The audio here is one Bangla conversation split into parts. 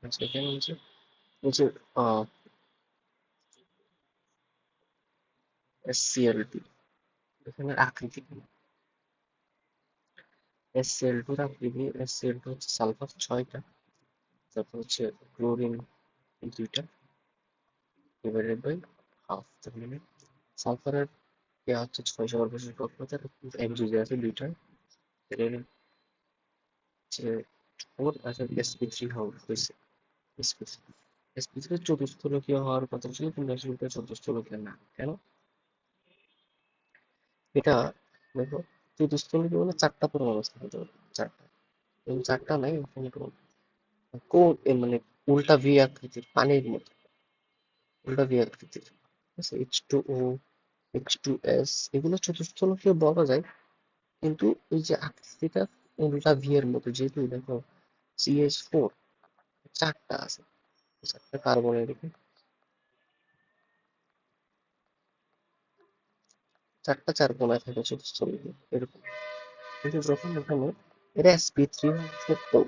আচ্ছা, এখানে হচ্ছে হচ্ছে SCl2, এখানে আকৃতি কি? SCl2 এর আকৃতি, SCl2 হচ্ছে সালফার 6টা, তারপর হচ্ছে ক্লোরিন 2টা, ডিভাইডেড বাই হাফ। তার মানে সালফারের দেওয়া হচ্ছে 6 সর্বশেষ কক্ষপথে, এক যুগে আছে 2টা, এর হচ্ছে 4, আচ্ছা sp3 হয়েছে। sp3 sp3 চতুস্থলকীয় হওয়ার কথা ছিল, কিন্তু আসলে এটা চতুস্থলকীয় না। কেন? এটা দেখো, চতুস্থলকীয় মানে 4টা পরমাণু থাকতে হবে, 4টা, এবং 4টা নাই এখানে তো। মানে উল্টা ভি আকৃতির, পানির মতো উল্টা ভি আকৃতির, ঠিক আছে? H2O, H2S, এগুলো চতুস্থলকীয় বলা যায়, কিন্তু এই যে আকৃতিটা উল্টা ভি এর মতো, যেহেতু দেখো CH4 4টা আছে, 4টা কার্বনের দিকে, 4টা 4 কোনায় থাকে চতুস্থলকীয় এরকম। কিন্তু যখন এখানে এটা sp3 হওয়া সত্ত্বেও,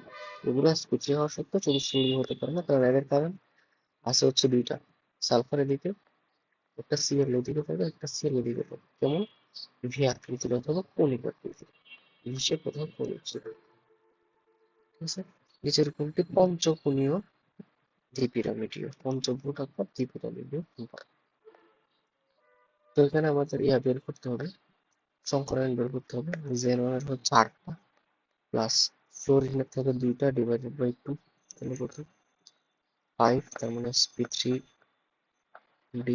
এগুলো sp3 হওয়া সত্ত্বেও চতুস্থলকীয় হতে পারে না, কারণ এর কারণ আছে হচ্ছে 2টা, সালফার এদিকে একটা, Cl এদিকে থাকবে একটা, Cl এদিকে থাকবে, যেমন ভি আকৃতির অথবা কনিক আকৃতির, হিসেব কোথাও কনিক ছিল, ঠিক আছে? নিচের কোনটি পঞ্চকোণীয় দ্বিপিরামিডীয়, পঞ্চভুজ অথবা দ্বিপিরামিডীয় ভূ-ভাগ। তো এখানে আমাদের ইয়া বের করতে হবে, সংকরায়ন বের করতে হবে। জেননের হচ্ছে 8টা, প্লাস ফ্লোরিনের থেকে 2টা, ডিভাইডেড বাই 2, তাহলে কত? 5, তার মানে sp3d।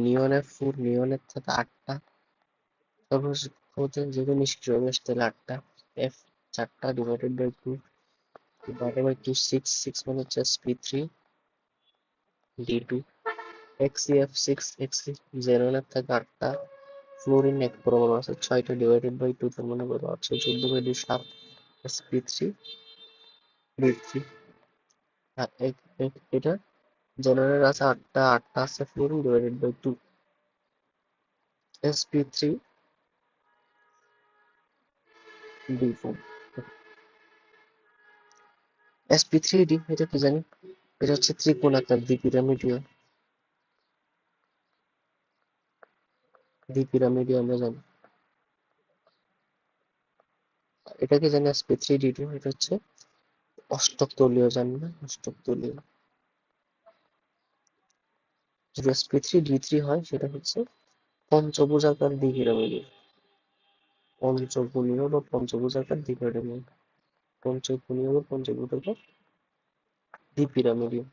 নিয়নের 4, নিয়নের থেকে 8টা, তারপর হচ্ছে যেহেতু নিষ্ক্রিয় গ্যাস তাহলে 8টা, f 4টা, ডিভাইডেড বাই 2, ডিভাইডেড বাই 2 6, 6 মানে হচ্ছে sp3d2, HCF6, জেননের থেকে 8টা, ফ্লোরিন এক পরমাণু আছে 6টা, ডিভাইডেড বাই 2, তার মানে কত আছে? 14 বাই 2 7, sp3d3। আর এটা জেনারেল আছে 8টা, 8টা আছে fluorine, divided by 2, sp3d4। sp3d এটা কি জানি? এটা হচ্ছে ত্রিকোণাকার দ্বিপিরামিডীয়, দ্বিপিরামিডীয় আমরা জানি। এটাকে জানি sp3d2, এটা হচ্ছে অষ্টক তলীয়, জানি না? অষ্টক তলীয়। যদি sp3d3 হয় সেটা হচ্ছে পঞ্চভুজাকার দ্বিপিরামিডীয়, পঞ্চকোণীয় বা পঞ্চভুজাকার দ্বিপিরামিড, পঞ্চকোণীয় বা পঞ্চভুজাকার দ্বিপিরামিডীয়,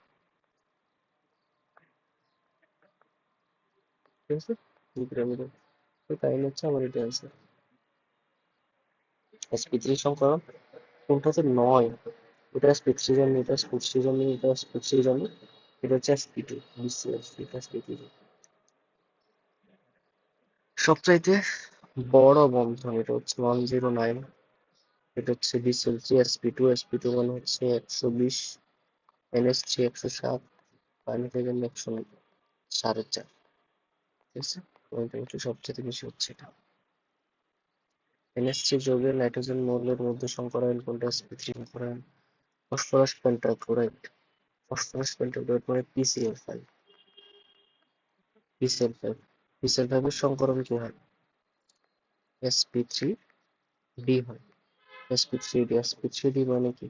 ঠিক আছে? দ্বিপিরামিডীয়। তো তাই হচ্ছে আমার এটা অ্যান্সার। sp3 সংকরণ কোনটাতে নয়, এটা sp3 জানি, এটা sp3 জানি, এটা sp3 জানি, এটা হচ্ছে sp2, BCl, এটা sp2। সবচাইতে বড় বন্ধন এটা হচ্ছে 109, এটা হচ্ছে BCl3, sp2, sp2 মানে হচ্ছে 120, NH3 107, পানি থেকে 104.5, ঠিক আছে? মোটামুটি সবচেয়ে বেশি হচ্ছে এটা। NH3 যৌগের নাইট্রোজেন মৌলের মধ্যে সংকরায়ন কোনটা? sp3 সংকরায়ন। ফসফরাস পেন্টাক্লোরাইড, ফসফরাস পেন্টাক্লোরাইড মানে PCl5, PCl5, PCl5 এর সংকরণ কি হয়? sp3d হয়, sp3d, sp3d মানে কি?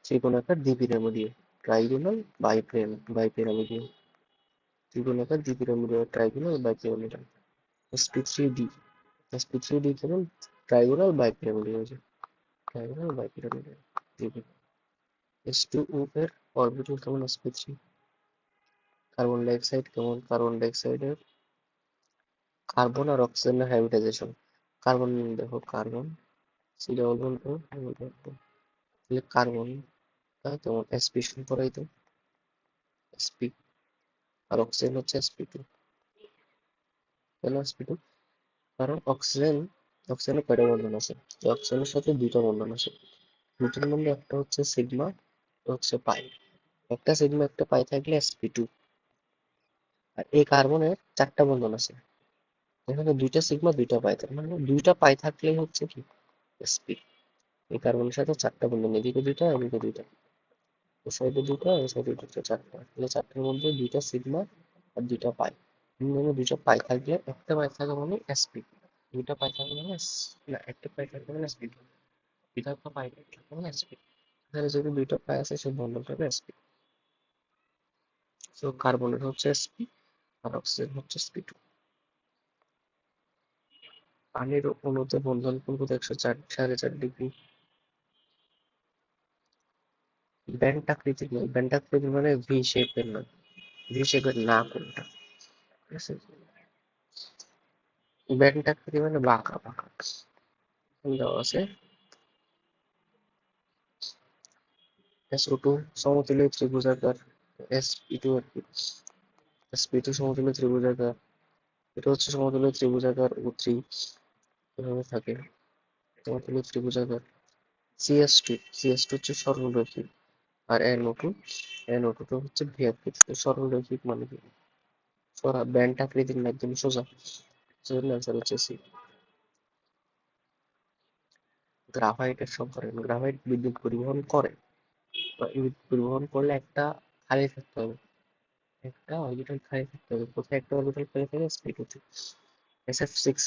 ত্রিকোণাকার দ্বিপিরামিডীয়, ট্রাইগোনাল বাইপিরামিডীয়, ত্রিকোণাকার দ্বিপিরামিডীয়, ট্রাইগোনাল বাইপিরামিডাল। sp3d, sp3d কেমন? Trigonal বাইপিরামিডীয়, trigonal বাইপিরামিডাল। H2O এর অরবিটাল কেমন? sp3। কার্বন ডাই অক্সাইড কেমন? কার্বন ডাই অক্সাইডের কার্বন আর অক্সিজেনের হাইব্রিডাইজেশন। কার্বন, দেখো carbon C double bond O double bond, তাহলে কার্বনটা কেমন? sp সংকরায়িত, sp, আর অক্সিজেন হচ্ছে sp2। কেন sp2? কারণ অক্সিজেনের কয়টা বন্ধন আছে? অক্সিজেনের সাথে 2টা বন্ধন আছে, দুটোর মধ্যে একটা হচ্ছে সিগমা, হচ্ছে পাই। একটা সিগমা একটা পাই থাকলে sp2। আর এই কার্বনের 4টা বন্ধন আছে, এখানে 2টা সিগমা 2টা পাই, তার মানে 2টা পাই থাকলেই হচ্ছে কি? sp। এই কার্বনের সাথে 4টা বন্ধন, এদিকে 2টা এদিকে 2টা, ও সাইডে দুটো, এই সাইডে দুটো, চারটা, তাহলে চারটার মধ্যে দুইটা সিগমা আর দুইটা পাই। মানে দুইটা পাই থাকলে, একটা পাই থাকা মানে এসপি, দুইটা পাই থাকা মানে না, একটা পাই থাকা মানে এসপি, দুইটা পাই থাকা মানে এসপি। তাহলে যদি দুইটা পাই আছে সে বন্ধনটা হবে এসপি। তো কার্বনের হচ্ছে এসপি আর অক্সিজেন হচ্ছে sp2। পানির অণুতে বন্ধন কোণ কত? 104.4 ডিগ্রি। ব্যান্ড আকৃতির নয়, ব্যান্ড আকৃতির মানে ভি শেপের নয়, ভি শেপের না কোনটা, ঠিক আছে? ব্যান্ড আকৃতি মানে বাঁকা বাঁকা। দেওয়া আছে SO2 সমতুল্য ত্রিভুজাকার, sp2 আর কি, sp2 সমতুল্য ত্রিভুজাকার, এটা হচ্ছে সমতুল্য ত্রিভুজাকার O3 এভাবে থাকে, সমতুল্য ত্রিভুজাকার। CS2, CS2 হচ্ছে সরলরৈখিক, আর NO2 টা হচ্ছে ভি আকৃতি। সরলরৈখিক মানে কি? ব্যান্ড আকৃতির না, একদম সোজা, সেজন্য অ্যান্সার হচ্ছে সি। গ্রাফাইটের সম্পর্কে, গ্রাফাইট বিদ্যুৎ পরিবহন করে, বা বিদ্যুৎ পরিবহন করলে একটা খালি থাকতে হবে, একটা অরবিটাল খালি থাকতে হবে। কোথায় একটা অরবিটাল খালি থাকে? sp2 তে। SF6,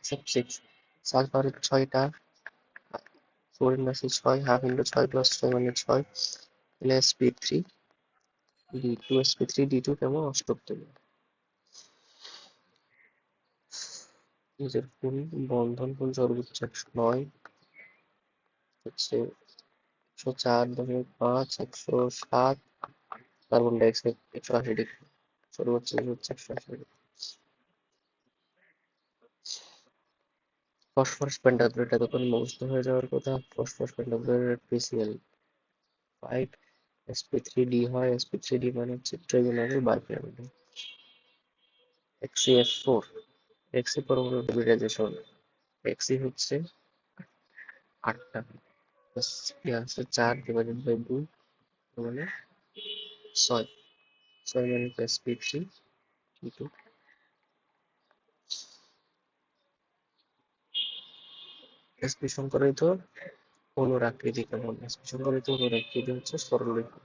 SF6 সালফারের 6টা, ফ্লোরিন আছে 6, হাফ ইন্টু 6 প্লাস 6 মানে 6, তাহলে sp3d2 কেমন? অষ্টক তৈরি। নিজের কোন বন্ধন কোন সর্বোচ্চ? 109 হচ্ছে 104.5, 107, কার্বন ডাই অক্সাইড 180 ডিগ্রি, সর্বোচ্চ হচ্ছে 180 ডিগ্রি। ফসফরাস পেন্টাক্লোরাইড তখন মুখস্থ হয়ে যাওয়ার কথা। ফসফরাস পেন্টাক্লোরাইড PCl 5, sp3d হয়, sp3d মানে হচ্ছে ট্রাইগোনারি বাইপিরামিড। XeF4, Xe পরমাণু হাইব্রিডাইজেশন, Xe হচ্ছে 8টা, প্লাস আছে 4/2 মানে 6, 6 মানে sp3d2। sp সংকরিত অণুর আকৃতি কেমন? sp সংকরিত অণুর আকৃতি হচ্ছে সরলরেখা।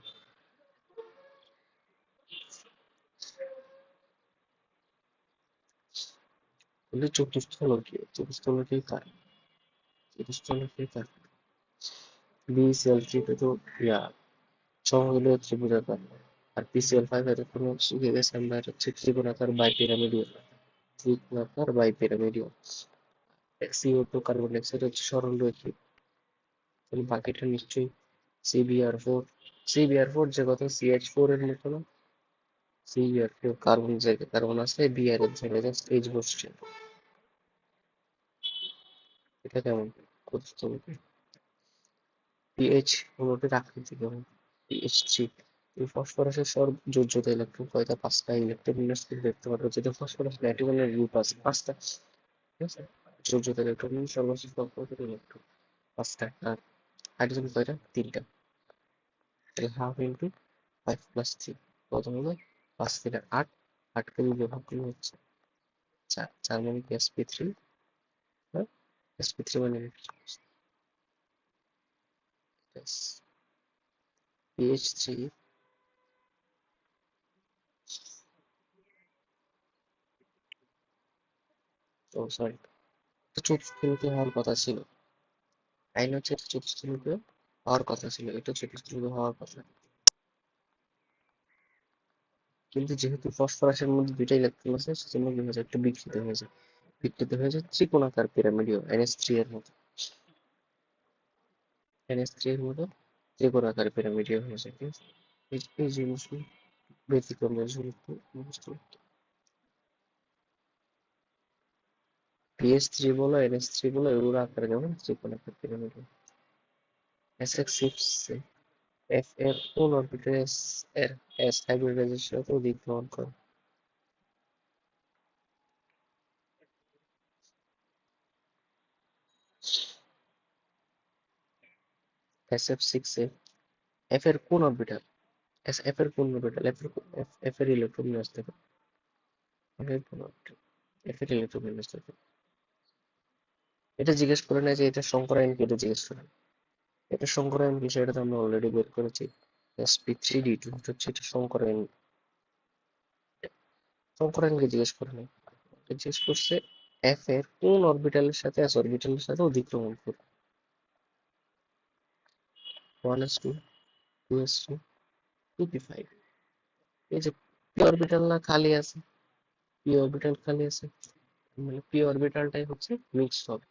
কিন্তু চতুস্থলকীয় কার? চতুস্থলকীয় কার? BCl3 তো ইয়া সমতুল্য ত্রিভুজাকার, আর PCl5 এতক্ষণ শিখে গেছে আমরা, এটা হচ্ছে ত্রিকোণাকার বাইপিরামিডীয়। CO2 কার্বন ডাইঅক্সাইড হচ্ছে সরলরৈখিক, তাহলে বাকিটা নিশ্চয়ই CbR4। CbR4 যে কথা CH4 এর মতো না, CbR4 কার্বন জায়গায় কার্বন আছে, Br এর জায়গায় জাস্ট H বসছে। এটা কেমন? চতুস্থলকীয়। পিএইচ অণুটির আকৃতি কেমন? PH3। এই ফসফরাসের যোজ্যতা ইলেকট্রন কয়টা? 5টা। ইলেকট্রন বিন্যাস থেকে দেখতে পারো, যেটা ফসফরাস ন্যাটিভেলের গ্রুপ আছে 5টা, ঠিক আছে? যোজ্যতা ইলেকট্রন সর্বশেষ কয়টা? ইলেকট্রন 5টা। আর হাইড্রোজেন কয়টা? 3টা। তাহলে হাফ ইন্টু 5 + 3 কত হলো? 5 × 3 = 8, 8কে দিয়ে ভাগ করলে হচ্ছে 4, 4 মানে কি sp3, হ্যাঁ, sp3 মানে PH3। ও সরি, চতুস্থলকীয় হওয়ার কথা ছিল, আইন হচ্ছে এটা চতুস্থলকীয় হওয়ার কথা ছিল, এটা চতুস্থলকীয় হওয়ার কথা। কিন্তু যেহেতু ফসফরাসের মধ্যে দুইটা ইলেকট্রন আছে, সেজন্য কি হয়ে যায়? একটু বিকৃত হয়ে যায় ত্রিকোণাকার পিরামিডীয় NH3 এর মতো ত্রিকোণাকার পিরামিডীয় হয়ে যায়, ঠিক আছে? এই জিনিসগুলো ব্যতিক্রম জিনিসগুলো একটু মুখস্থ রাখতে হবে। PH3 বলো, NH3 বলো, এগুলো আকারে যেমন ত্রিকোণাকার পিরামিড। SX6 F এর কোন অরবিটালে এর S হাইব্রিডাইজেশন অধিক গ্রহণ করে? SF6 এ F এর কোন অরবিটাল? F এর কোন অরবিটাল? F এর ইলেকট্রন নিয়ে আসতে হবে। F এর কোন অরবিটাল? F এর ইলেকট্রন নিয়ে আসতে হবে। এটা জিজ্ঞেস করে না যে এটা শঙ্কর আইন কি, এটা জিজ্ঞেস করে। এটা শঙ্কর আইন কি সেটা তো আমরা অলরেডি বের করেছি। sp3d2 হচ্ছে এটা শঙ্করায়নকে জিজ্ঞেস করে নাই, জিজ্ঞেস করছে এফ এর কোন অরবিটালের সাথে এস অরবিটালের সাথে অধিক্রমণ করবে। 1s2, 2s2, 2p5। এই যে পি অরবিটাল না খালি আছে, পি অরবিটাল খালি আছে, মানে পি অরবিটালটাই হচ্ছে মিক্সড হবে।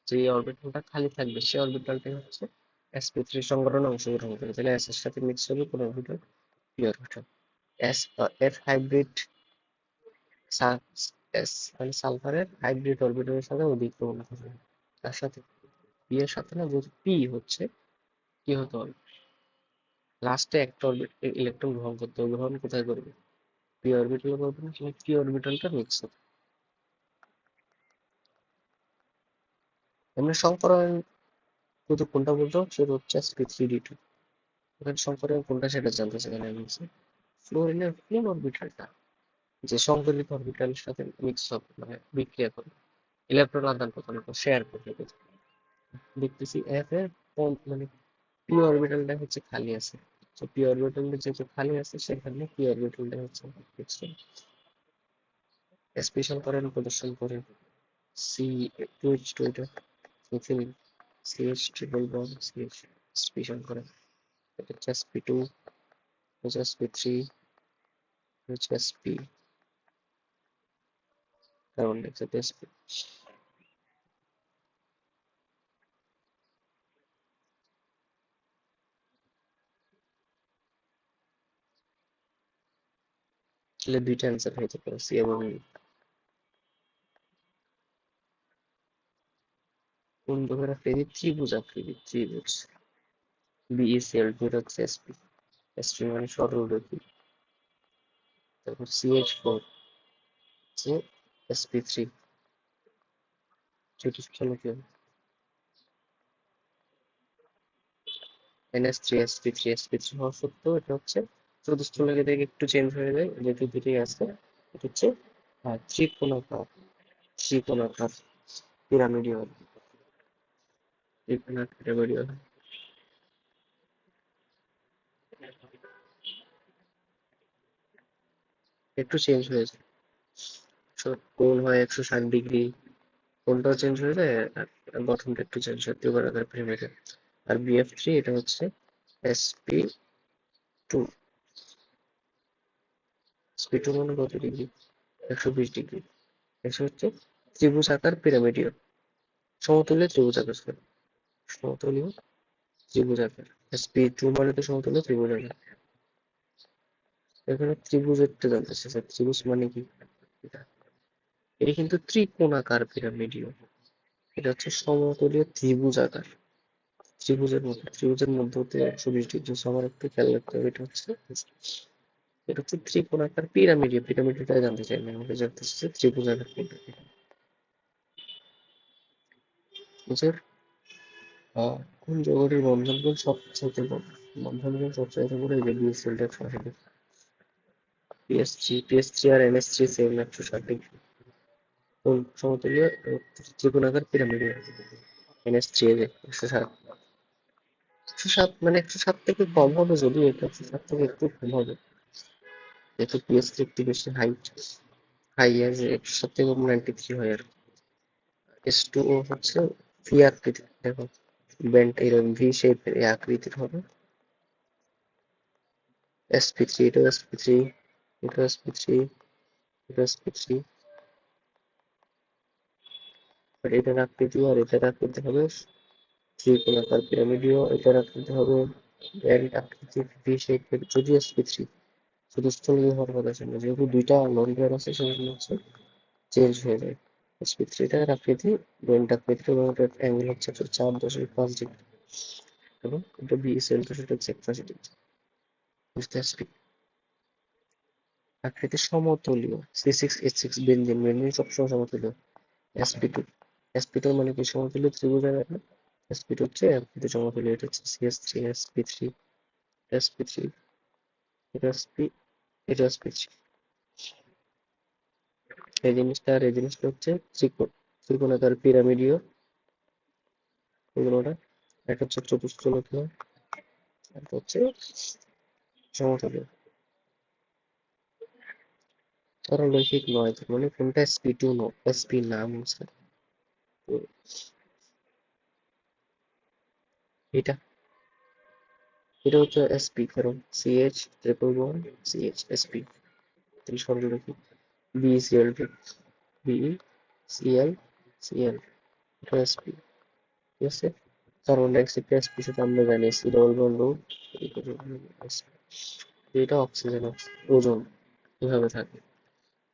যে অরবিটালটা খালি থাকবে সে অরবিটালটাই হচ্ছে sp3 সংগঠনে অংশগ্রহণ করবে, তাহলে এস এর সাথে মিক্স হবে কোন অরবিটাল? P orbital. এস এর হাইব্রিড এস মানে সালফারের হাইব্রিড অরবিটালের সাথে অধিক্রমণ করবে। তার সাথে পি এর সাথে না, যেহেতু পি হচ্ছে, কি হতে হবে, লাস্টে একটা ইলেকট্রন গ্রহণ করতে হবে। গ্রহণ কোথায় করবে? পি অরবিটালে করবে না, তাহলে পি অরবিটালটা মিক্স হবে। এমনি সংকরায়ন যদি কোনটা বলতো, সেটা হচ্ছে sp3d2। এখানে সংকরায়ন কোনটা সেটা জানতে চাই আমি। ফ্লোরিনের কোন অরবিটালটা যে সংকরিত অরবিটালের সাথে মিক্স হবে, মানে বিক্রিয়া করবে, ইলেকট্রন আদান প্রদান শেয়ার করবে। দেখতেছি এফ এর মানে পি অরবিটালটা হচ্ছে খালি আছে, তো পি অরবিটালটা যেহেতু খালি আছে সেখানে পি অরবিটালটা হচ্ছে স্পেশাল করেন প্রদর্শন করে সি টু এইচ টু, এটা methyl CH triple bond CH special করে। এটা হচ্ছে sp2, হচ্ছে sp3, হচ্ছে sp, কার্বন ডাই অক্সাইড sp। তাহলে দুইটা অ্যান্সার হইতে পারে, সি এবং ই। কোন ধরনের আকৃতি? ত্রিভুজ আকৃতি, ত্রিভুজ। বিইসিএল টু হচ্ছে sp, sp মানে সরলরেখী। তারপর CH4 হচ্ছে sp3 চতুষ্ফলকীয়। NH3 sp3 sp3 হওয়া সত্ত্বেও এটা হচ্ছে চতুষ্ফলকীয় থেকে একটু চেঞ্জ হয়ে যায়, যেহেতু দুটি আছে। এটা হচ্ছে ত্রিকোণাকার, ত্রিকোণাকার পিরামিডিয়াল, ত্রিকোণাকার পিরামিডিয়াল। একটু চেঞ্জ হয়ে যায়, কোণ হয় 160 ডিগ্রি, কোণটাও চেঞ্জ হয়ে যায়, আর গঠনটা একটু চেঞ্জ হয় ত্রিকোণাকার পিরামিডের। আর BF3 এটা হচ্ছে sp2, sp2 মানে কত ডিগ্রি? 120 ডিগ্রি। এটা হচ্ছে ত্রিভুজ আকার পিরামিডীয়, সমতুল্য ত্রিভুজ আকার, sorry, সমতুল্য ত্রিভুজ আকার। sp2 মানে তো সমতুল্য ত্রিভুজ আকার। এখানে ত্রিভুজেরটা জানতে চাইছে, ত্রিভুজ মানে কি? এটা এটা কিন্তু ত্রিকোণাকার পিরামিডীয়, এটা হচ্ছে সমতলীয় ত্রিভুজ আকার। ত্রিভুজের মধ্যে হতে 120 ডিগ্রি, আমার একটু খেয়াল রাখতে হবে। এটা হচ্ছে ত্রিকোণাকার পিরামিডীয়, পিরামিডটা জানতে চাই না, আমাকে জানতে চাইছে ত্রিভুজ আকার কোনটা। বুঝছেন? কোন যৌগটির বন্ধন কোণ সবচাইতে বড়? বন্ধন কোণ সবচাইতে বড়, এই যে BCl টা 160 ডিগ্রি। PS3 আর NH3 সেম 160 ডিগ্রি। কোন সমতুল্য ত্রিকোণাকার পিরামিডীয়? NH3 এর 160। 107 মানে 107 থেকে কম হবে, যদি এটা 107 থেকে একটু কম হবে, যেহেতু PS3 একটু বেশি হাইট, হাই আছে, 107 থেকে 93 হয় আর। S2O হচ্ছে ভি আকৃতির, দেখো ব্যান্ড এরকম ভি শেপের এই আকৃতির হবে। sp3, এটা sp3, এটা sp3, এটা sp3, আর এটার আকৃতি আর এটার আকৃতি হবে ত্রিকোণাকার পিরামিডীয়, এটার আকৃতি হবে ব্যান্ড আকৃতির ভি শেপের, যদিও sp3 শুধু স্থলীয় হওয়ার কথা ছিল, যেহেতু দুইটা লোন পেয়ার আছে সেজন্য হচ্ছে চেঞ্জ হয়ে যায়। sp3টার আকৃতি ব্যান্ড আকৃতির, এবং এটার অ্যাঙ্গেল হচ্ছে 4.5 ডিগ্রি, এবং এটা BCl তো সেটা হচ্ছে 81 ডিগ্রি। বুঝতে পারছি? আকৃতি সমতলীয়, C6H6 বেনজিন, বেনজিন সবসময় সমতলীয়। sp2, sp2 মানে কি সমতুল্য ত্রিভুজ আকার। sp2 হচ্ছে আকৃতি সমতুল্য, এটা হচ্ছে CH3 sp3, sp3, এটা sp, এটা sp3। এই জিনিসটা আর এই জিনিসটা হচ্ছে ত্রিকোণাকার পিরামিডীয়, এগুলোটা। এটা হচ্ছে চতুষ্ফলকীয়, হচ্ছে সমতুল্য। সরলরৈখিক নয়, তার মানে কোনটা sp2 sp নাম হচ্ছে এটা এটা হচ্ছে sp, কারণ ch triple bond ch sp সরলরৈখিক। BeCl2 BeCl Cl এটা sp, ঠিক আছে। কার্বন ডাই অক্সাইড গ্যাস বিষয়টা আমরা জানি, সি ডবল বন্ড ও এটা অক্সিজেন ওজোন এভাবে থাকে,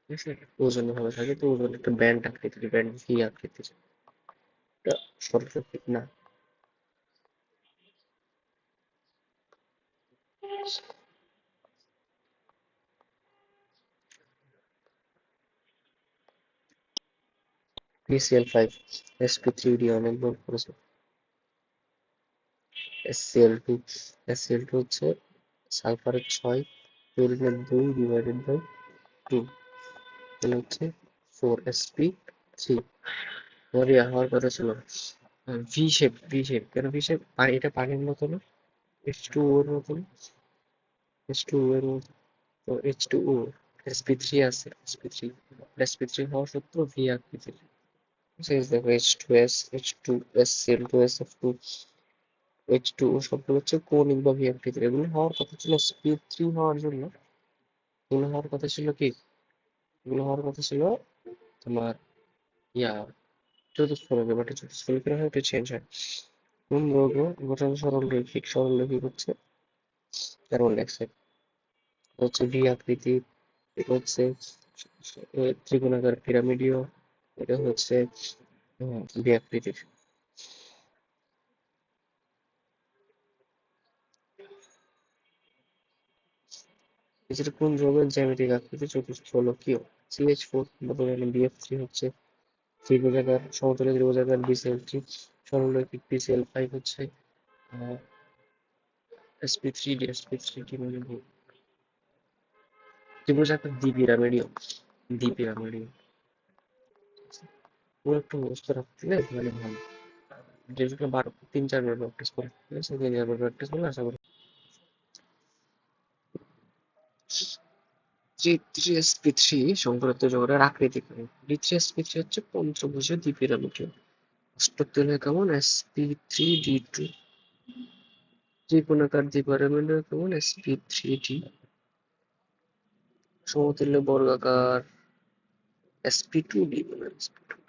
ঠিক আছে। ওজোন এভাবে থাকে, তো ওজোন একটা ব্যান্ড আকৃতির, ব্যান্ড ভি আকৃতির, এটা সরলরৈখিক না। PCl5 sp3d অনেকবার করেছে। SCl2 SCl2 হচ্ছে সালফারের 6, ক্লোরিনের 2 ডিভাইডেড বাই 2, তাহলে হচ্ছে 4sp3। তোমার ইয়া হওয়ার কথা ছিল ভি শেপ, ভি শেপ কেন ভি শেপ? এটা পানির মতো না, H2O এর মতো না, H2O এর মতো, তো H2O sp3 আছে, sp3 sp3 হওয়া সত্ত্বেও ভি আকৃতির। সেই দেখো H2S H2S Cl2SF2 H2O সবগুলো হচ্ছে কৌণিক বা ভি আকৃতির। এগুলো হওয়ার কথা ছিল sp3 হওয়ার জন্য, এগুলো হওয়ার কথা ছিল কি, এগুলো হওয়ার কথা ছিল তোমার ইয়া চতুষ্ফলকে, বাট চতুষ্ফলকের হয় এটা চেঞ্জ হয়। কোন যৌগ গঠন সরলরৈখিক? সরলরৈখিক হচ্ছে কার্বন ডাইঅক্সাইড, হচ্ছে ভি আকৃতি, এটা হচ্ছে ত্রিকোণাকার পিরামিডীয়, এটা হচ্ছে ভি আকৃতির। এছাড়া কোন যৌগের জ্যামিতিক আকৃতি চতুষ্ফলকীয়? CH4, বর্তমানে BF3 হচ্ছে ত্রিভুজাকার, সমতলে ত্রিভুজাকার BCl3, সরলরৈখিক PCl5 হচ্ছে sp3d মানে ত্রিভুজাকার দ্বিপিরামিডীয়, দ্বিপিরামিডীয়। পুরো একটু মুখস্থ রাখতে মানে ভালো, যেগুলো 3-4 বার প্র্যাকটিস করে, ঠিক আছে, 3-4 বার প্র্যাকটিস করলে আশা করি। D3sp3 সংক্রান্ত যৌগের আকৃতি কেমন? D3sp3 হচ্ছে পঞ্চভুজীয় দ্বিপিরামিডীয়। অষ্টক কেমন? sp3d2। ত্রিকোণাকার দ্বিপিরামিডীয় কেমন? sp3d। সমতুল্য বর্গাকার sp2d মানে sp2d।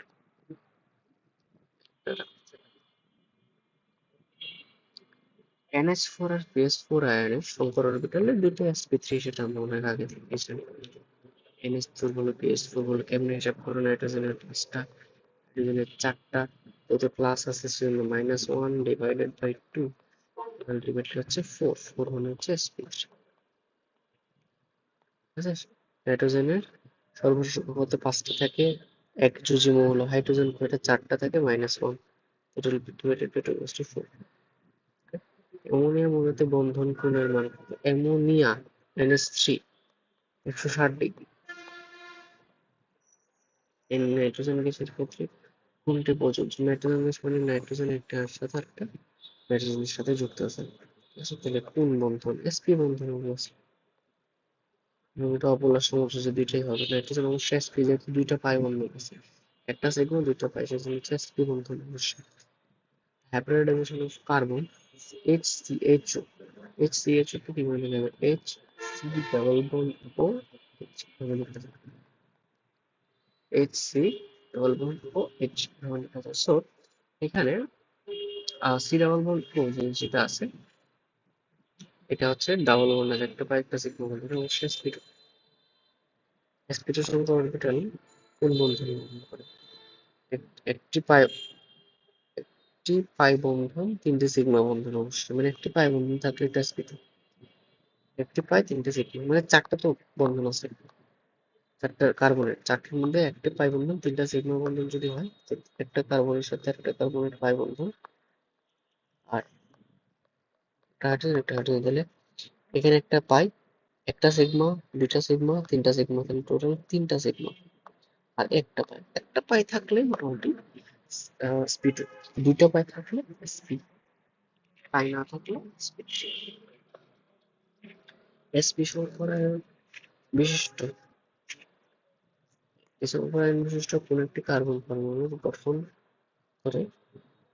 NH4 আর PS4 আয়নের সংকর অরবিটালে দুটো sp3, সেটা আমরা অনেক আগে থেকে জানি। NH4 বলো PS4 বলো, কেমনে হিসাব করো? নাইট্রোজেনের 5টা, হাইড্রোজেনের 4টা, ওতে প্লাস আছে সেজন্য -1 ডিভাইডেড বাই 2, আলটিমেটলি হচ্ছে 4, 4 মানে হচ্ছে sp3, ঠিক আছে। নাইট্রোজেনের সর্বশেষ কক্ষপথে 5টা থাকে, এক যুজি মৌল, হাইড্রোজেন কয়টা? 4টা থাকে, -1, total divided by 2 equals two 4। Ammonia মূলত বন্ধন কোণের মান কত? Ammonia NH3 160 degree. নাইট্রোজেন গ্যাসের ক্ষেত্রে কোনটি প্রযোজ্য? নাইট্রোজেন গ্যাস মানে নাইট্রোজেন একটার সাথে আরেকটা নাইট্রোজেনের সাথে যুক্ত আছে, ঠিক আছে। তাহলে কোন বন্ধন? sp বন্ধন অবশ্যই, এবং এটা অপলার সমস্যা যে দুইটাই হবে। নাইট্রোজেন অবশ্যই sp, যেহেতু দুইটা পাই বন্ধন আছে, একটা সিগমা দুইটা পাই, সেজন্য হচ্ছে sp বন্ধন অবশ্যই। hybridization of carbon HCHO, HCHO কে কি বলে যাবে? HC ডাবল বন্ড ও H, HC ডাবল বন্ড ও H ভাবে লেখা যায়। সো এখানে সি ডাবল বন্ড ও যে যেটা আছে, এটা হচ্ছে ডাবল বন্ড আছে, একটা পাই একটা সিগমা বন্ড, এটা অবশ্যই sp2। sp2 সংখ্যা অরবিটাল কোন বন্ধন গঠন করে? একটি পাই, একটি পাই বন্ধন, তিনটি সিগমা বন্ধন অবশ্যই, মানে একটি পাই বন্ধন থাকলে এটা sp2, একটি পাই তিনটে সিগমা, মানে 4টা তো বন্ধন আছে, 4টা কার্বনের, 4টার মধ্যে একটা পাই বন্ধন, 3টা সিগমা বন্ধন যদি হয়, তো একটা কার্বনের সাথে একটা কার্বনের পাই বন্ধন, আর একটা হাইড্রোজেন একটা হাইড্রোজেন, তাহলে এখানে একটা পাই, একটা সিগমা, দুইটা সিগমা, তিনটা সিগমা, তাহলে টোটাল 3টা সিগমা, আর একটা পাই থাকলে মোটামুটি sp2, দুইটা পাই থাকলে sp, পাই না থাকলে sp3। sp সংকরায়ন বিশিষ্ট সংকরায়ন বিশিষ্ট কোন একটি কার্বন পরমাণু গঠন করে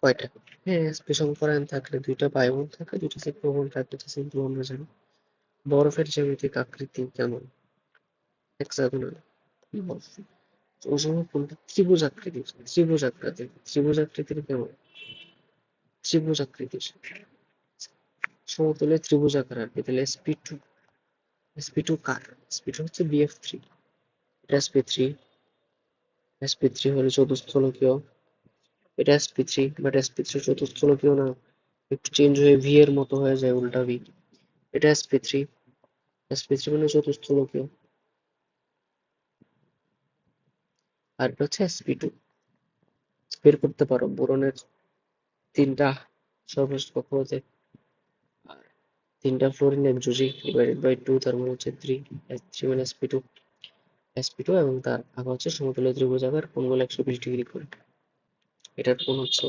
কয়টা? হ্যাঁ, sp সংকরায়ন থাকলে দুইটা বাই বন্ড থাকে, দুইটা সিগমা বন্ড থাকে, এটা সিম্পল আমরা জানি। বরফের জ্যামিতিক আকৃতি কেমন? হেক্সাগোনাল বরফ। ওই সময় কোনটা ত্রিভুজ আকৃতির, ত্রিভুজ আকৃতির কেমন? ত্রিভুজ আকৃতির সমতলে ত্রিভুজ আকার আর কি। তাহলে sp2 কার? sp2 হচ্ছে bf3। এটা sp3, sp3 হলো চতুস্থলকীয়। এটা sp3, বাট sp3 চতুস্থলকীয় না, একটু চেঞ্জ হয়ে ভি এর মতো হয়ে যায়, উল্টা ভি। এটা sp3, sp3 মানে চতুস্থলকীয়। আর এটা হচ্ছে sp2। বের করতে পারো বোরনের তিনটা সর্বোচ্চ কক্ষপথে, আর তিনটা ফ্লোরিন একযোজি ডিভাইডেড বাই 2, তার মানে হচ্ছে 3। s3 মানে sp2 এবং তার ভাগ হচ্ছে সমতলে ত্রিভুজাকার, কোণগুলো 120 ডিগ্রি করে। এটার কোণ হচ্ছে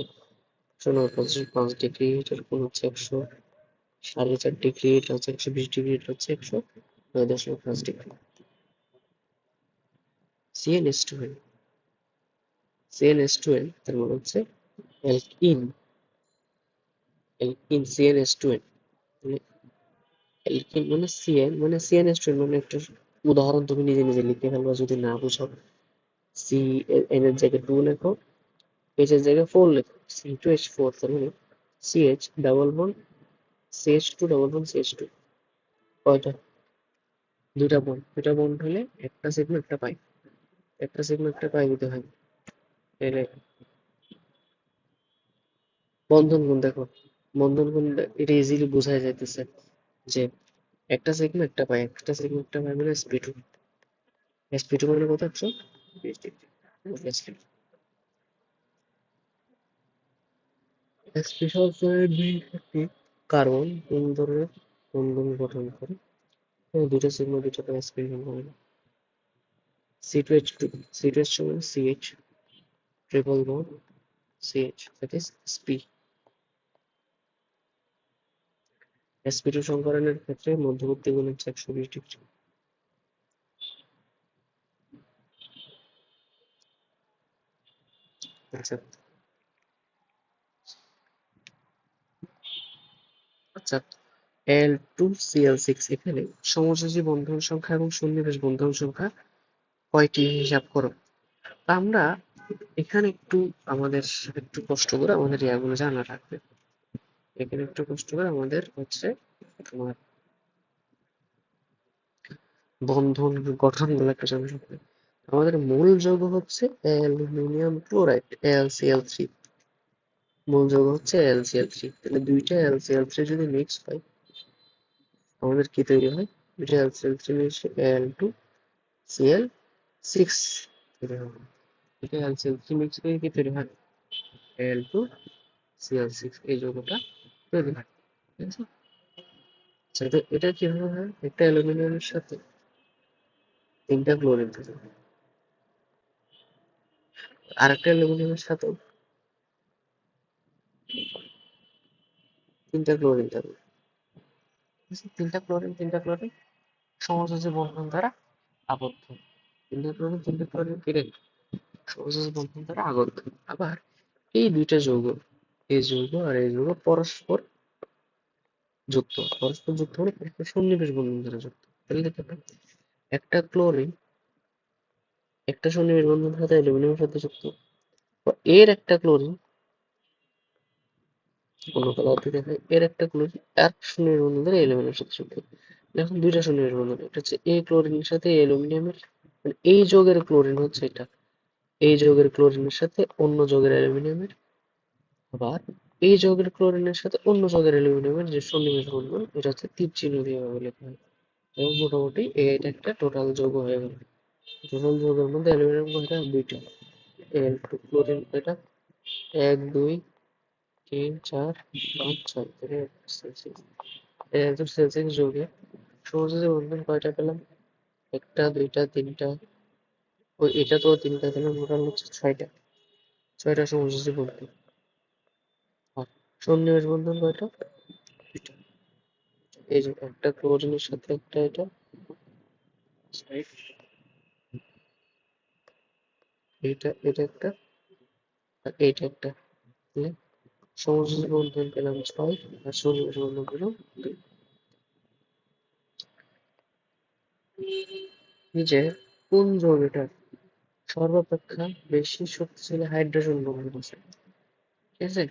109.5 ডিগ্রি, এটার কোণ হচ্ছে 104.5 ডিগ্রি, এটা হচ্ছে 120 ডিগ্রি, এটা হচ্ছে 109.5 ডিগ্রি। CnH2n, CnH2n তার মানে হচ্ছে অ্যালকিন, CnH2n মানে অ্যালকিন মানে CnH2n মানে একটা উদাহরণ তুমি নিজে নিজে লিখে ফেলবা যদি না বুঝো। সি এন এর জায়গায় 2 লেখো, এইচ এর জায়গায় 4 লেখো, C2H4, তার মানে CH double bond CH2 double bond CH2। কয়টা? দুইটা বন্ড হলে একটা সিগমা একটা পাই, একটা সিগমা একটা পাই দিতে হয়। তাহলে বন্ধন গুণ দেখো, বন্ধন গুণ এটা ইজিলি বোঝা যাইতেছে যে একটা সিগমা একটা পাই, একটা সিগমা একটা পাই মানে sp2, sp2 মানে কত? 120 ডিগ্রি। Obviously sp সবসময় দুই একটি কার্বন কোন ধরনের বন্ধন গঠন করে? দুইটা সিগমা দুইটা পাই, sp হবে না। C2H2, C2H2 মানে CH triple bond CH, that is sp। sp2 সংকরণের ক্ষেত্রে মধ্যবর্তী গুণ হচ্ছে 120 ডিগ্রি। আচ্ছা আচ্ছা, Al2Cl6 এখানে সমযোজী বন্ধন সংখ্যা এবং সন্নিবেশ বন্ধন সংখ্যা কয়টি হিসাব করো? তা আমরা এখানে আমাদের একটু কষ্ট করে আমাদের ইয়াগুলো জানা রাখবে। এখানে একটু কষ্ট করে আমাদের হচ্ছে তোমার বন্ধন গঠন গুলো একটু জানা রাখবে। আমাদের মূল যৌগ হচ্ছে অ্যালুমিনিয়াম ক্লোরাইড AlCl3, মূল যৌগ হচ্ছে AlCl3। তাহলে দুইটা AlCl3 যদি মিক্স হয় আমাদের কি তৈরি হয়? দুইটা AlCl3 মিশে Al2Cl6 তৈরি হবে। দুইটা AlCl3 মিক্স করে কি তৈরি হয়? Al2Cl6 এই যৌগটা তৈরি হয়। ঠিক আছে? আচ্ছা, এটা কিভাবে হয়? একটা অ্যালুমিনিয়ামের সাথে তিনটা ক্লোরিন থাকে, আরেকটা অ্যালুমিনিয়ামের সাথেও তিনটা ক্লোরিন থাকে। ঠিক আছে? তিনটা ক্লোরিন সমযোজী বন্ধন দ্বারা আবদ্ধ। তিনটা ক্লোরিন কেটে সমযোজী বন্ধন দ্বারা আবদ্ধ। আবার এই দুইটা যৌগ, এই যৌগ আর এই যৌগ পরস্পর যুক্ত মানে পরস্পর সন্নিবেশ বন্ধন দ্বারা যুক্ত। তাহলে দেখতে পাই একটা ক্লোরিন একটা সন্নিবেশ বন্ধনের সাথে অ্যালুমিনিয়ামের সাথে যুক্ত, এর একটা ক্লোরিন অন্য কালার দিয়ে দেখায়, এর একটা ক্লোরিন আর সন্নিবেশ বন্ধন দ্বারা অ্যালুমিনিয়ামের সাথে যুক্ত। এখন দুইটা সন্নিবেশ বন্ধন, এটা হচ্ছে এ ক্লোরিনের সাথে অ্যালুমিনিয়ামের, মানে এই যৌগের ক্লোরিন হচ্ছে এটা, এই যৌগের ক্লোরিনের সাথে অন্য যৌগের অ্যালুমিনিয়ামের, আবার এই যৌগের ক্লোরিনের সাথে অন্য যৌগের অ্যালুমিনিয়ামের যে সন্নিবেশ বন্ধন, এটা হচ্ছে তীর চিহ্ন দিয়ে এভাবে লেখা হয়। এবং মোটামুটি এটা একটা টোটাল যৌগ হয়ে গেল। টোটাল যৌগের মধ্যে অ্যালুমিনিয়াম কয়টা? দুইটা। Al2 ক্লোরিন কয়টা? 1 2 3 4 5 6, একদম সেলসিয়াস যৌগে সমযোজী বন্ধন কয়টা পেলাম? একটা দুইটা তিনটা, ওই এটা তো তিনটা দিলাম, টোটাল হচ্ছে 6টা। 6টা সমযোজী বন্ধন। আর সন্নিবেশ বন্ধন কয়টা? দুইটা। এই যে একটা ক্লোরিনের সাথে একটা এটা, এটা এটা একটা, আর এইটা একটা, তাহলে সমযোজী বন্ধন পেলাম 6 আর সহযোগী বন্ধন পেলাম 2। নিচে কোন যৌগটার সর্বাপেক্ষা বেশি শক্তিশালী হাইড্রোজেন বন্ধন আছে? ঠিক আছে,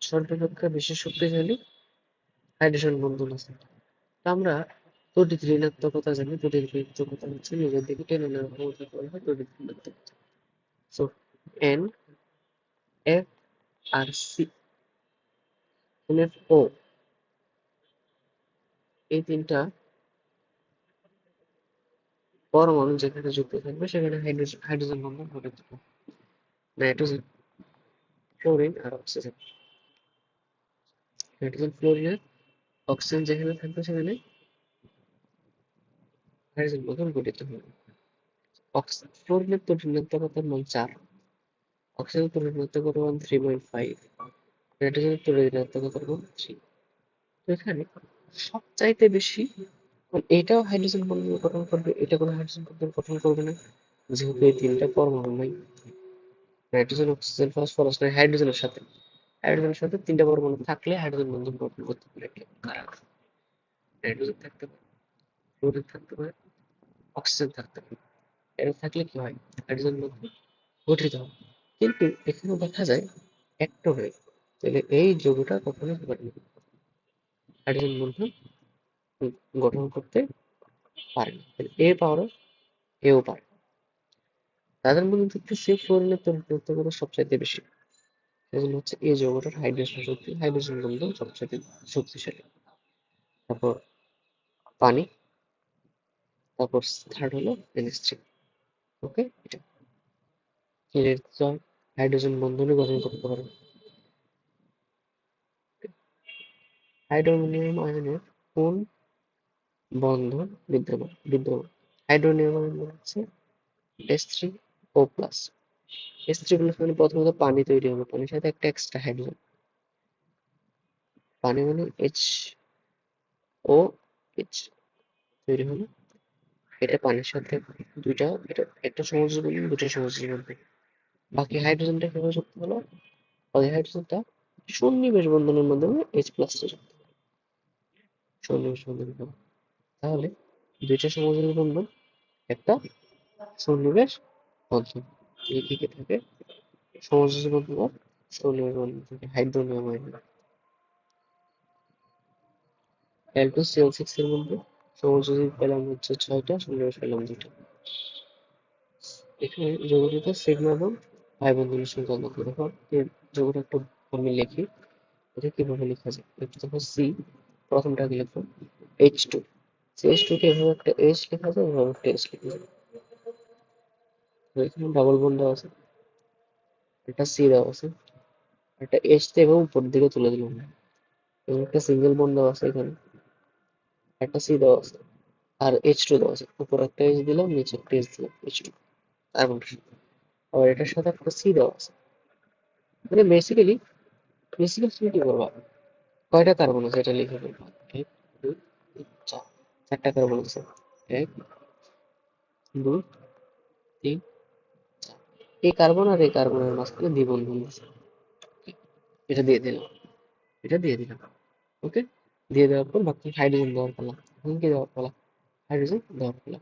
সর্বাপেক্ষা বেশি শক্তিশালী হাইড্রোজেন বন্ধন আছে। তো আমরা তড়িৎ ঋণাত্মকতা জানি, তড়িৎ ঋণাত্মকতা হচ্ছে নিজের দিকে টেনে নেওয়ার ক্ষমতাকে বলা হয় তড়িৎ ঋণাত্মকতা। So N, F R C, F O, এই তিনটা পরমাণু যেখানে যুক্ত থাকবে সেখানে হাইড্রোজেন হাইড্রোজেন বন্ধন গঠিত হবে। নাইট্রোজেন, ফ্লোরিন আর অক্সিজেন। নাইট্রোজেন, ফ্লোরিন আর অক্সিজেন যেখানে থাকবে সেখানে হাইড্রোজেন বন্ধন গঠিত হবে। ফ্লোরিনের তড়িৎ ঋণাত্মকতার মান 4, অক্সিজেনের তড়িৎ ঋণাত্মকতার মান 3.5, নাইট্রোজেনের তড়িৎ ঋণাত্মকতার মান 3। তো এখানে সবচাইতে বেশি, এটাও হাইড্রোজেন বন্ধন গঠন করবে, এটা কোনো হাইড্রোজেন বন্ধন গঠন করবে না, যেহেতু এই তিনটা পরমাণু নাই। নাইট্রোজেন, অক্সিজেন, ফসফরাস নাই হাইড্রোজেনের সাথে, হাইড্রোজেনের সাথে তিনটা পরমাণু থাকলে হাইড্রোজেন বন্ধন গঠন করতে পারে। কারা? নাইট্রোজেন থাকতে পারে, ফ্লোরিন থাকতে পারে, অক্সিজেন থাকতে পারে। এরা থাকলে কি হয়? হাইড্রোজেন বন্ধন গঠিত হয়। কিন্তু এখানে দেখা যায় একটা হয়ে, তাহলে এই যৌগটা কখনোই কি পারে না, হাইড্রোজেন বন্ধন গঠন করতে পারে না। তাহলে এ পাওয়ার এও পারে। তাদের মধ্যে দেখতেছি ফ্লোরিনের তড়িৎ সবচাইতে বেশি, সেজন্য হচ্ছে এই যৌগটার হাইড্রোজেন শক্তি, হাইড্রোজেন বন্ধন সবচাইতে শক্তিশালী। তারপর পানি, তারপর থার্ড হলো NH3। ওকে, এটা হাইড্রোজেন বন্ধনই গঠন করতে পারে। হাইড্রোনিয়াম আয়নের কোন বন্ধন বিদ্যমান? হাইড্রোনিয়াম আয়ন হচ্ছে H3O+। H3+ মানে প্রথমত পানি তৈরি হবে, পানির সাথে একটা এক্সট্রা হাইড্রোজেন, পানি মানে HOH তৈরি হলো, এটা পানির সাথে দুইটা, এটা একটা সমযোজী বন্ধন, দুটো সমযোজী বন্ধন। বাকি হাইড্রোজেনটা কিভাবে যুক্ত হলো? ওই হাইড্রোজেনটা সন্নিবেশ বন্ধনের মাধ্যমে H+ টা যুক্ত হলো, সন্নিবেশ বন্ধনের মাধ্যমে। তাহলে দুইটা সমযোজী বন্ধন, একটা সন্নিবেশ বন্ধন, এই দিকে থাকে সমযোজী বন্ধন আর সন্নিবেশ বন্ধন থাকে হাইড্রোনিয়াম আয়ন। Al2CL6 এর মধ্যে সমযোজী পেলাম হচ্ছে 6টা, সন্নিবেশ পেলাম 2টা। এখানে যৌগটিতে সিগমা এবং পাই বন্ধনের সংখ্যা দেখো, দেখো এই যৌগটা একটু আমি লিখি, এটা কিভাবে লেখা যায়? একটু দেখো সি, প্রথমটা আগে লিখবো H2, CH2 কে এভাবে একটা H লেখা যায়, এভাবে একটা H লেখা যায়। তো এখানে ডাবল বন্ড দেওয়া আছে, একটা সি দেওয়া আছে, একটা H তে এবং উপরের দিকে তুলে দিলাম, এবং একটা সিঙ্গেল বন্ড দেওয়া আছে, এখানে একটা সি দেওয়া আছে, আর H2 দেওয়া আছে, উপরে একটা H দিলাম, নিচে একটা H দিলাম, H2 কার্বনটার সাথে। আবার এটার সাথে একটা সি দেওয়া আছে। মানে বেসিক্যালি তুমি কি করবা, কয়টা কার্বন আছে এটা লিখে ফেলবা। এক, দুই, তিন, চার, চারটা কার্বন আছে। এক, দুই, তিন, চার। এই কার্বন আর এই কার্বনের মাঝখানে দ্বিবন্ধন আছে, এটা দিয়ে দিলাম, এটা দিয়ে দিলাম। ওকে, দিয়ে দেওয়ার পর বাকি হাইড্রোজেন দেওয়ার পালা, এখন কি দেওয়ার পালা? হাইড্রোজেন দেওয়ার পালা।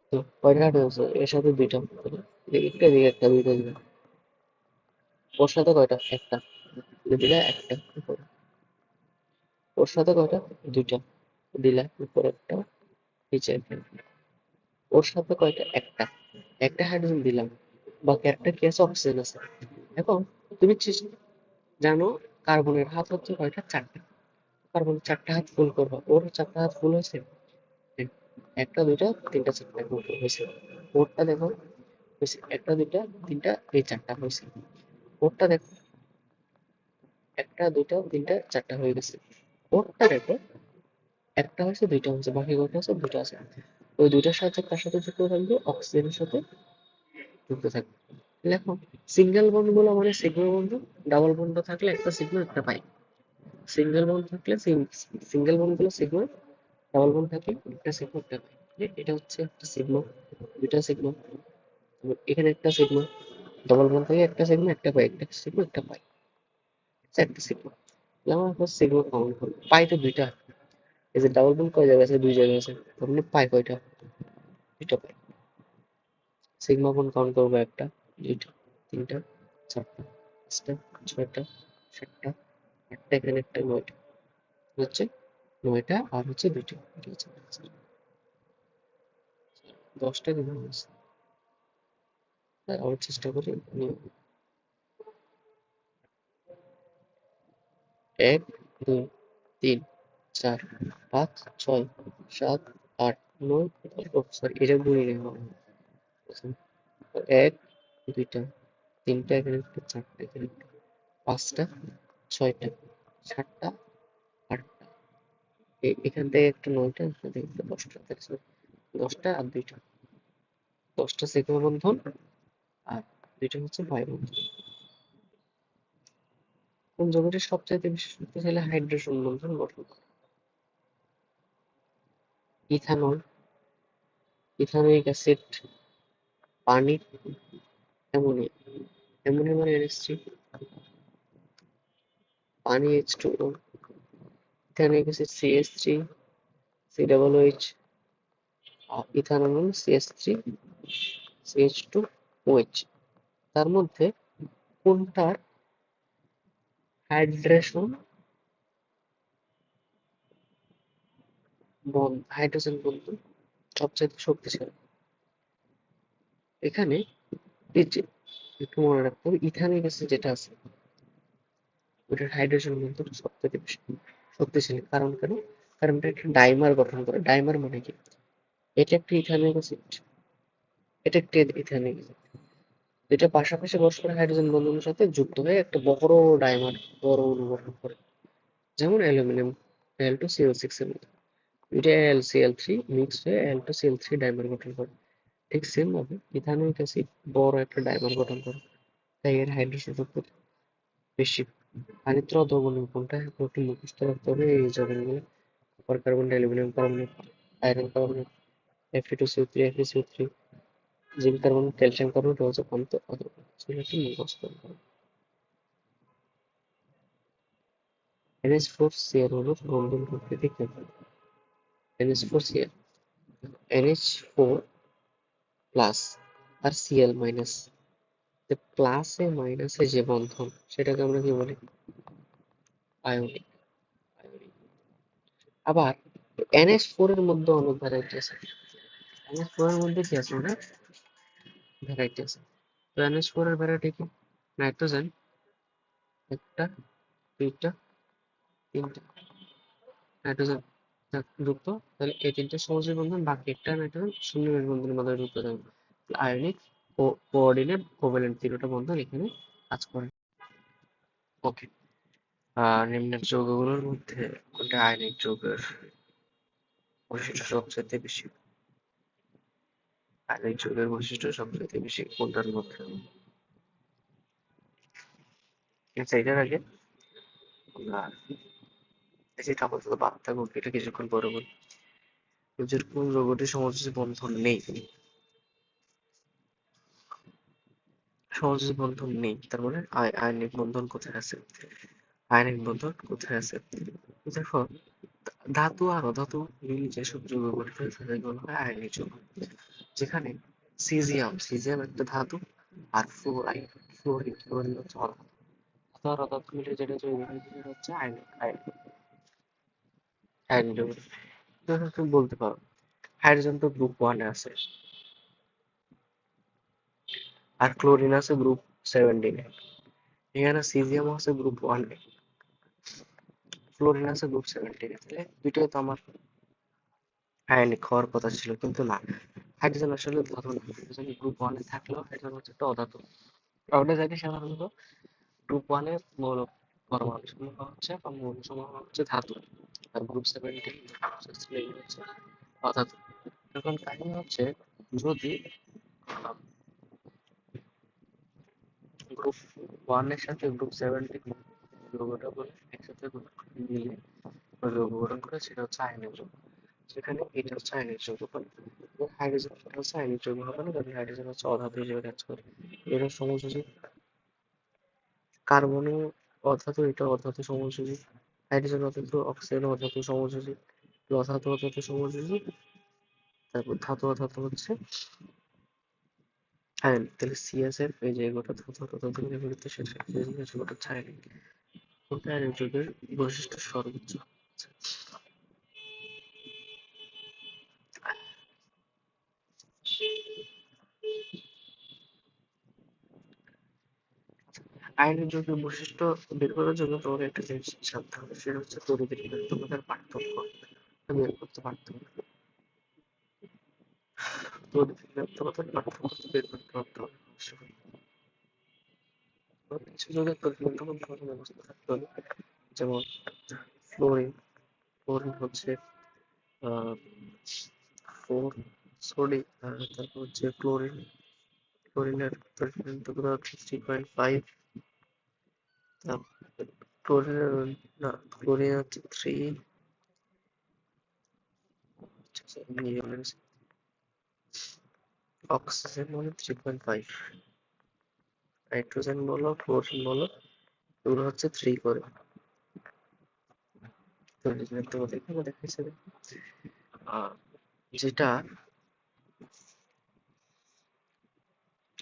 তো কয়টা হাইড্রোজেন আছে? এর সাথে দুইটা, একটা দিকে একটা, দুইটা দিকে। ওর সাথে কয়টা? একটা, দিলে একটা উপরে। ওর সাথে কয়টা? দুইটা, দিলা উপরে একটা, নিচে একটা। ওর সাথে কয়টা? একটা, একটা হাইড্রোজেন দিলাম, বাকি একটা কি আছে? অক্সিজেন আছে। এখন তুমি জানো কার্বনের হাত হচ্ছে কয়টা? 4টা। কার্বন 4টা হাত ফুল করবা, ওর 4টা হাত ফুল হয়েছে, একটা, দুইটা, তিনটা, চারটা হয়েছে। ওরটা দেখো হয়েছে একটা, দুইটা, তিনটা, এই 4টা হয়েছে। ওরটা দেখো একটা, দুইটা, তিনটা, 4টা হয়ে গেছে। ওরটা দেখো একটা হয়েছে, দুইটা হয়েছে, বাকি কয়টা আছে? দুটো আছে। ওই দুইটার সাথে কার সাথে যুক্ত থাকবে? অক্সিজেনের সাথে যুক্ত থাকবে। লেখো সিঙ্গেল বন্ড গুলো মানে সিগমা বন্ধ, ডাবল বন্ড থাকলে একটা সিগমা একটা পাই। সিঙ্গেল বন্ড থাকলে সিঙ্গেল বন্ড গুলো সিগমা, ডাবল বন্ড থাকলে একটা সিগমা একটা পাই। এটা হচ্ছে একটা সিগমা, দুইটা সিগমা, এখানে একটা সিগমা, ডবল বন্ড থেকে একটা সিগমা একটা পাই, একটা সিগমা একটা পাই, একটা সিগমা। আমার এখন সিগমা কাউন্ট করবো, পাই তো দুইটা। এই যে ডাবল বন্ড কয় জায়গায় আছে, দুই জায়গায় আছে, তার মানে পাই কয়টা, দুইটা পাই। সিগমা বন্ড কাউন্ট করবো, একটা, দুইটা, তিনটা, চারটা, পাঁচটা, ছয়টা, সাতটা, আটটা, এখানে একটা, নয়টা, হচ্ছে নয়টা, আর হচ্ছে দুইটা, এটা হচ্ছে 10টা দিন হয়েছে। আবার চেষ্টা করি নিয়ে। 1, 2, 3, 4, 5, 6, 7, 8, 9, সরি এটা গুণি নেই আমার। 1, 2টা, 3টা, এখানে একটা, 4টা, এখানে একটা, 5টা, 6টা, 7টা, 8টা, এখান থেকে একটা 9টা, এখান থেকে একটা 10টা, 10টা আর দুইটা, 10টা সিগমা বন্ধন আর দুইটা হচ্ছে বায়ু বন্ধন। কোন যৌগটি সবচাইতে বেশি শক্তিশালী হাইড্রোজেন বন্ধন গঠন করে? ইথানল, ইথানোয়িক অ্যাসিড, পানি, অ্যামোনিয়া। অ্যামোনিয়া মানে NH3, পানি H2O, ethanoic acid CH3, COOH, আর ইথানল হলো CH3, CH2OH। তার মধ্যে কোনটার হাইড্রেশন বন্ড, হাইড্রোজেন বন্ধন সবচাইতে শক্তিশালী? এখানে এই যে একটু মনে রাখতে হবে, ইথানিক অ্যাসিড যেটা আছে ওটার হাইড্রোজেন বন্ধন সবথেকে বেশি শক্তিশালী। কারণ কেন? কারণ এটা একটা ডাইমার গঠন করে। ডাইমার মানে কি? এটা একটা ইথানিক অ্যাসিড, এটা একটা ইথানিক অ্যাসিড, এটা পাশাপাশি পরস্পর হাইড্রোজেন বন্ধনের সাথে যুক্ত হয়ে একটা বড় ডাইমার, বড় অণু গঠন করে। যেমন অ্যালুমিনিয়াম Al2CO6 এর মতো, এটা Al3 মিক্স হয়ে Al2Cl3 ডাইমার গঠন করে। ঠিক সেম ভাবে ইথানোয়িক অ্যাসিড বড় একটা ডাইমার গঠন করে, তাই এর হাইড্রোজেন বেশি। পানিতে অদ্রবণীয় কোনটা একটু মুখস্থ রাখতে হবে এই যৌগগুলো: copper carbon, aluminium carbonate, iron carbonate, Fe2CO3, Fe2CO3, zinc carbonate, calcium carbonate হচ্ছে পানিতে অদ্রবণীয়। সেগুলো একটু মুখস্থ রাখতে হবে। NH4Cl হলো বন্ধন প্রকৃতি কেমন? NH4Cl, NH4 প্লাস আর Cl মাইনাস, প্লাসে মাইনাসে যে বন্ধন সেটাকে আমরা কি বলি? আয়নিক। আবার NH4 এর মধ্যে অনেক ভ্যারাইটি আছে। NH4 এর মধ্যে কি আছে? অনেক ভ্যারাইটি আছে। তো NH4 এর ভ্যারাইটি কি? নাইট্রোজেন একটা, দুইটা, তিনটা নাইট্রোজেন যুক্ত, তাহলে এই তিনটে সহযোগী বন্ধন, বাকি একটা নাইট্রোজেন শূন্য বন্ধনের মাধ্যমে যুক্ত থাকবে। আয়নিক ও কোঅর্ডিনেট কোভ্যালেন্ট তিনটা বন্ধন এখানে কাজ করে। ওকে, নিম্নের যৌগগুলোর মধ্যে কোনটা আয়নিক যৌগের বৈশিষ্ট্য সবচেয়ে বেশি? আয়নিক যৌগের বৈশিষ্ট্য সবচেয়ে বেশি কোনটার মধ্যে? আচ্ছা, এটার আগে আমরা যেটা আপাতত বাদ থাকুক, এটা কিছুক্ষণ পরে বলি। যেরকম যৌগটির সমযোজী বন্ধন নেই, সমযোজী বন্ধন নেই, তার মানে আয়নিক বন্ধন কোথায় আছে? আয়নিক বন্ধন কোথায় আছে? দেখো, ধাতু আর অধাতু মিলে যেসব যৌগ গঠিত হয় তাদেরকে বলা হয় আয়নিক যৌগ। যেখানে সিজিয়াম একটা ধাতু, আর ফ্লোরিন হচ্ছে অধাতু। ধাতু আর অধাতু মিলে যেটা যৌগ হয় সেটা হচ্ছে আয়নিক আয়নিক যৌগ। ধরো তুমি বলতে পারো হাইড্রোজেন তো গ্রুপ 1 এ আছে, আর ক্লোরিন আছে গ্রুপ 17 এ। এখানে সিজিয়াম আছে গ্রুপ 1 এ, ফ্লোরিন আছে গ্রুপ 17 এ, তাহলে দুইটাই তো আমার আয়নিক হওয়ার কথা ছিল, কিন্তু না। হাইড্রোজেন আসলে ধাতু না, হাইড্রোজেন গ্রুপ 1 এ থাকলেও হাইড্রোজেন হচ্ছে একটা অধাতু। আমরা জানি সাধারণত গ্রুপ 1 এর মৌল পরমাণু সমূহ হচ্ছে বা মৌল সমূহ হচ্ছে ধাতু, আর গ্রুপ 17 হচ্ছে অধাতু। এখন কাহিনী হচ্ছে, যদি গ্রুপ 1 এর সাথে গ্রুপ 17 যৌগটা বলে সাথে মিলে যৌগ গঠন করে, সেটা হচ্ছে আয়নিক যৌগ। সেখানে এটা হচ্ছে আয়নিক যৌগ, হাইড্রোজেন এটা হচ্ছে আয়নিক যৌগ হবে না, কারণ হাইড্রোজেন হচ্ছে অধাতু হিসেবে কাজ করে। এরা সমযোজী। কার্বনও অধাতু, এটা অধাতু সমযোজী। Hydrogen অধাতু, oxygen অধাতু সমযোজী, অধাতু অধাতু সমযোজী। তারপর ধাতু অধাতু হচ্ছে আয়নিক। তাহলে সিএসএফ এই যে গোটা ধাতু অধাতু নিয়ে গঠিত, সেটা গোটা হচ্ছে আয়নিক। কোনটা আয়নিক যৌগের বৈশিষ্ট্য সর্বোচ্চ? আয়নিক যৌগের বৈশিষ্ট্য বের করার জন্য তোমাকে একটা জিনিস জানতে হবে, সেটা হচ্ছে তড়িৎ ঋণাত্মকতার পার্থক্য বের করতে পারতে হবে। তড়িৎ ঋণাত্মকতার পার্থক্য বের করতে পারতে হবে অবশ্যই। কিছু যৌগের তড়িৎ ঋণাত্মকতা ব্যবস্থা থাকতে হবে, যেমন ফ্লোরিন। ফ্লোরিন হচ্ছে আহ ফোর সরি তারপর হচ্ছে ক্লোরিন। ক্লোরিনের তড়িৎ ঋণাত্মকতা হচ্ছে 3.5। ক্লোরিনের না, ক্লোরিন হচ্ছে 3। অক্সিজেন বলো 3.5, নাইট্রোজেন বলো, ক্লোরিন বলো, এগুলো হচ্ছে 3 করে। তোমাদের এখানে দেখাচ্ছে যেটা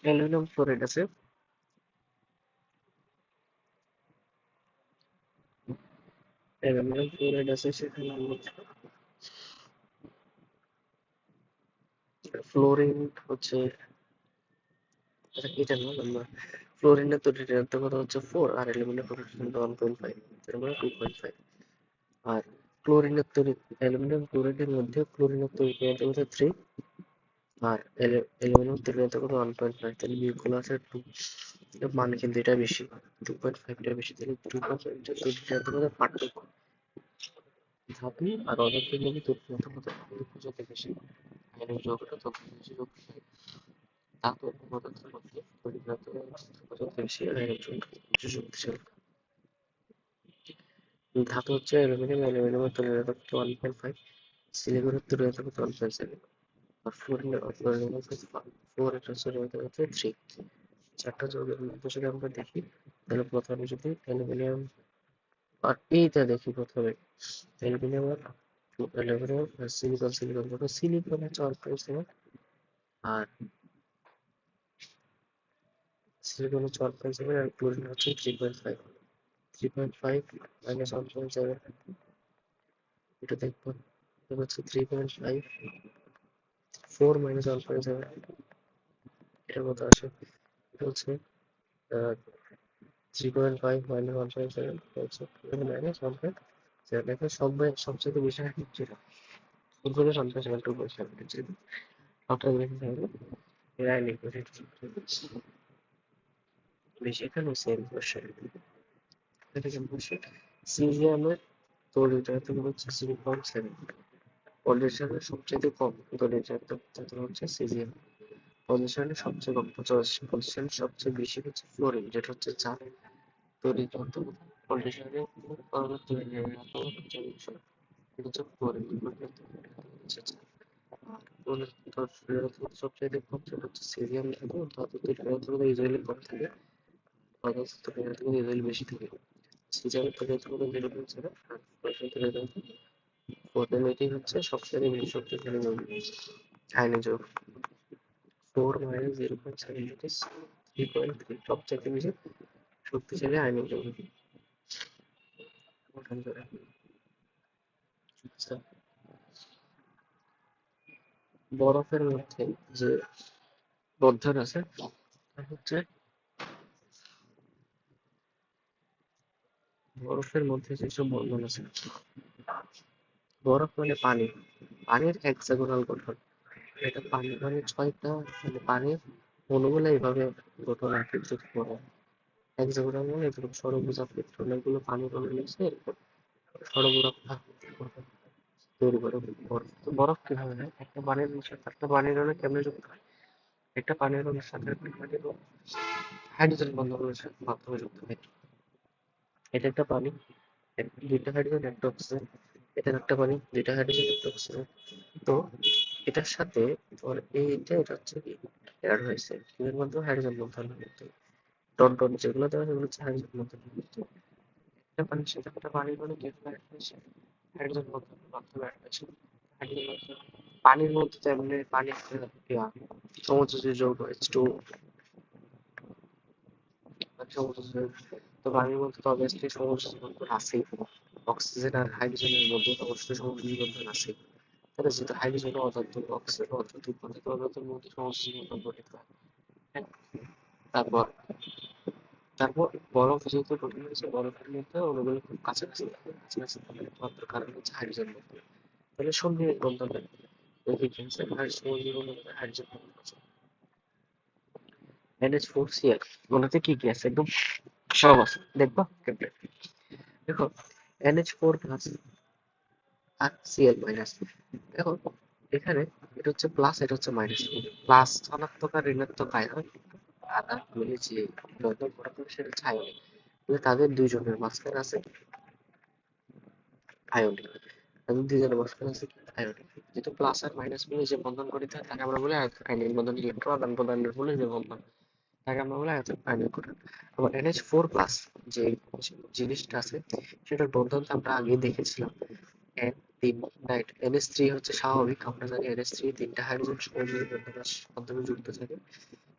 অ্যালুমিনিয়াম ফ্লোরাইড আছে, অ্যালুমিনিয়াম ফ্লোরাইড আছে, সেখানে ফ্লোরিন হচ্ছে এটা না, আমরা ফ্লোরিনের তো ঋণাত্মকতা হচ্ছে 4, আর অ্যালুমিনিয়াম ফ্লোরাইড 1.5, তার মানে 2.5। আর ক্লোরিনের তড়িৎ অ্যালুমিনিয়াম ক্লোরাইডের মধ্যে ক্লোরিনের তড়িৎ ঋণাত্মকতা 3, আর অ্যালুমিনিয়াম তড়িৎ ঋণাত্মকতা 1.5, তাহলে বিয়োগফল আছে 2। মান কিন্তু এটা বেশি, 2.5টা বেশি, তাহলে 2.5 তড়িৎ ঋণাত্মকতার পার্থক্য। ধাতু আর অধাতুর মধ্যে তড়িৎ ঋণাত্মকতার পার্থক্য যত বেশি, আয়নিক যৌগটা তত বেশি শক্তিশালী। ধাতু এবং অধাতুর মধ্যে তড়িৎ ঋণাত্মকতার পার্থক্য যত বেশি, আয়নিক যৌগটা তত বেশি শক্তিশালী। ধাতু হচ্ছে অ্যালুমিনিয়াম, অ্যালুমিনিয়ামের তড়িৎ ঋণাত্মকতা 1.5, সিলিকনের তড়িৎ ঋণাত্মকতা 1.7, আর ফ্লোরিনের হচ্ছে 4, এটা হচ্ছে ঋণাত্মকতা 3। চারটা যৌগের মধ্যে যদি আমরা দেখি, তাহলে প্রথমে যদি অ্যালুমিনিয়াম আর এইটা দেখি, প্রথমে অ্যালুমিনিয়াম আর অ্যালুমিনিয়াম আর সিলিকন। সিলিকন দেখো, সিলিকন হচ্ছে 1.7, আর সিলিকন হচ্ছে 1.7, আর ক্লোরিন হচ্ছে 3.5। 3.5 মাইনাস 1.7, এটা দেখবো। এটা হচ্ছে 3.5, 4 মাইনাস 1.7, এটা কত আসে? এটা হচ্ছে 3.5 মাইনাস 1.7, হচ্ছে মাইনাস 1.7। দেখো সবচেয়ে বেশি হয় যেটা ফুটবলের সন্ত্রাস একটু বেশি হচ্ছে, সবটা বেশি থাকবে রায়নিক বেশি, এখানে সেম কোশ্চেন। এটা কেমন কোশ্চেন? সিজিএমের তড়িৎ ঋণাত্মকতা হচ্ছে 0.7, পলিউশনের সবচেয়ে কম তড়িৎ ঋণাত্মকতা হচ্ছে সিজিএম। পলিউশনের সবচেয়ে কম 85%, সবচেয়ে বেশি হচ্ছে ফ্লোরিন, যেটা হচ্ছে 4। তড়িৎ ঋণাত্মকতা পলিউশনের পরবর্তী ঋণাত্মকতা হচ্ছে 40, এটা হচ্ছে ফ্লোরিন, হচ্ছে 4। সবচেয়ে কম সেটা হচ্ছে সিজিএম ধাতু। ধাতুতে ঋণাত্মকতা ইউজুয়ালি কম থাকে, অধাতুতে ঋণাত্মকতা ইউজুয়ালি বেশি থাকে। সিজিএমের ঋণাত্মকতা 0.7, আর ফ্লোরিনের ঋণাত্মকতা 4। এটি হচ্ছে সবচেয়ে বেশি শক্তিশালী যৌগ, আয়নিক যৌগ। 4 মাইনাস 0.7 ইট ইজ 3.3, সবচেয়ে বেশি শক্তিশালী আয়নিক যৌগ। আচ্ছা, বরফের মধ্যে যে বন্ধন আছে তা হচ্ছে, বরফের মধ্যে যেসব বন্ধন আছে, বরফ মানে পানি, পানির হেক্সাগোনাল গঠন। এটা পানি মানে 6টা, মানে পানির অণুগুলো এইভাবে গঠন আকৃতিতে করে। হেক্সাগোনাল মানে এরকম ষড়ভুজ আকৃতির, অনেকগুলো পানির অণু মিশে এরকম ষড়ভুজ আকৃতির গঠন তৈরি করে বরফ। তো বরফ কিভাবে হয়? একটা পানির অণুর সাথে একটা পানির অণু কেমনে যুক্ত হয়? একটা পানির অণুর সাথে একটা পানির অণু হাইড্রোজেন বন্ধনের মাধ্যমে যুক্ত হয়। এটা একটা পানি, দুইটা হাইড্রোজেন একটা অক্সিজেন, এটার একটা পানি, দুইটা হাইড্রোজেন একটা অক্সিজেন। তো এটার সাথে তোমার এটা হচ্ছে কি অ্যাড হয়েছে, এর মাধ্যমে হাইড্রোজেন বন্ধন হয়েছে। ডট ডট যেগুলো দেওয়া সেগুলো হচ্ছে হাইড্রোজেন বন্ধন হয়েছে। একটা পানির সাথে একটা পানির মানে যেগুলো অ্যাড হয়েছে হাইড্রোজেন বন্ধনের মাধ্যমে অ্যাড হয়েছে। হাইড্রোজেন বন্ধন পানির মধ্যে তেমনি পানি সমুদ্র যৌগ H2, সমুদ্র যৌগ। তো পানির মধ্যে তো অবভিয়াসলি সমুদ্র বন্ধন আছেই, অক্সিজেন আর হাইড্রোজেনের মধ্যে তো অবশ্যই সমুদ্র বন্ধন আছে। তাহলে যেহেতু হাইড্রোজেন অধাতু, অক্সিজেন অধাতু, পদার্থের মধ্যে সমুদ্র বন্ধন গঠিত হয়। হ্যাঁ? তারপর তারপর বরফ যেহেতু গঠন হয়েছে, বরফের মধ্যে অণুগুলো খুব কাছাকাছি থাকে, কাছাকাছি থাকার একমাত্র কারণ হচ্ছে হাইড্রোজেন বন্ধন। তাহলে সন্নিহিত বন্ধন সমুদ্র বন্ধন হাইড্রোজেন বন্ধন আছে। NH4Cl ওনাতে কি কি আছে একদম সব আছে, দেখবা কেমনে? দেখো NH4 প্লাস আর Cl মাইনাস। এখন এখানে এটা হচ্ছে প্লাস, এটা হচ্ছে মাইনাস। প্লাস ধনাত্মক আর ঋণাত্মক আয়ন আধান মিলে যে দ্বন্দ্ব গঠন করে সেটা হচ্ছে আয়নিক। তাদের দুইজনের মাঝখানে আছে আয়নিক, তাদের দুইজনের মাঝখানে আছে আয়নিক। যেহেতু প্লাস আর মাইনাস মিলে যে বন্ধন গঠিত হয় তাকে আমরা বলি আয়নিক বন্ধন। ইলেকট্রন আদান প্রদানের ফলে যে বন্ধন তাকে আমরা বলি আয়নিক গঠন। আবার NH4 প্লাস যে জিনিসটা আছে সেটার বন্ধন তো আমরা আগে দেখেছিলাম, এন তিন রাইট। NH3 হচ্ছে স্বাভাবিক, আমরা জানি NH3 তিনটা হাইড্রোজেন সহযোগী বন্ধনের মাধ্যমে যুক্ত থাকে।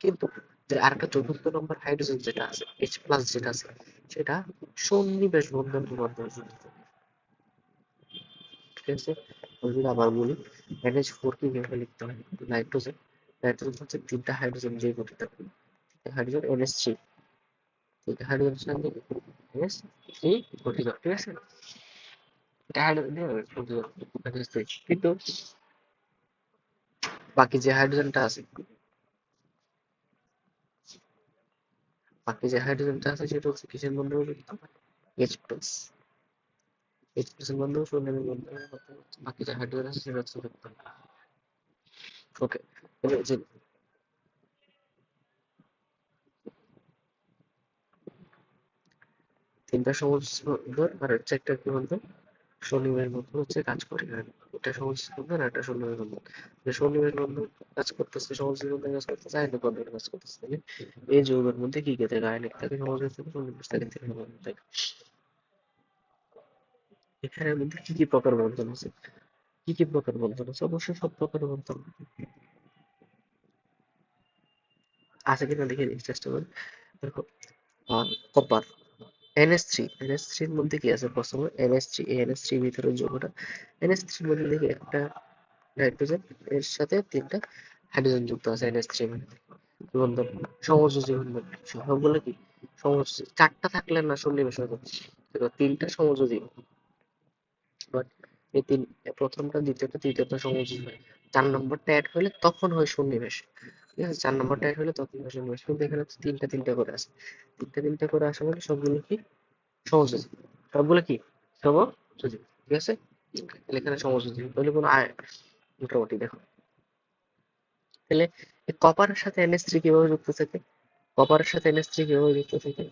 কিন্তু যে আরেকটা চতুর্থ নম্বর হাইড্রোজেন যেটা আছে H প্লাস যেটা আছে সেটা সন্নিবেশ বন্ধনের মাধ্যমে যুক্ত থাকে। ঠিক আছে, আমি যদি আবার বলি NH4 কি কিভাবে লিখতে হয়? নাইট্রোজেন, নাইট্রোজেন হচ্ছে তিনটা হাইড্রোজেন দিয়ে গঠিত, হাইড্রোজেন NH3, তিনটা হাইড্রোজেন সঙ্গে NH3 গঠিত। ঠিক আছে, এটা হাইড্রোজেন দিয়ে গঠিত NH3। কিন্তু বাকি যে হাইড্রোজেনটা আছে, বাকি যে হাইড্রোজেনটা আছে সেটা হচ্ছে কিসের বন্ধনে যুক্ত? H plus. H প্লাস এর বন্ধন শূন্যের বন্ধনের মাধ্যমে বাকি যে হাইড্রোজেন আছে সেটা হচ্ছে যুক্ত। ওকে, যে তিনটা সবুজ বন্ধন আর হচ্ছে একটা কি বন্ধন শনিবার বন্ধন হচ্ছে কাজ করে। আর এটা সবুজ বন্ধন আর একটা শনিবার বন্ধন, যে শনিবার বন্ধন কাজ করতেছে, সবুজ বন্ধন কাজ করতেছে, আয়নিক বন্ধন কাজ করতেছে। তাহলে এই যৌগের মধ্যে কি কি থাকে? আয়নিক থাকে, সবুজ থাকে, শনিবার থাকে, তৃতীয় বন্ধন থাকে। এখানের মধ্যে কি কি প্রকার বন্ধন আছে? কি কি প্রকার বন্ধন আছে? অবশ্যই সব প্রকার বন্ধন আছে কিনা দেখে নিই, চেষ্টা করি। দেখো কপার NH3, NH3 এর মধ্যে কি আছে? প্রথমে NH3, এই NH3 ভিতরে যৌগটা NH3 এর মধ্যে দেখি একটা নাইট্রোজেন, এর সাথে তিনটা হাইড্রোজেন যুক্ত আছে NH3 মানে বন্ধন, সমযোজী বন্ধন। সবগুলো কি সমযোজী? চারটা থাকলে না সন্নিবেশ হবে, তো তিনটা সমযোজী। বাট এই তিন, প্রথমটা দ্বিতীয়টা তৃতীয়টা সমযোজী হয়, চার নম্বরটা অ্যাড হলে তখন হয় সন্নিবেশ। ঠিক আছে, চার নম্বরটা অ্যাড হলে তখন হয় সন্নিবেশ। কিন্তু এখানে হচ্ছে তিনটা তিনটা করে আছে, তিনটা তিনটা করে আসা মানে সবগুলো কি সমযোজী, সবগুলো কি সমযোজী। ঠিক আছে, তাহলে এখানে সমযোজী তাহলে কোনো মোটামুটি দেখো। তাহলে কপারের সাথে NH3 কিভাবে যুক্ত থাকে? কপারের সাথে NH3 কিভাবে যুক্ত থাকে?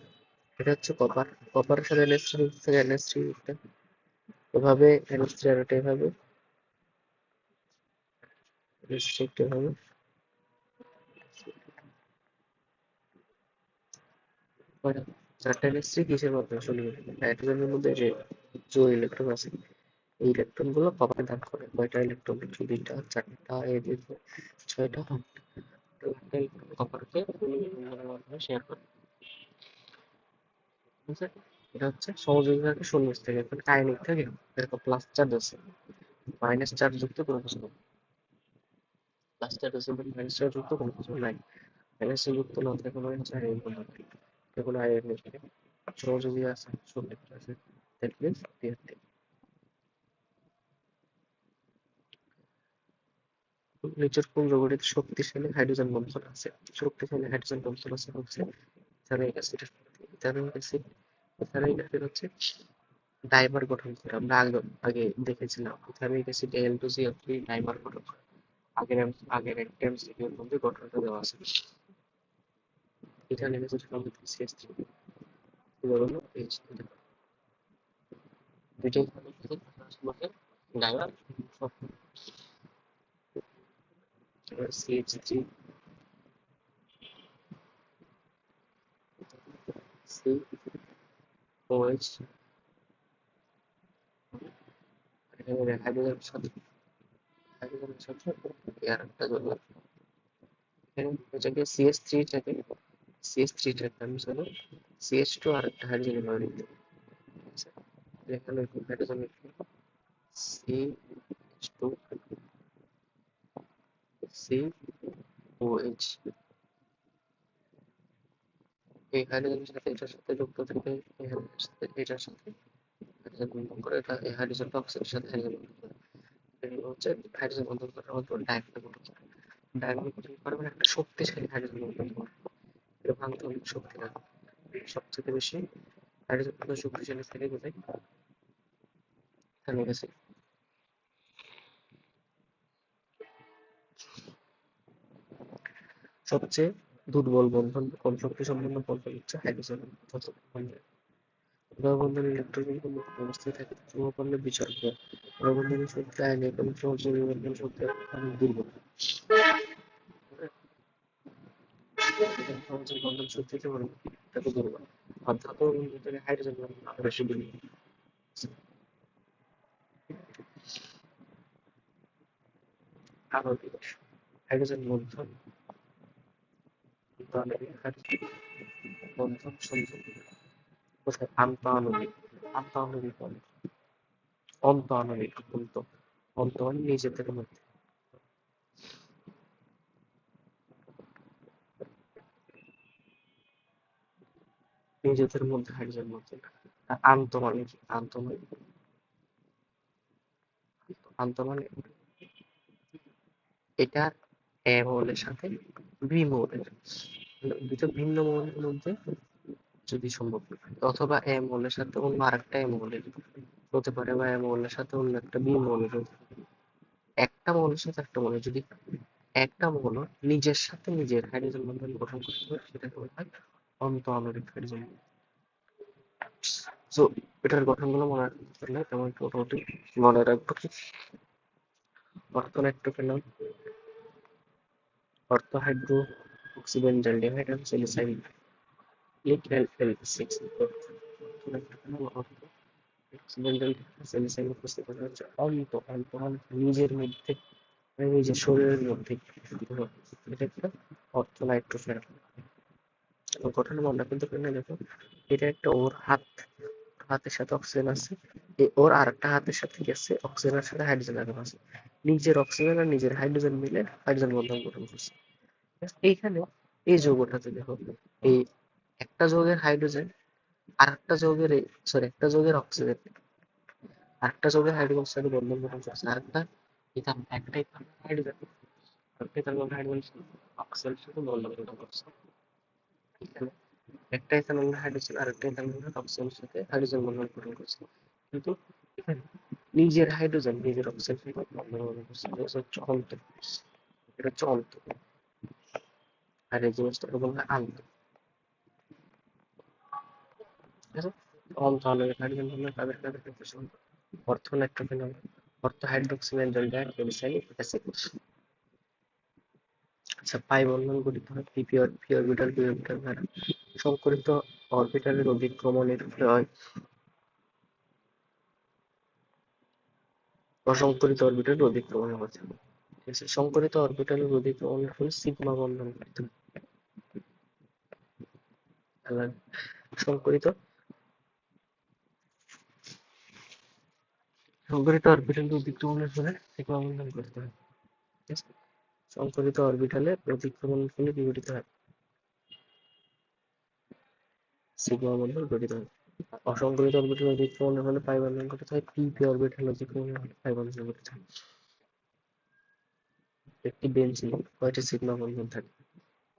এটা হচ্ছে কপার, কপারের সাথে NH3 যুক্ত থাকে, NH3 এভাবে, NH3 আর এটা এভাবে, NH3 একটা এভাবে। কয়টা? চারটা NH3 কিসের মাধ্যমে সলিড? নাইট্রোজেনের মধ্যে যে জোড় ইলেকট্রন আছে এই ইলেকট্রন গুলো কপারে দান করে। কয়টা ইলেকট্রন? দুইটা, চারটা, এই দুইটা, ছয়টা, আটটা কপারকে মাধ্যমে শেয়ার করে। ঠিক আছে, এটা হচ্ছে সমযোজী থাকে সন্নিবেশ থেকে, এখানে আয়নিক থাকে, এরকম প্লাস চার্জ আছে, মাইনাস চার্জ যুক্ত কোনো কিছু নেই। প্লাস চার্জ আছে, মাইনাস চার্জ যুক্ত কোনো কিছু নাই। মাইনাস যুক্ত না থাকা মানে হচ্ছে আয়নিক বন্ধন, যেগুলো আয়নিক সমযোজী আছে, সন্নিবেশ আছে, দ্যাট মিনস রিঅ্যাক্টিভ। নিচের কোন যৌগটিতে শক্তিশালী হাইড্রোজেন বন্ধন আছে? শক্তিশালী হাইড্রোজেন বন্ধন আছে হচ্ছে ethanoic acid. Ethanoic acid, ethanoic acid হচ্ছে ডাইমার গঠন করে, আমরা আগে আগে দেখেছিলাম ইথানোয়িক অ্যাসিড Al2CO3 ডাইমার গঠন করে। আগের আগের একটা MCQ এর মধ্যে গঠনটা দেওয়া আছে। ইথানোয়িক অ্যাসিড সঙ্গে CH3 কি বলবো H, দুইটাই আমাকে ডায়া CH3 COH এখানে হাইড্রোজেনের সাথে আর একটা জন্য এখানে এটাকে CH3টাকে CH3টাকে আমি চলো CH2 আর একটা হাইড্রোজেন ধরে নিতে এখানে হাইড্রোজেন CH2 COH এই হাইড্রোজেনের সাথে এটার সাথে যুক্ত থেকে এই হাইড্রোজেনের সাথে এটার সাথে হাইড্রোজেন বন্ধন করে এটা এই হাইড্রোজেন অক্সিজেনের সাথে হাইড্রোজেন বন্ধন করে এগুলো হচ্ছে হাইড্রোজেন বন্ধন করার মতো ডায়াগোনাল গঠন করে ডায়াগোনাল গঠন করে মানে একটা শক্তিশালী হাইড্রোজেন বন্ধন করে এটা ভাঙতে অনেক শক্তি লাগে সবচেয়ে বেশি হাইড্রোজেন বন্ধন শক্তিশালী থাকে কোথায় অ্যামিনো অ্যাসিড সবচেয়ে দুর্বল বন্ধন কম শক্তি সম্পন্ন বন্ধন হচ্ছে হাইড্রোজেন বন্ধন উভয় বন্ধনে ইলেকট্রন মুক্ত অবস্থায় থাকে প্রভাব পড়লে বিচরণ হয় উভয় বন্ধনের শক্তি আয়নিক এবং সহযোগী বন্ধন শক্তি অনেক দুর্বল সহযোগী বন্ধন শক্তি যেমন তাকে দুর্বল আর ধাতব বন্ধনে হাইড্রোজেন বন্ধন আরো বেশি দুর্বল আণবিক হাইড্রোজেন বন্ধন আণবিক হাইড্রোজেন বন্ধন সংযোগ কোথায় আন্তঃআণবিক আন্তঃআণবিক বন্ধন অন্তঃআণবিক অন্ত মানে নিজেদের মধ্যে নিজেদের মধ্যে হাইড্রোজেন বন্ধন আর আন্ত মানে কি আন্ত মানে এটা এ মৌলের সাথে বি মৌলের দুটো ভিন্ন মৌলের মধ্যে যদি সম্ভব অথবা এ মৌলের সাথে অন্য আরেকটা এ মৌলের হতে পারে বা এ মৌলের সাথে অন্য একটা বি মৌলের হতে পারে একটা মৌলের সাথে একটা মৌলের যদি একটা মৌল নিজের সাথে নিজের হাইড্রোজেন বন্ধন গঠন করতে পারে সেটাকে বলা হয় অন্তঃআণবিক হাইড্রোজেন সো এটার গঠনগুলো মনে রাখলে তেমন মোটামুটি মনে রাখবো কি অর্থোনাইট্রোফেনল অর্থোহাইড্রো অক্সিবেঞ্জালডিহাইড and salicylic L6 অর্থোনাইট্রোফেনল অক্সিবেঞ্জালডিহাইড salicylic উপস্থিত হচ্ছে অন্ত মানে নিজের মধ্যে মানে নিজের শরীরের মধ্যে এটা একটা অর্থোনাইট্রোফেনল গঠনের মনে কিন্তু দেখো এটা একটা ওর হাতের সাথে অক্সিজেন আছে ওর আর একটা হাতের সাথে গেছে অক্সিজেনের সাথে হাইড্রোজেন আটক আছে নিজের অক্সিজেন আর নিজের হাইড্রোজেন মিলে হাইড্রোজেন বন্ধন গঠন করছে এইখানে এই যৌগটাতে দেখো এই একটা যৌগের হাইড্রোজেন আর একটা যৌগের একটা যৌগের অক্সিজেন আর একটা যৌগের হাইড্রোজেন সাথে বন্ধন গঠন করছে আর একটা হাইড্রোজেন আরেকটা হাইড্রোজেন অক্সিজেনের সাথে বন্ধন গঠন করছে এখানে একটা ইথানল হাইড্রোজেন আর একটা ইথানল অক্সিজেনের সাথে হাইড্রোজেন বন্ধন গঠন করছে কিন্তু এখানে নিজের হাইড্রোজেন নিজের অক্সিজেন সাথে বন্ধন গঠন করছে এটা হচ্ছে অন্ত এটা হচ্ছে অন্ত আর এই জিনিসটাকে বলা হয় আন্ত ঠিক আছে অন্ত আণবিক হাইড্রোজেন বন্ধন তাদের তাদের প্রতিষ্ঠান অর্থোনাইট্রোফেনল অর্থোহাইড্রোক্সিমেন্টাল ডাইক্লোরিসাইলিক অ্যাসিড আচ্ছা পাই বন্ধন গঠিত হয় পি অরবিটাল পি অরবিটাল দ্বারা সংকরিত অরবিটালের অধিক্রমণের ফলে হয় অসংকরিত অরবিটালের অধিক্রমণের মাধ্যমে ঠিক আছে সংকরিত অরবিটালের অধিক্রমণের ফলে সিগমা বন্ধন গঠিত হয় সংকরিত সংকরিত অরবিটালের অধিক্রমণের ফলে সিগমা বন্ধন গঠিত হয় ঠিক আছে সংকরিত অরবিটালের অধিক্রমণের ফলে কি গঠিত হয় সিগমা বন্ধন গঠিত হয় অসংকরিত অরবিটাল অধিক্রমণের ফলে পাই বন্ধন গঠিত হয় পি অরবিটাল অধিক্রমণের ফলে পাই বন্ধন গঠিত হয় একটি বেঞ্জিনে কয়টি সিগমা বন্ধন থাকে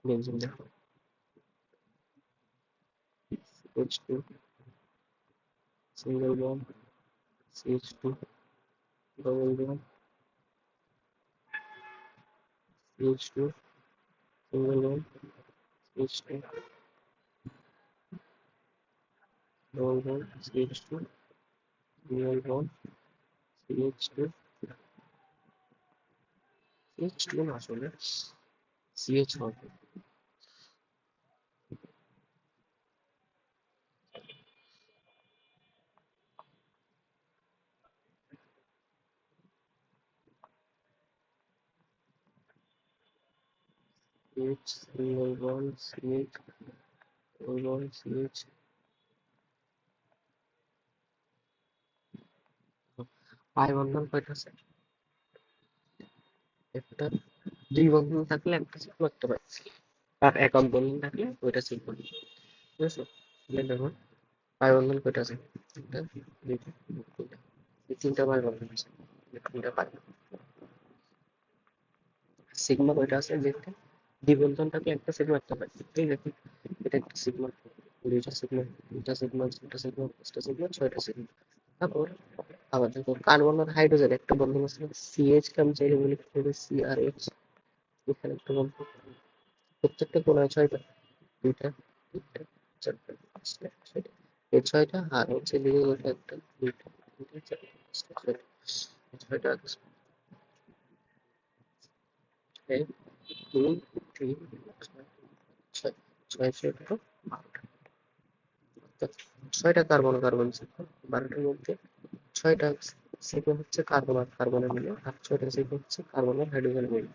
বেঞ্জিন দেখো H2 single bond CH2 double bond CH2 single bond CH2 double bond CH2 dual bond CH2 CH2 না আসলে CH হবে CH dual bond CH dual bond CH পাই বন্ধন কয়টা আছে একটা দুই বন্ধন থাকলে একটা সিগমা একটা পাই আর একক বন্ধন থাকলে ওইটা সিগমা ঠিক আছে তাহলে দেখো পাই বন্ধন কয়টা আছে একটা দুইটা তিনটা এই তিনটা পাই বন্ধন আছে তিনটা পাই সিগমা কয়টা আছে যেটা দ্বিবন্ধন থাকলে একটা সিগমা একটা পাই ঠিক আছে এটা একটা সিগমা দুইটা সিগমা তিনটা সিগমা চারটা সিগমা পাঁচটা সিগমা ছয়টা সিগমা তারপর আবার দেখো কার্বন আর হাইড্রোজেন একটা বন্ধন আছে সিএইচ কে আমি চাইলে বলি সিআরএইচ এখানে একটা বন্ধন প্রত্যেকটা কোণায় ছয়টা দুইটা তিনটা চারটা পাঁচটা ছয়টা এই ছয়টা আর হচ্ছে লিগে ওটা একটা দুইটা তিনটা চারটা পাঁচটা ছয়টা এই ছয়টা আছে এক দুই তিন চার ছয় ছয় ছয়টা বারোটা অর্থাৎ ছয়টা কার্বন কার্বন সিগমা বারোটার মধ্যে ছয়টা সিগমা হচ্ছে কার্বন আর কার্বনের মিলে আর ছয়টা সিগমা হচ্ছে কার্বন আর হাইড্রোজেন মিলে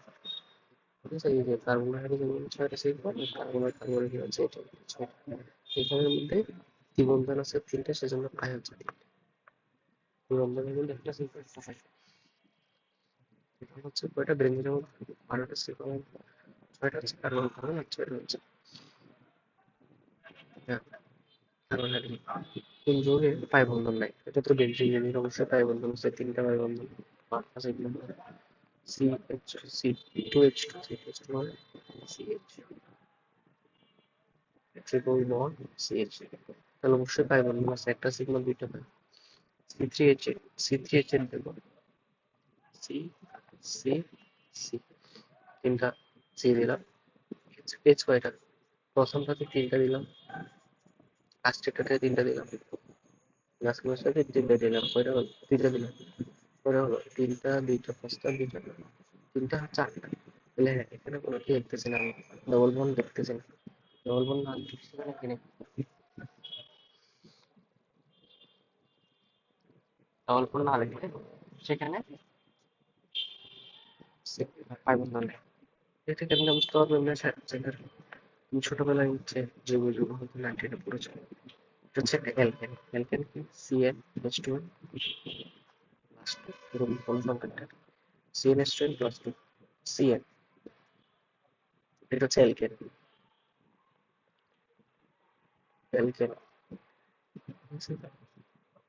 ঠিক আছে এই যে কার্বন আর হাইড্রোজেন মিলে ছয়টা সিগমা আর কার্বন আর কার্বনের মিলে হচ্ছে এটা ছয়টা এখানের মধ্যে দ্বিবন্ধন আছে তিনটা সেজন্য পাই হচ্ছে তিনটা দ্বিবন্ধনের মধ্যে একটা সিগমা একটা পাই এখানে হচ্ছে কয়টা বেঞ্জিনের মধ্যে বারোটা সিগমা ছয়টা হচ্ছে কার্বন কার্বন আর ছয়টা হচ্ছে কার্বন হাইড্রোজেন কোন যৌগের পাই বন্ধন নাই এটা তো বেঞ্জিন অবশ্যই পাই বন্ধন আছে তিনটা পাই বন্ধন পাঁচটা সিগমা CH C2H2 C2H2 মানে CH ট্রিপল বন্ড CH তাহলে অবশ্যই পাই বন্ধন আছে একটা সিগমা দুইটা পাই C3H C3H এর দেব C C C তিনটা C দিলাম H কয়টা প্রথমটাতে তিনটা দিলাম লাস্টেরটাতে তিনটা দিলাম লাস্টের সাথে তিনটা দিলাম কয়টা হলো তিনটা দিলাম কয়টা হলো তিনটা দুইটা পাঁচটা দুইটা তিনটা চারটা তাহলে এখানে কোনো কি দেখতেছি না আমি ডবল বন্ড দেখতেছি না ডবল বন্ড না দেখতেছি না এখানে ডবল বন্ড না দেখলে সেখানে পাই বন্ধন নেই এটা কেমন বুঝতে পারবো এমনি সেটার ছোটবেলায় হচ্ছে যুগ যুগ হয়তো নাইনটিনে পড়েছিল এটা হচ্ছে একটা অ্যালকেন অ্যালকেন কি CnH2 প্লাস টু এরকম কোন সংখ্যাটা CnH2 প্লাস টু Cn এটা হচ্ছে অ্যালকেন অ্যালকেন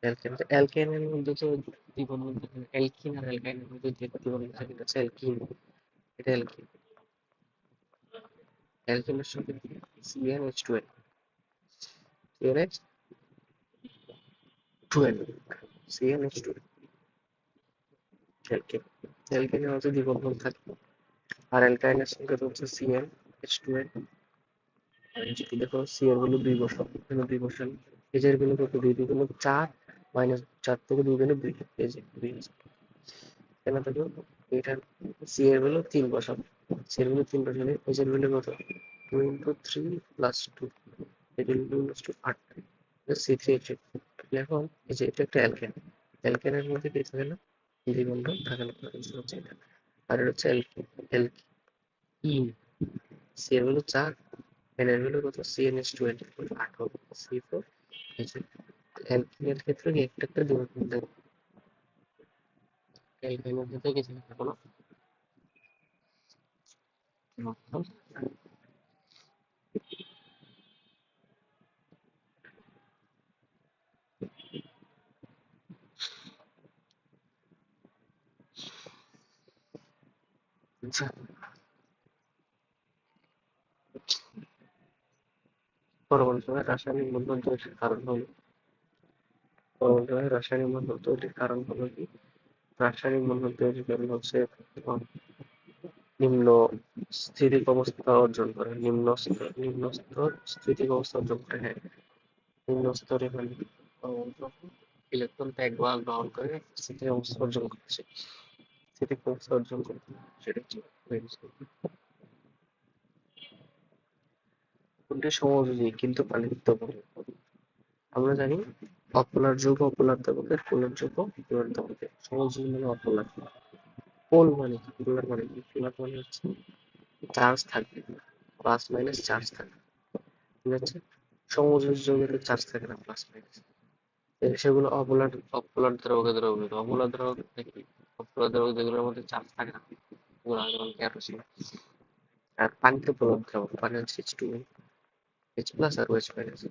অ্যালকেন অ্যালকেনের মধ্যে তো দ্বিবন্ধন থাকে অ্যালকিন আর অ্যালকাইনের মধ্যে যে দ্বিবন্ধন থাকে এটা হচ্ছে অ্যালকিন এটা অ্যালকিন অ্যালকেনের সঙ্গে CnH2n CnH2n CnH2 অ্যালকেন অ্যালকেনের মধ্যে দ্বিবন্ধন থাকে আর অ্যালকাইনের সঙ্গে তো হচ্ছে CnH2n আর যদি দেখো সি এর ভ্যালু 2 বসাও এখানে 2 বসান এইচ এর ভ্যালু কত 2 2 গুণ 4 মাইনাস 4 থেকে 2 গেলে 2 এই যে 2 এখানে দেখো এটার সি এর ভ্যালু 3 বসাও সি এর ভ্যালু 3 বসালে এইচ এর ভ্যালু কত 2 ইনটু 3 প্লাস 2 এটা 2 ইনটু 8 C3H এখন এই যে এটা একটা অ্যালকেন অ্যালকেনের মধ্যে কি থাকে না দ্বিবন্ধন থাকে না হচ্ছে এটা আর এটা হচ্ছে অ্যালকিন সি এর ভ্যালু 4 এন এর ভ্যালু কত CnH2n 8 হবে C4 এই যে অ্যালকিনের ক্ষেত্রে কি একটা একটা দ্বিবন্ধন থাকে অ্যালকাইনের ক্ষেত্রে কিছু না কোনো দ্বিবন্ধন আচ্ছা পরবর্তী সময়ে রাসায়নিক বন্ধন তৈরির কারণ হলো পরবর্তী সময়ে রাসায়নিক বন্ধন তৈরির কারণ হলো কি রাসায়নিক বন্ধন তৈরির কারণ হচ্ছে নিম্ন স্থিতিক অবস্থা অর্জন করে নিম্ন স্তর স্থিতিক অবস্থা অর্জন করে হ্যাঁ নিম্ন স্তরে মানে ইলেকট্রন ত্যাগ বা গ্রহণ করে স্থিতি অবস্থা অর্জন করছে, স্থিতি অবস্থা অর্জন করতে, সেটা হচ্ছে Lorentz গতি। কোনটি সমযোজী কিন্তু পানিতে দ্রবণীয়? আমরা জানি অপোলার যৌগ অপোলার দ্রাবকের, পোলার যৌগ পোলার দ্রাবকের। সমযোজী মানে অপোলার। পোল মানে কি, পোলার মানে কি? পোলার মানে হচ্ছে চার্জ থাকবে, প্লাস মাইনাস চার্জ থাকবে, ঠিক আছে? সমযোজী যৌগের চার্জ থাকে না, প্লাস মাইনাস। সেগুলো অপোলার, অপোলার দ্রাবকে দ্রবীভূত। অপোলার দ্রাবক কি? অপোলার দ্রাবক যেগুলোর মধ্যে চার্জ থাকে না, ওগুলো যেমন কেরোসিন। আর পানিতে পোলার দ্রাবক, পানি হচ্ছে H2O, H প্লাস আর OH মাইনাস।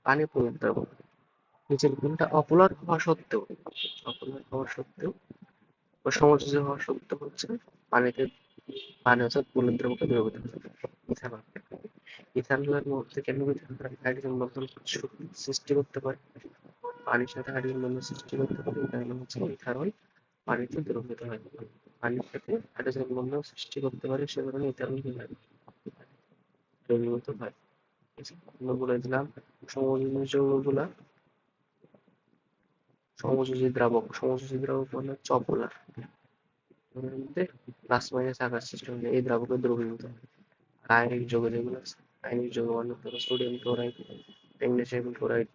পানি পোলার দ্রাবক, নিচের কোনটা অপোলার হওয়া সত্ত্বেও, অপোলার হওয়া সত্ত্বেও বা সমযোজী হওয়া সত্ত্বেও হচ্ছে পানিতে, পানি হচ্ছে পোলার দ্রাবকে দ্রবীভূত হয়? ইথানল। ইথানলের মধ্যে কেন হাইড্রোজেন বন্ধন সৃষ্টি করতে পারে, পানির সাথে হাইড্রোজেন বন্ধন সৃষ্টি করতে পারে, এই কারণে হচ্ছে ইথানল পানিতে দ্রবীভূত হয়। পানির সাথে হাইড্রোজেন বন্ধন সৃষ্টি করতে পারে, সে কারণে ইথানল কি হয়, দ্রবীভূত হয়। আমরা বলে দিলাম সমযোজী যৌগগুলা, সমযোজী দ্রাবক, সমযোজী দ্রাবক মানে হচ্ছে অপোলার, এর মধ্যে প্লাস মাইনাস আকার সৃষ্টি হলে এই দ্রাবকে দ্রবীভূত হয়। আর আয়নিক যৌগ যেগুলো আছে, আয়নিক যৌগ মানে ধরো sodium chloride, magnesium chloride,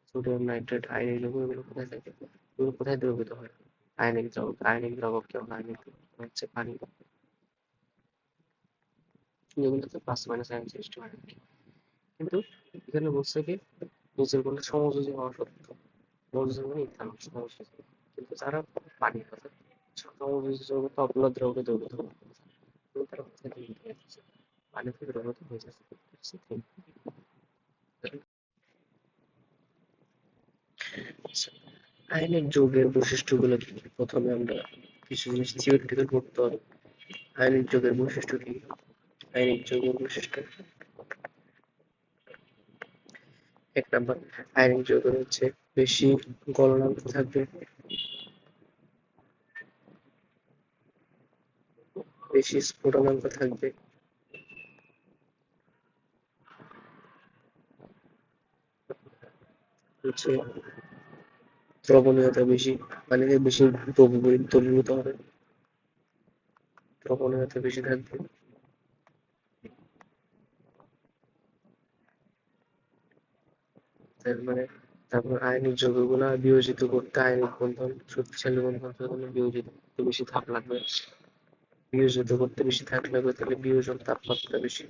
sodium nitrate, ionic যৌগ, এগুলো কোথায় থাকে, এগুলো কোথায় দ্রবীভূত হয়? আয়নিক দ্রাবক। আয়নিক দ্রাবক কেমন? আয়নিক দ্রাবক হচ্ছে পানি, যেগুলোতে প্লাস মাইনাস আয়ন সৃষ্টি হয়। কিন্তু এখানে বলছে কি, নিচের কোনটা সমযোজী হওয়া সত্ত্বেও, সমযোজী মানে ইথানল সমযোজী, কিন্তু যারা পানির কথা, সমযোজী যৌগ তো অপোলার দ্রাবকে দ্রবীভূত হয়, কিন্তু তারা কোথায় দ্রবীভূত হয়েছে, পানিতে দ্রবীভূত হয়ে যাচ্ছে। আয়নিক যৌগের বৈশিষ্ট্যগুলো কি? প্রথমে আমরা কিছু জিনিস থিওরিটিক্যাল পড়তে হবে। আয়নিক যৌগের বৈশিষ্ট্য কি? আয়নিক যৌগের বৈশিষ্ট্য, এক নাম্বার, আয়নিক যৌগের হচ্ছে বেশি গলনাঙ্ক থাকবে, বেশি স্ফুটনাঙ্ক থাকবে, হচ্ছে দ্রবণীয়তা বেশি, পানিতে বেশি দ্রবীভূত হবে, দ্রবণীয়তা বেশি থাকবে। তার মানে তারপর আয়নিক যৌগগুলা বিয়োজিত করতে, আয়নিক বন্ধন, শক্তিশালী বন্ধন জন্য বিয়োজিত করতে বেশি তাপ লাগবে, বিয়োজিত করতে বেশি তাপ লাগবে, তাহলে বিয়োজন তাপমাত্রা বেশি,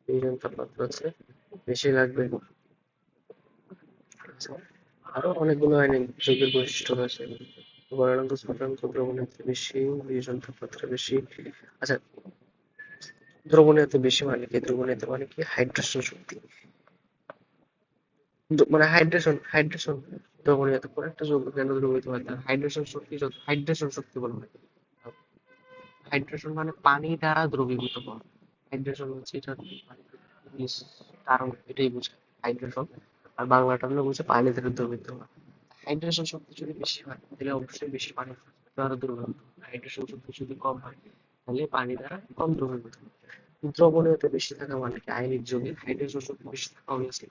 বিয়োজন তাপমাত্রা হচ্ছে বেশি লাগবে। আচ্ছা, আরো অনেকগুলো আয়নিক যৌগের বৈশিষ্ট্য রয়েছে। গলনাঙ্ক, স্ফুটনাঙ্ক, দ্রবণীয়তা বেশি, বিয়োজন তাপমাত্রা বেশি। আচ্ছা, দ্রবণীয়তা বেশি মানে কি? দ্রবণীয়তা মানে কি? হাইড্রেশন শক্তি, মানে হাইড্রেশন, হাইড্রেশন দ্রবণীয়তা। কোন একটা যৌগ কেন দ্রবীভূত হয়, তার হাইড্রেশন শক্তি যত, হাইড্রেশন শক্তি বলা হয়। হাইড্রেশন মানে পানি দ্বারা দ্রবীভূত হওয়া, হাইড্রেশন হচ্ছে এটা ইংলিশ টার্ম, এটাই বোঝায় হাইড্রেশন। আর বাংলা টার্মে বোঝায় পানি দ্বারা দ্রবীভূত হওয়া। হাইড্রেশন শক্তি যদি বেশি হয় তাহলে অবশ্যই বেশি পানি দ্বারা দ্রবীভূত হবে। হাইড্রেশন শক্তি যদি কম হয় তাহলে পানি দ্বারা কম দ্রবীভূত হবে। দ্রবণীয়তা বেশি থাকা মানে কি? আয়নিক যৌগের হাইড্রেশন শক্তি বেশি থাকা অবভিয়াসলি,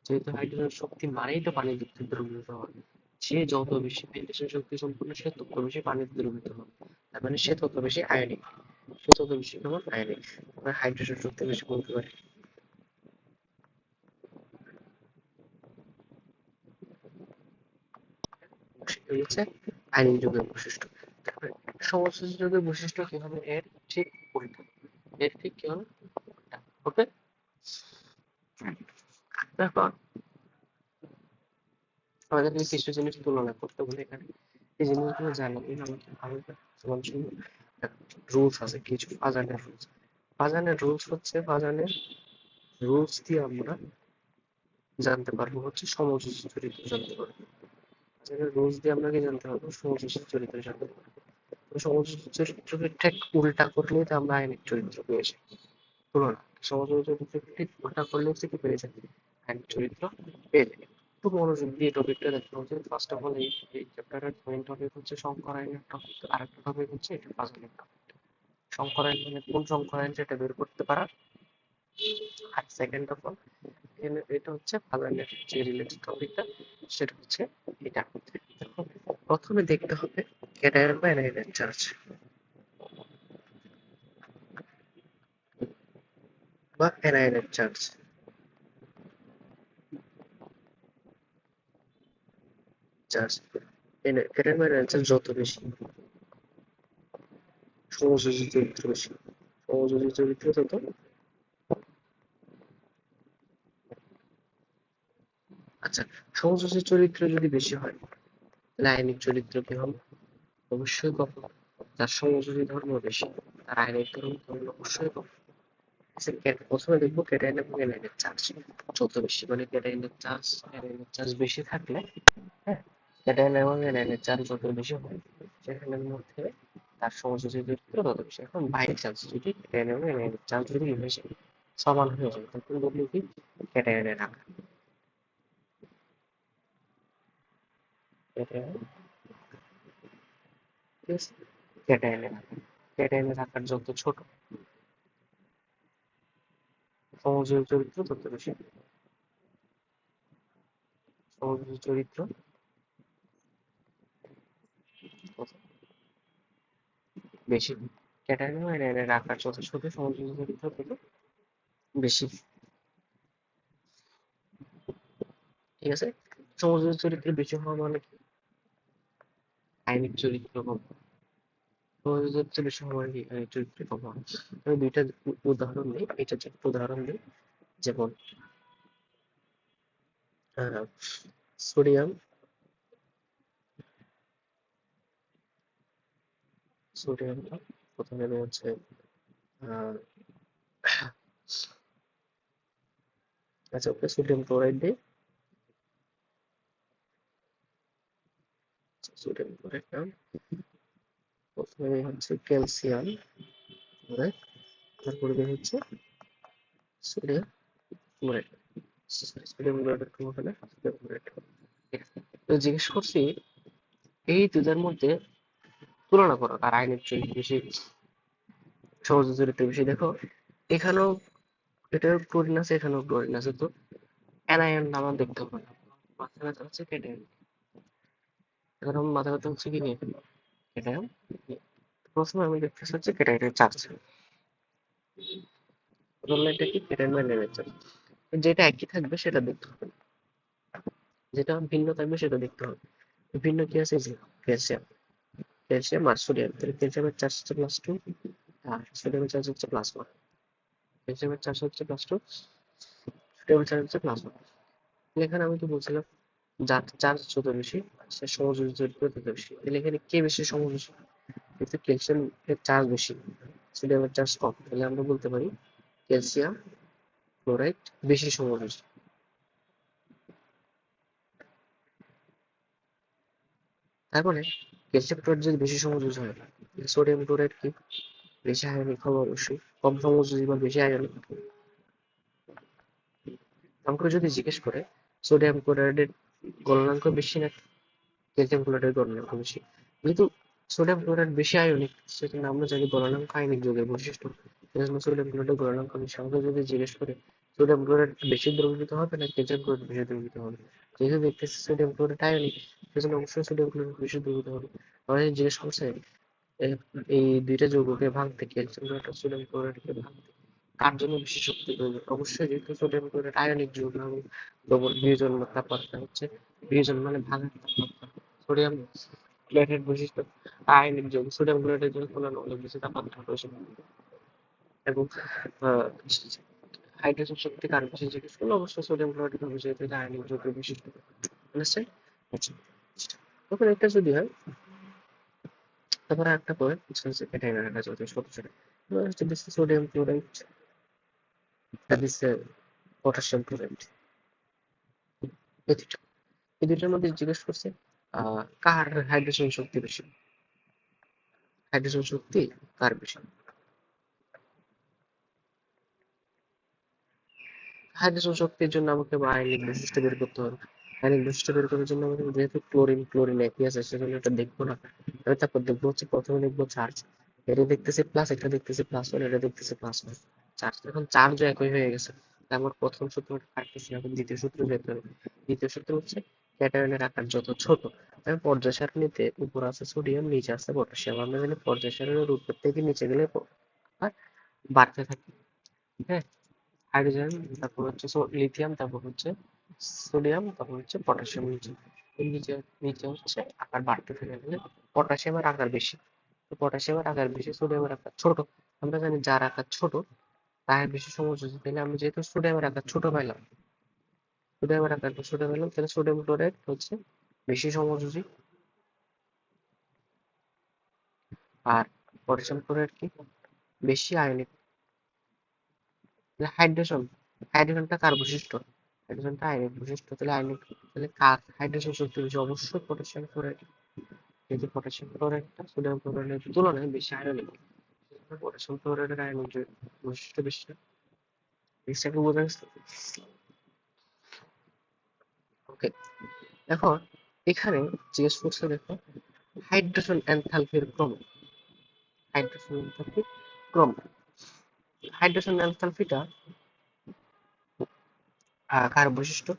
যেহেতু হাইড্রোজেন শক্তি মানেই তো পানিতে দ্রবীভূত হওয়া, সে যত বেশি হাইড্রোজেন শক্তি সম্পন্ন সে তত বেশি পানিতে দ্রবীভূত হবে, তার মানে সে তত বেশি আয়নিক, সে তত বেশি কেমন আয়নিক, আমরা হাইড্রোজেন শক্তি বেশি বলতে পারি। সেটাই হচ্ছে আয়নিক যৌগের বৈশিষ্ট্য। তারপরে সমযোজী যৌগের বৈশিষ্ট্য কি হবে? এর ঠিক উল্টা, এর ঠিক কি হবে উল্টা। ওকে, দেখো আমাদের কিছু জিনিস তুলনা করতে বলে এখানে, এই জিনিসগুলো জানলে আমাকে ভালো যেমন রুলস আছে কিছু, ফাজানের রুলস। ফাজানের রুলস হচ্ছে, ফাজানের রুলস দিয়ে আমরা জানতে পারবো হচ্ছে সমযোজী চরিত্র জানতে পারবো। ফাজানের রুলস দিয়ে আমরা কি জানতে পারবো? সমযোজী চরিত্র জানতে পারবো। তো সমযোজী চরিত্রকে ঠিক উল্টা করলেই তো আমরা আইনিক চরিত্র পেয়ে যাই। তুলনা, সমযোজী চরিত্রকে ঠিক উল্টা করলে হচ্ছে কি পেয়ে যাই? আইনিক চরিত্র পেয়ে যাই। একটু মনোযোগ দিয়ে টপিকটা দেখতে হবে। ফার্স্ট অফ অল এই চ্যাপ্টারের মেইন টপিক হচ্ছে সংকরায়নের টপিক, আর একটা টপিক হচ্ছে এটা পাজলের টপিক। সংকরায়ন মানে কোন সংকরায়ন সেটা বের করতে পারা, আর সেকেন্ড অফ অল এটা হচ্ছে পাজলের যে রিলেটেড টপিকটা সেটা হচ্ছে এটা। দেখো, প্রথমে দেখতে হবে ক্যাটায়ন বা অ্যানায়নের চার্জ বা অ্যানায়নের চার্জ। চার্জ ক্যাটায়ন বা অ্যানায়নের চার্জ যত বেশি, সমযোজী চরিত্র বেশি, সমযোজী চরিত্র তত। আচ্ছা, সমযোজী চরিত্র যদি বেশি হয় তাহলে আয়নিক চরিত্র কি হবে? অবশ্যই কম। যার সমযোজী ধর্ম বেশি তার আয়নিক ধর্ম অবশ্যই কম। আচ্ছা, প্রথমে দেখবো ক্যাটায়ন এবং অ্যানায়নের চার্জ যত বেশি, মানে অ্যানায়নের চার্জ বেশি থাকলে, হ্যাঁ, ক্যাটায়ন এবং অ্যানায়নের চার্জ যত বেশি হয় সেখানের মধ্যে তার সমযোজী চরিত্র তত বেশি। এখন বাই চান্স যদি ক্যাটায়ন এবং অ্যানায়নের চার্জ যদি বেশি সমান হয়ে যায় তখন বলবো কি ক্যাটায়নের আকার, ক্যাটায়ন, ঠিক আছে, ক্যাটায়নের আকার, ক্যাটায়নের আকার যত ছোট সমযোজী চরিত্র তত বেশি, সমযোজী চরিত্র তত বেশি, ক্যাটায়ন এবং অ্যানায়নের আকার যত ছোট সমযোজী চরিত্র তত বেশি, ঠিক আছে। সমযোজী চরিত্র বেশি হওয়া মানে কি আইনিক চরিত্র কম, সমযোজী চরিত্র বেশি হওয়া মানে কি আইনিক চরিত্র কম হওয়া। আমি দুইটা উদাহরণ দিই, এটা যে উদাহরণ দিই, যেমন আহ, সোডিয়াম, সোডিয়ামটা প্রথমে আমি হচ্ছে আহ, আচ্ছা ওকে সোডিয়াম ক্লোরাইড দিই, সোডিয়াম ক্লোরাইড নাম, প্রথমে হচ্ছে ক্যালসিয়াম ক্লোরাইড, তারপরে বের হচ্ছে সোডিয়াম ক্লোরাইড, সোডিয়াম ক্লোরাইড একটু হবে, সোডিয়াম ক্লোরাইড। তো জিজ্ঞেস করছি এই দুটার মধ্যে তুলনা করো কার আয়নিক চরিত্র বেশি, সমযোজী চরিত্র বেশি। দেখো এখানেও এটার ক্লোরিন আছে, এখানেও ক্লোরিন আছে, তো অ্যানায়ন আমার দেখতে হবে না, মাথা ব্যথা হচ্ছে ক্যাটায়ন, এখন আমার মাথা ব্যথা হচ্ছে কি নিয়ে ক্যাটায়ন। প্রথমে আমি দেখতেছি হচ্ছে ক্যাটায়নের চার্জ, প্রথম লাইনটা কি ক্যাটায়ন বা অ্যানায়নের চার্জ, যেটা একই থাকবে সেটা দেখতে হবে, যেটা ভিন্ন থাকবে সেটা দেখতে হবে। ভিন্ন কি আছে যে ক্যালসিয়াম, ক্যালসিয়াম আর সোডিয়াম, তাহলে ক্যালসিয়ামের চার্জ হচ্ছে +2 আর সোডিয়ামের চার্জ হচ্ছে +1, ক্যালসিয়ামের চার্জ হচ্ছে +2, সোডিয়ামের চার্জ হচ্ছে +1। এখানে আমি তো বলছিলাম যার চার্জ যত বেশি সে সমযোজী চরিত্র তত বেশি, তাহলে এখানে কে বেশি সমযোজী? কিন্তু ক্যালসিয়াম এর চার্জ বেশি, সোডিয়ামের চার্জ কম, তাহলে আমরা বলতে পারি ক্যালসিয়াম ক্লোরাইড বেশি সমযোজী। তারপরে ক্যালসিয়াম ক্লোরাইড যদি বেশি সমযোজী হয় সোডিয়াম ক্লোরাইড কি বেশি আয়নিক হবে? অবশ্যই। কম সমযোজী বা বেশি আয়নিক? আমাকে যদি জিজ্ঞেস করে সোডিয়াম ক্লোরাইডের গলনাঙ্ক বেশি না ক্যালসিয়াম ক্লোরাইডের গলনাঙ্ক বেশি, যেহেতু সোডিয়াম ক্লোরাইড বেশি আয়নিক সেজন্য আমরা জানি গলনাঙ্ক আয়নিক যৌগের বৈশিষ্ট্য, সেজন্য সোডিয়াম ক্লোরাইডের গলনাঙ্ক বেশি। আমাকে যদি জিজ্ঞেস করে সোডিয়াম ক্লোরাইড বেশি দ্রবীভূত হবে না ক্যালসিয়াম ক্লোরাইড বেশি দ্রবীভূত হবে, যেহেতু দেখতেছি সোডিয়াম ক্লোরাইড আয়নিক সেজন্য অবশ্যই সোডিয়াম ক্লোরাইড বেশি দ্রবীভূত হবে। আমাকে জিজ্ঞেস করছে এই দুইটা যৌগকে ভাঙতে ক্যালসিয়াম ক্লোরাইড আর সোডিয়াম ক্লোরাইডকে ভাঙতে কার জন্য বেশি শক্তি প্রয়োজন? অবশ্যই যেহেতু সোডিয়াম ক্লোরাইড আয়নিক যৌগ এবং দ্রবণ বিয়োজন তাপমাত্রা হচ্ছে, বিয়োজন মানে ভাঙার তাপমাত্রা, সোডিয়াম ক্লোরাইডের বৈশিষ্ট্য আয়নিক যৌগ, সোডিয়াম ক্লোরাইডের জন্য তুলনামূলক অনেক বেশি তাপমাত্রা প্রয়োজন এবং হাইড্রোজেন শক্তি কার বেশি জিজ্ঞেস করলে অবশ্যই সোডিয়াম ক্লোরাইড হবে, যেহেতু এটা আয়নিক যৌগের বৈশিষ্ট্য। বুঝছেন? আচ্ছা, তখন এটা যদি হয় তারপর একটা পয়েন্ট এটা এটা যদি ছোট ছোট হচ্ছে this sodium chloride, this potassium chloride, এই দুটো, এই দুটোর মধ্যে জিজ্ঞেস করছে কার হাইড্রোজেন শক্তি বেশি, হাইড্রোজেন শক্তি কার বেশি? হাইড্রোজেন শক্তির জন্য আমাকে আয়নিক বৈশিষ্ট্য বের করতে হবে, আয়নিক বৈশিষ্ট্য বের করার জন্য আমাদের যেহেতু ক্লোরিন একই আছে সেজন্য এটা দেখবো না। আমি তারপর দেখবো হচ্ছে প্রথমে দেখবো চার্জ, এটা দেখতেছি প্লাস, এটা দেখতেছি +1, এটা দেখতেছি +1। চার্জ এখন চার্জও একই হয়ে গেছে। তারপর প্রথম সূত্রটা কাটতেছি, এখন দ্বিতীয় সূত্র বের করবো। দ্বিতীয় সূত্র হচ্ছে ক্যাটায়নের আকার যত ছোট, আমি পর্যায় সারণীতে উপর আছে সোডিয়াম, নিচে আছে পটাশিয়াম। আমরা জানি পর্যায় সারণীর উপর থেকে নিচে গেলে আর বাড়তে থাকে। হ্যাঁ, হাইড্রোজেন, তারপর হচ্ছে লিথিয়াম, তারপর হচ্ছে সোডিয়াম, তারপর হচ্ছে পটাশিয়াম নিচে। এর নিচে নিচে হচ্ছে আকার বাড়তে থাকে, মানে পটাশিয়ামের আকার বেশি। তো পটাশিয়ামের আকার বেশি, সোডিয়ামের আকার ছোট। আমরা জানি যার আকার ছোট তার বেশি সমযোজী, তাহলে আমরা যেহেতু সোডিয়ামের আকার ছোট পাইলাম, সোডিয়ামের আকারটা ছোট পেলাম, তাহলে সোডিয়াম ক্লোরাইড হচ্ছে বেশি সমযোজী। আর পটাশিয়াম ক্লোরাইড কি বেশি আয়নিক। হাইড্রেশন, হাইড্রোজেনটা কার বৈশিষ্ট্য? হাইড্রোজেনটা আয়নিক বৈশিষ্ট্য, তাহলে আয়নিক, তাহলে কার হাইড্রোজেন শক্তি বেশি? অবশ্যই পটাশিয়াম ক্লোরাইড। যেহেতু পটাশিয়াম ক্লোরাইডটা সোডিয়াম ক্লোরাইডের তুলনায় বেশি আয়নিক, পটাশিয়াম ক্লোরাইডের আয়নিক বৈশিষ্ট্য বেশি। জিনিসটাকে বোঝা গেছে? ওকে, এখন এখানে জিজ্ঞেস করছে, দেখো হাইড্রোজেন এনথালপির ক্রম, হাইড্রোজেন এনথালপির ক্রম। হাইড্রোজেন এনথালপিটা কার বৈশিষ্ট্য?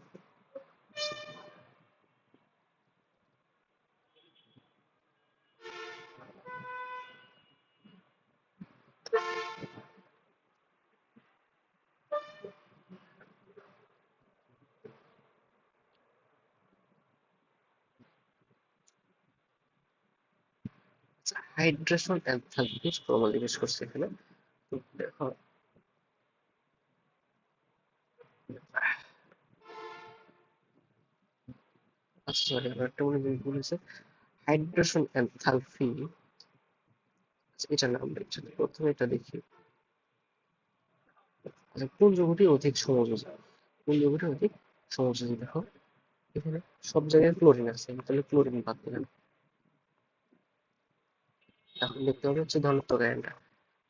হাইড্রোজেন এনথালপির ক্রম জিজ্ঞেস করছে এখানে। তো দেখো, আচ্ছা সরি, আমার একটা মনে হয় ভুল হয়েছে। হাইড্রোজেন এনথালপি, এটা না, আমরা প্রথমে এটা দেখি। আচ্ছা, কোন যৌগটি অধিক সমযোজী? কোন যৌগটি অধিক সমযোজী? দেখো এখানে সব জায়গায় ক্লোরিন আছে, আমি তাহলে ক্লোরিন বাদ দিলাম। এখন দেখতে হবে হচ্ছে ধনাত্মক আয়নটা,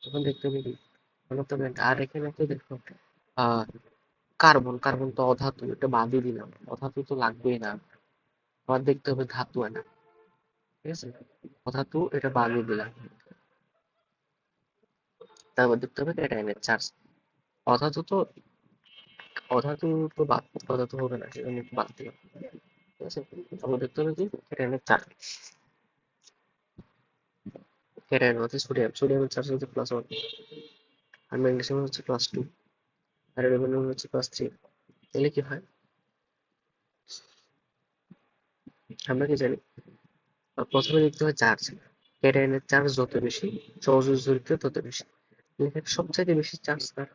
তখন দেখতে হবে কি ধনাত্মক আয়নটা। আর এখানে তো দেখো আহ কার্বন, কার্বন তো অধাতু, এটা বাদই দিলাম, অধাতু তো লাগবেই না। আবার দেখতে হবে ধাতু আয়না, ঠিক আছে, অধাতু এটা বাদই দিলাম। তারপর দেখতে হবে ক্যাটায়নের চার্জ। অধাতু তো, অধাতু তো বাদ, অধাতু হবে না, সেজন্য একটু বাদ দিলাম, ঠিক আছে। তারপর দেখতে হবে কি ক্যাটায়নের চার্জ। ক্যাটায়ন হচ্ছে সোডিয়াম, সোডিয়ামের চার্জ হচ্ছে +1, আর ম্যাগনেসিয়াম হচ্ছে +2, আর অ্যালুমিনিয়াম হচ্ছে +3। তাহলে কি হয়, আমরা কি জানি? প্রথমে দেখতে হয় চার্জ, ক্যাটায়নের চার্জ যত বেশি সহযোগী চরিত্র তত বেশি। এখানে সবচাইতে বেশি চার্জ কার?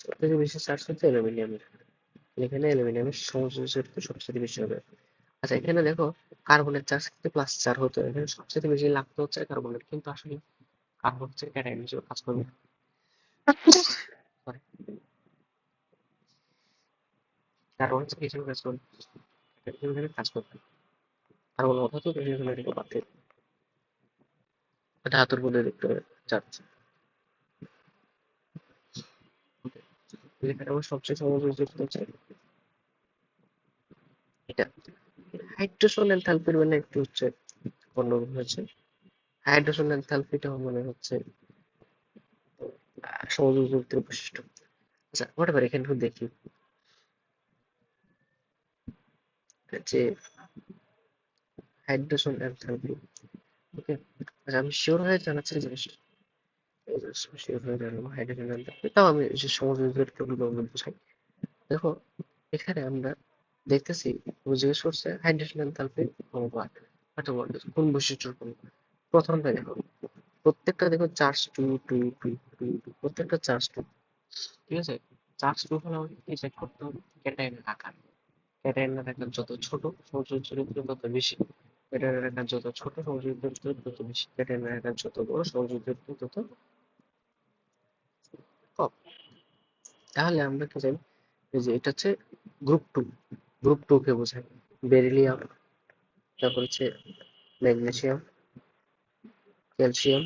সবচেয়ে বেশি চার্জ হচ্ছে অ্যালুমিনিয়ামের। এখানে অ্যালুমিনিয়ামের সহযোগী চরিত্র সবচেয়ে বেশি হবে। আচ্ছা, এখানে দেখো কার্বনের চার্জ কিন্তু +4 হতো, এখানে সবচেয়ে বেশি লাগতো হচ্ছে কার্বনের, কিন্তু আসলে কার্বন হচ্ছে ক্যাটায়ন হিসেবে কাজ করবে। Sorry, কার্বন হচ্ছে কি হিসেবে কাজ করবে? ক্যাটায়ন হিসেবে কাজ করবে। কার্বন অধাতু, এখানে এটাকে বাদ দিয়ে ধাতুর মধ্যে দেখতে হবে চার্জ। এখানে আমার সবচেয়ে সহযোগী যুক্ত হচ্ছে এটা। হাইড্রোজেন এনথালপির মানে একটু হচ্ছে গন্ডগোল হয়েছে। হাইড্রোজেন এনথালপিটা মনে হচ্ছে সহযোগী যুক্তির বৈশিষ্ট্য। আচ্ছা হোয়াট এভার, এখানে একটু দেখি যে হাইড্রোজেন এনথালপি। ওকে, আচ্ছা আমি শিওর হয়ে জানাচ্ছি জিনিসটা, শিওর হয়ে জানাবো হাইড্রোজেন এনথালপি, তাও আমি যে সহযোগী যুক্তির বোঝাই। দেখো এখানে আমরা দেখতেছি, ও জিজ্ঞেস করছে হাইড্রোজেন এনথালপি অনুপাত, আচ্ছা বলতে কোন বৈশিষ্ট্যের কোন। প্রথমটা দেখো, প্রত্যেকটা দেখো charge two two two two, প্রত্যেকটা চার্জ টু, ঠিক আছে। চার্জ টু হলে আমাকে কি চেক করতে হবে? ক্যাটায়নের আকার। ক্যাটায়নের আকার যত ছোট সহযোগী চরিত্র তত বেশি, ক্যাটায়নের আকার যত ছোট সহযোগী চরিত্র তত বেশি, ক্যাটায়নের আকার যত বড় সহযোগী চরিত্র তত কম। তাহলে আমরা কি জানি, এই যে এটা হচ্ছে গ্রুপ টু, গ্রুপ টু কে বোঝায় বেরিলিয়াম, তারপর হচ্ছে ম্যাগনেসিয়াম, ক্যালসিয়াম,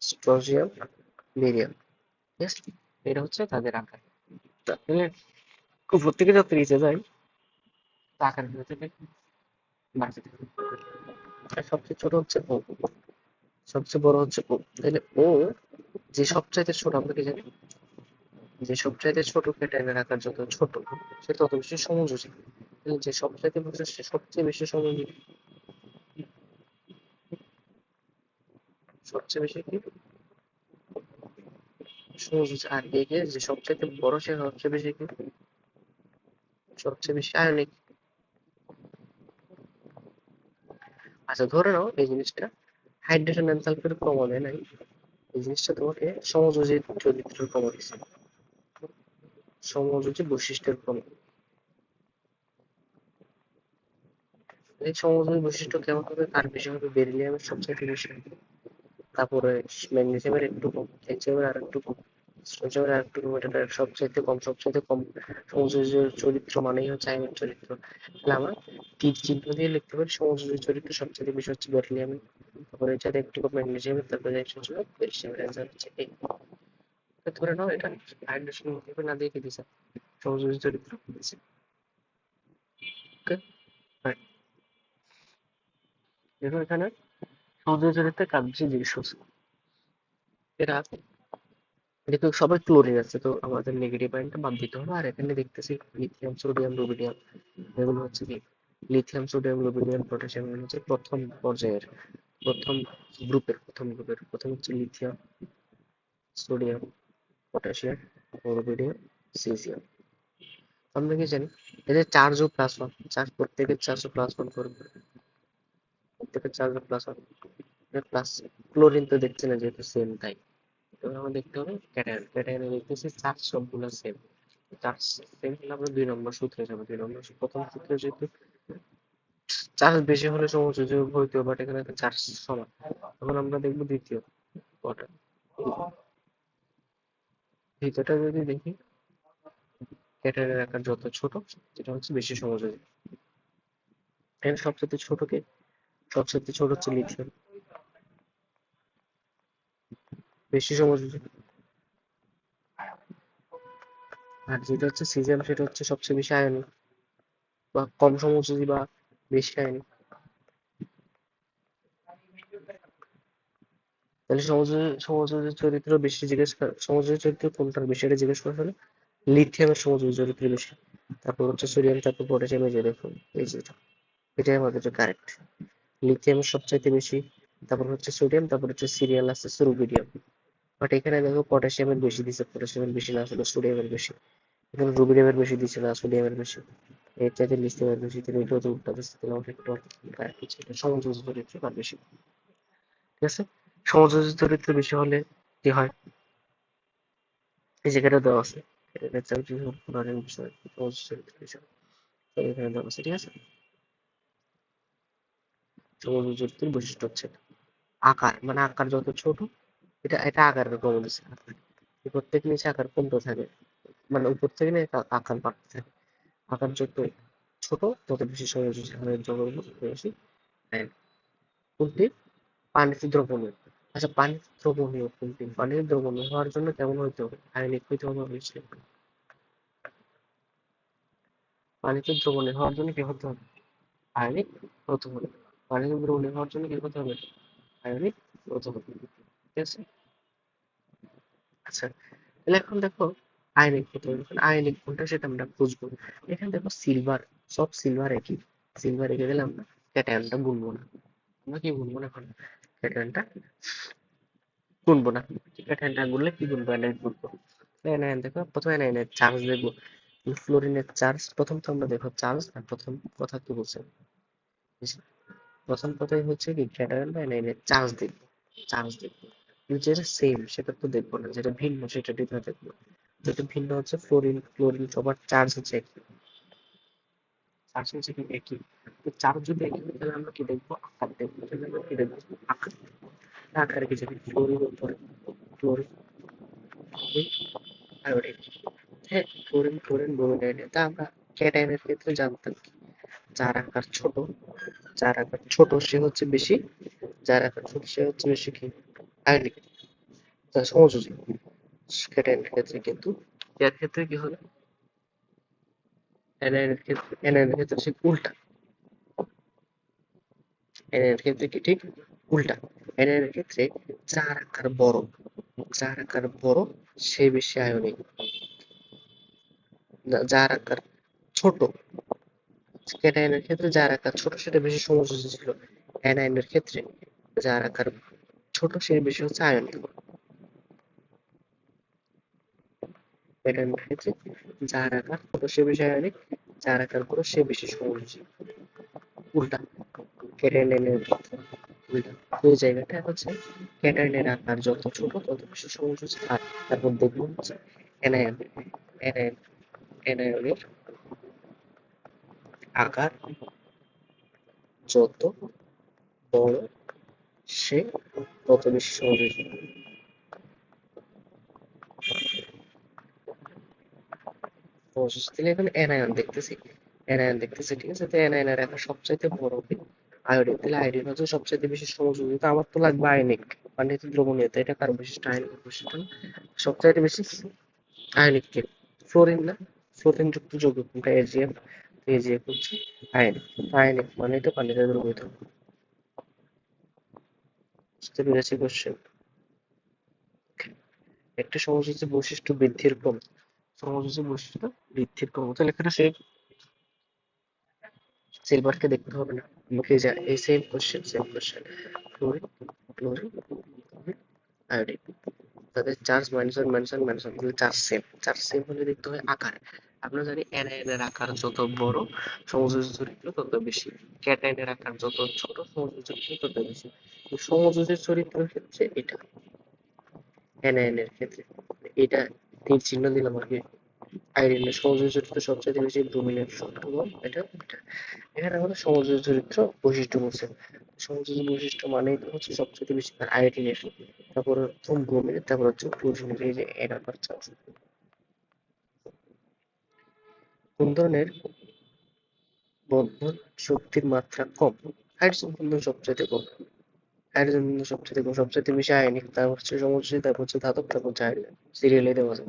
স্ট্রোনজিয়াম, বেরিয়াম, ঠিক আছে? এটা হচ্ছে তাদের আকার। তাহলে প্রত্যেকে যত নিচে যায় আকারের ভিতর থেকে বাড়তে থাকে। আর সবচেয়ে ছোট হচ্ছে ও, সবচেয়ে বড় হচ্ছে ও। তাহলে ও যে সবচাইতে ছোট, আমরা কি জানি যে সবচাইতে ছোট ক্যাটায়নের আকার যত ছোট সে তত বেশি সমযোজী। তাহলে যে সবচাইতে বড় সে সবচেয়ে বেশি সমযোজী, সবচেয়ে বেশি কি সমযোজী। আর একে যে সবচাইতে বড় সে সবচেয়ে বেশি কি সবচেয়ে বেশি আয়নিক। আচ্ছা ধরে নাও এই জিনিসটা হাইড্রোজেন এনথালপির ক্রমে নাই, এই জিনিসটা তোমাকে সমযোজী চরিত্রের ক্রম দিচ্ছে, সমযোজী বৈশিষ্ট্যের ক্রম। এই সমযোজী বৈশিষ্ট্য কেমন হবে? তার বেশি হবে বেরিলিয়ামের সবচেয়ে বেশি, তারপরে ম্যাগনেসিয়ামের একটু কম, ক্যালসিয়ামের আর একটু কম, স্ট্রোনচিয়ামের আর একটু কম, এটা সবচাইতে কম, সবচাইতে কম সমযোজী চরিত্র মানেই হচ্ছে আয়নিক চরিত্র। তাহলে আমরা তীর চিহ্ন দিয়ে লিখতে পারি সমযোজী চরিত্র সবচেয়ে বেশি হচ্ছে বেরিলিয়ামের, তারপরে এটাতে একটু কম ম্যাগনেসিয়ামের, তারপরে হচ্ছে ক্যালসিয়ামের। অ্যান্সার হচ্ছে এই। ধরে নাও এটা হাইড্রোজেন না দিয়ে কি দিছে সমযোজী চরিত্র দিছে। ওকে, দেখো এখানে সমযোজী চরিত্রের কাজ বেশি জিজ্ঞেস করছে। এরা যেহেতু সবাই ক্লোরিন আছে তো আমাদের নেগেটিভ আয়নটা বাদ দিতে হবে। আর এখানে দেখতেছি লিথিয়াম সোডিয়াম রুবিডিয়াম, এগুলো হচ্ছে কি লিথিয়াম সোডিয়াম রুবিডিয়াম পটাশিয়াম, এগুলো হচ্ছে প্রথম পর্যায়ের, প্রথম গ্রুপের প্রথম হচ্ছে lithium sodium potassium rubidium caesium. আমরা কি জানি এদের চার্জ ও প্লাস ওয়ান, চার্জ প্রত্যেকের চার্জ ও প্লাস ওয়ান করবে, প্রত্যেকের চার্জ ও প্লাস ওয়ান প্লাস। ক্লোরিন তো দেখছি না যেহেতু সেম, তাই এবার আমার দেখতে হবে ক্যাটায়ন। ক্যাটায়নে দেখতেছি চার্জ সবগুলো সেম, চার্জ সেম হলে আমরা 2 নম্বর সূত্রে যাবো। 2 নম্বর প্রথম সূত্রে যেহেতু চার্জ বেশি হলে সমযোজী হইতে, বাট এখানে চার্জ সমান। এখন আমরা দেখবো দ্বিতীয় কটা, দ্বিতীয়টা যদি দেখি ক্যাটায়নের আকার যত ছোট সেটা হচ্ছে বেশি সমযোজী। এখানে সবচেয়ে ছোট কে? সবচেয়ে ছোট হচ্ছে লিথিয়াম, বেশি সমযোজী। আর যেটা হচ্ছে সিজিয়াম সেটা হচ্ছে সবচেয়ে বেশি আয়নিক, বা কম সমযোজী বা বেশি আয়নিক। তাহলে সমযোজী চরিত্র বেশি জিজ্ঞেস কর, সমযোজী চরিত্র কোনটার বেশি এটা জিজ্ঞেস করে ফেলে, লিথিয়ামের সমযোজী চরিত্র বেশি, তারপর হচ্ছে সোডিয়াম, তারপর পটাশিয়াম, এই যে দেখুন এই যেটা, এটাই আমাদের কারেক্ট। লিথিয়ামের সবচাইতে বেশি, তারপর হচ্ছে সোডিয়াম, তারপর হচ্ছে সিরিয়াল আছে রুবিডিয়াম। বাট এখানে দেখো পটাশিয়ামের বেশি দিছে, পটাশিয়ামের বেশি না আসলে সোডিয়ামের বেশি, এখানে রুবিডিয়ামের বেশি দিছে না সোডিয়ামের বেশি, এর চাইতে লিথিয়ামের বেশি। তাহলে এটা তো উল্টা দিচ্ছে, তাহলে আমাকে একটু কারেক্ট হচ্ছে এটা সমযোজী চরিত্র তার বেশি। ঠিক আছে, সমযোজী চরিত্র বেশি হলে কি হয়, এই জায়গাটা দেওয়া আছে, এটা বিষয় সমযোজী চরিত্র বিষয়, তো এখানে দেওয়া আছে। ঠিক আছে, সমযোজী চরিত্রের বৈশিষ্ট্য হচ্ছে আকার, মানে আকার যত ছোট, এটা এটা আকারের কমন দিচ্ছে। উপর থেকে নিচে আকার কমতে থাকে, মানে উপর থেকে নিচে আকার বাড়তে থাকে। আকার যত ছোট তত বেশি সমযোজী, আমাদের জগৎ বেশি আয়ন। কোনটি? পানিতে দ্রবণীয়। আচ্ছা পানিতে দ্রবণীয় কোনটি? পানিতে দ্রবণীয় হওয়ার জন্য কেমন হইতে হবে? আয়নিক হইতে হবে অবশ্যই। পানিতে দ্রবণীয় হওয়ার জন্য কি হতে হবে? আয়নিক হতে হবে। পানিতে দ্রবণীয় হওয়ার জন্য কি হতে হবে? আয়নিক হতে হবে। ঠিক আছে, আচ্ছা তাহলে এখন দেখো আয়নিক হতে হবে, এখন আয়নিক কোনটা সেটা আমরা বুঝবো। এখানে দেখো সিলভার, সব সিলভার একই, সিলভার রেখে দিলে আমরা ক্যাটায়নটা গুনবো না। আমরা কি গুনবো না এখন? ক্যাটায়নটা গুনবো না। ক্যাটায়নটা গুনলে কি গুনবো? অ্যানায়ন গুনবো। অ্যানায়ন দেখো প্রথমে অ্যানায়নের চার্জ দেখবো, ফ্লোরিনের চার্জ। প্রথম তো আমরা দেখো চার্জ, আর প্রথম কথা কি বলছে, প্রথম কথাই হচ্ছে কি ক্যাটায়ন বা অ্যানায়নের চার্জ দেখবো, চার্জ দেখবো। যেটা সেম সেটা তো দেখবো না, যেটা ভিন্ন সেটা ডিফার দেখবো। যেটা ভিন্ন হচ্ছে ফ্লোরিন, ক্লোরিন সবার চার্জ হচ্ছে একই, চার্জ হচ্ছে কি একই। তো চার্জ যদি একই হয় তাহলে আমরা কি দেখবো? আকার দেখবো। তাহলে আমরা কি দেখবো? আকার। আকারে কি যাবে? ফ্লোরিন উপরে, ক্লোরিন আয়োডিন। হ্যাঁ, ফ্লোরিন ক্লোরিন ব্রোমিন। তা আমরা ক্যাটায়নের ক্ষেত্রে জানতাম কি যার আকার ছোট, যার আকার ছোট সে হচ্ছে বেশি, যার আকার ছোট সে হচ্ছে বেশি কি আয়নিক, সমযোজী। ক্যাটায়নের ক্ষেত্রে কিন্তু এর ক্ষেত্রে কি হবে? anion এর ক্ষেত্রে ঠিক উল্টা। anion এর ক্ষেত্রে কি ঠিক উল্টা। anion এর ক্ষেত্রে যার আকার বড় সে বেশি আয়নিক, যার আকার ছোট, ক্যাটায়নের ক্ষেত্রে যার আকার ছোট সেটা বেশি সমযোজী ছিল। অ্যানায়নের ক্ষেত্রে যার আকার ছোট সে বেশি হচ্ছে আয়নিক। ক্যাটায়নের ক্ষেত্রে যার আকার ছোট সে বেশি আয়নিক, যার আকার বড় সে বেশি সমযোজী। উল্টা ক্যাটায়নের ক্ষেত্রে উল্টা। ওই জায়গাটা হচ্ছে ক্যাটায়নের আকার যত ছোট তত বেশি সমযোজী। আর তারপর দেখবো হচ্ছে অ্যানায়ন অ্যানায়ন অ্যানায়নের আকার যত বড় সে তত বেশি সমযোজী। সমযোজী তাহলে এখন অ্যানায়ন দেখতেছি ঠিক আছে। তো অ্যানায়নের আকার সবচাইতে বড় কি আয়োডিন, তাহলে আয়োডিন হচ্ছে সবচাইতে বেশি সমযোজী। তো আমার তো লাগবে আয়নিক মানে দ্রবণীয়তা, এটা কার বৈশিষ্ট্য আয়নিক বৈশিষ্ট্য। সবচাইতে বেশি আয়নিক কে ফ্লোরিন না, ফ্লোরিন যুক্ত যৌগ কোনটা এজিএফ। এজিএফ হচ্ছে আয়নিক। আয়নিক মানে এটা পানিতে দ্রবীভূত। বুঝতে পেরেছি কোশ্চেন। একটা সমযোজী বৈশিষ্ট্য বৃদ্ধির ক্রম, সমযোজী বৈশিষ্ট্য বৃদ্ধির ক্রম, তাহলে এখানে সে সিলভারকে দেখতে হবে না, আমাকে এই same question fluorine chlorine iodine তাদের charge minus one charge same হলে দেখতে হয় আকার। আমরা জানি অ্যানায়নের আকার যত বড় সমযোজী চরিত্র তত বেশি, ক্যাটায়নের আকার যত ছোট সমযোজী চরিত্র তত বেশি। তো সমযোজী চরিত্রের ক্ষেত্রে এটা, অ্যানায়নের ক্ষেত্রে এটা তীর চিহ্ন দিলাম আর কি। আয়োডিনের সমযোজী চরিত্র সবচেয়ে বেশি ব্রোমিনের সবটুকু এটা এটা। এখানে আমাদের সমযোজী চরিত্র বৈশিষ্ট্য বলছে। সমযোজী বৈশিষ্ট্য মানেই তো হচ্ছে সবচেয়ে বেশি আয়োডিনের, তারপর হচ্ছে ব্রোমিনের, তারপর হচ্ছে ক্লোরিনের, এই যে এর আকার চার্জ। কোন ধরনের বন্ধন শক্তির মাত্রা কম? হাইড্রোজেন বন্ধন সবচেয়ে কম। হাইড্রোজেন বন্ধন সবচেয়ে কম, সবচেয়ে বেশি আয়নিক, তারপর হচ্ছে সমযোজী, তারপর হচ্ছে ধাতব, তারপর হচ্ছে হাইড্রোজেন। সিরিয়ালে দেওয়া আছে।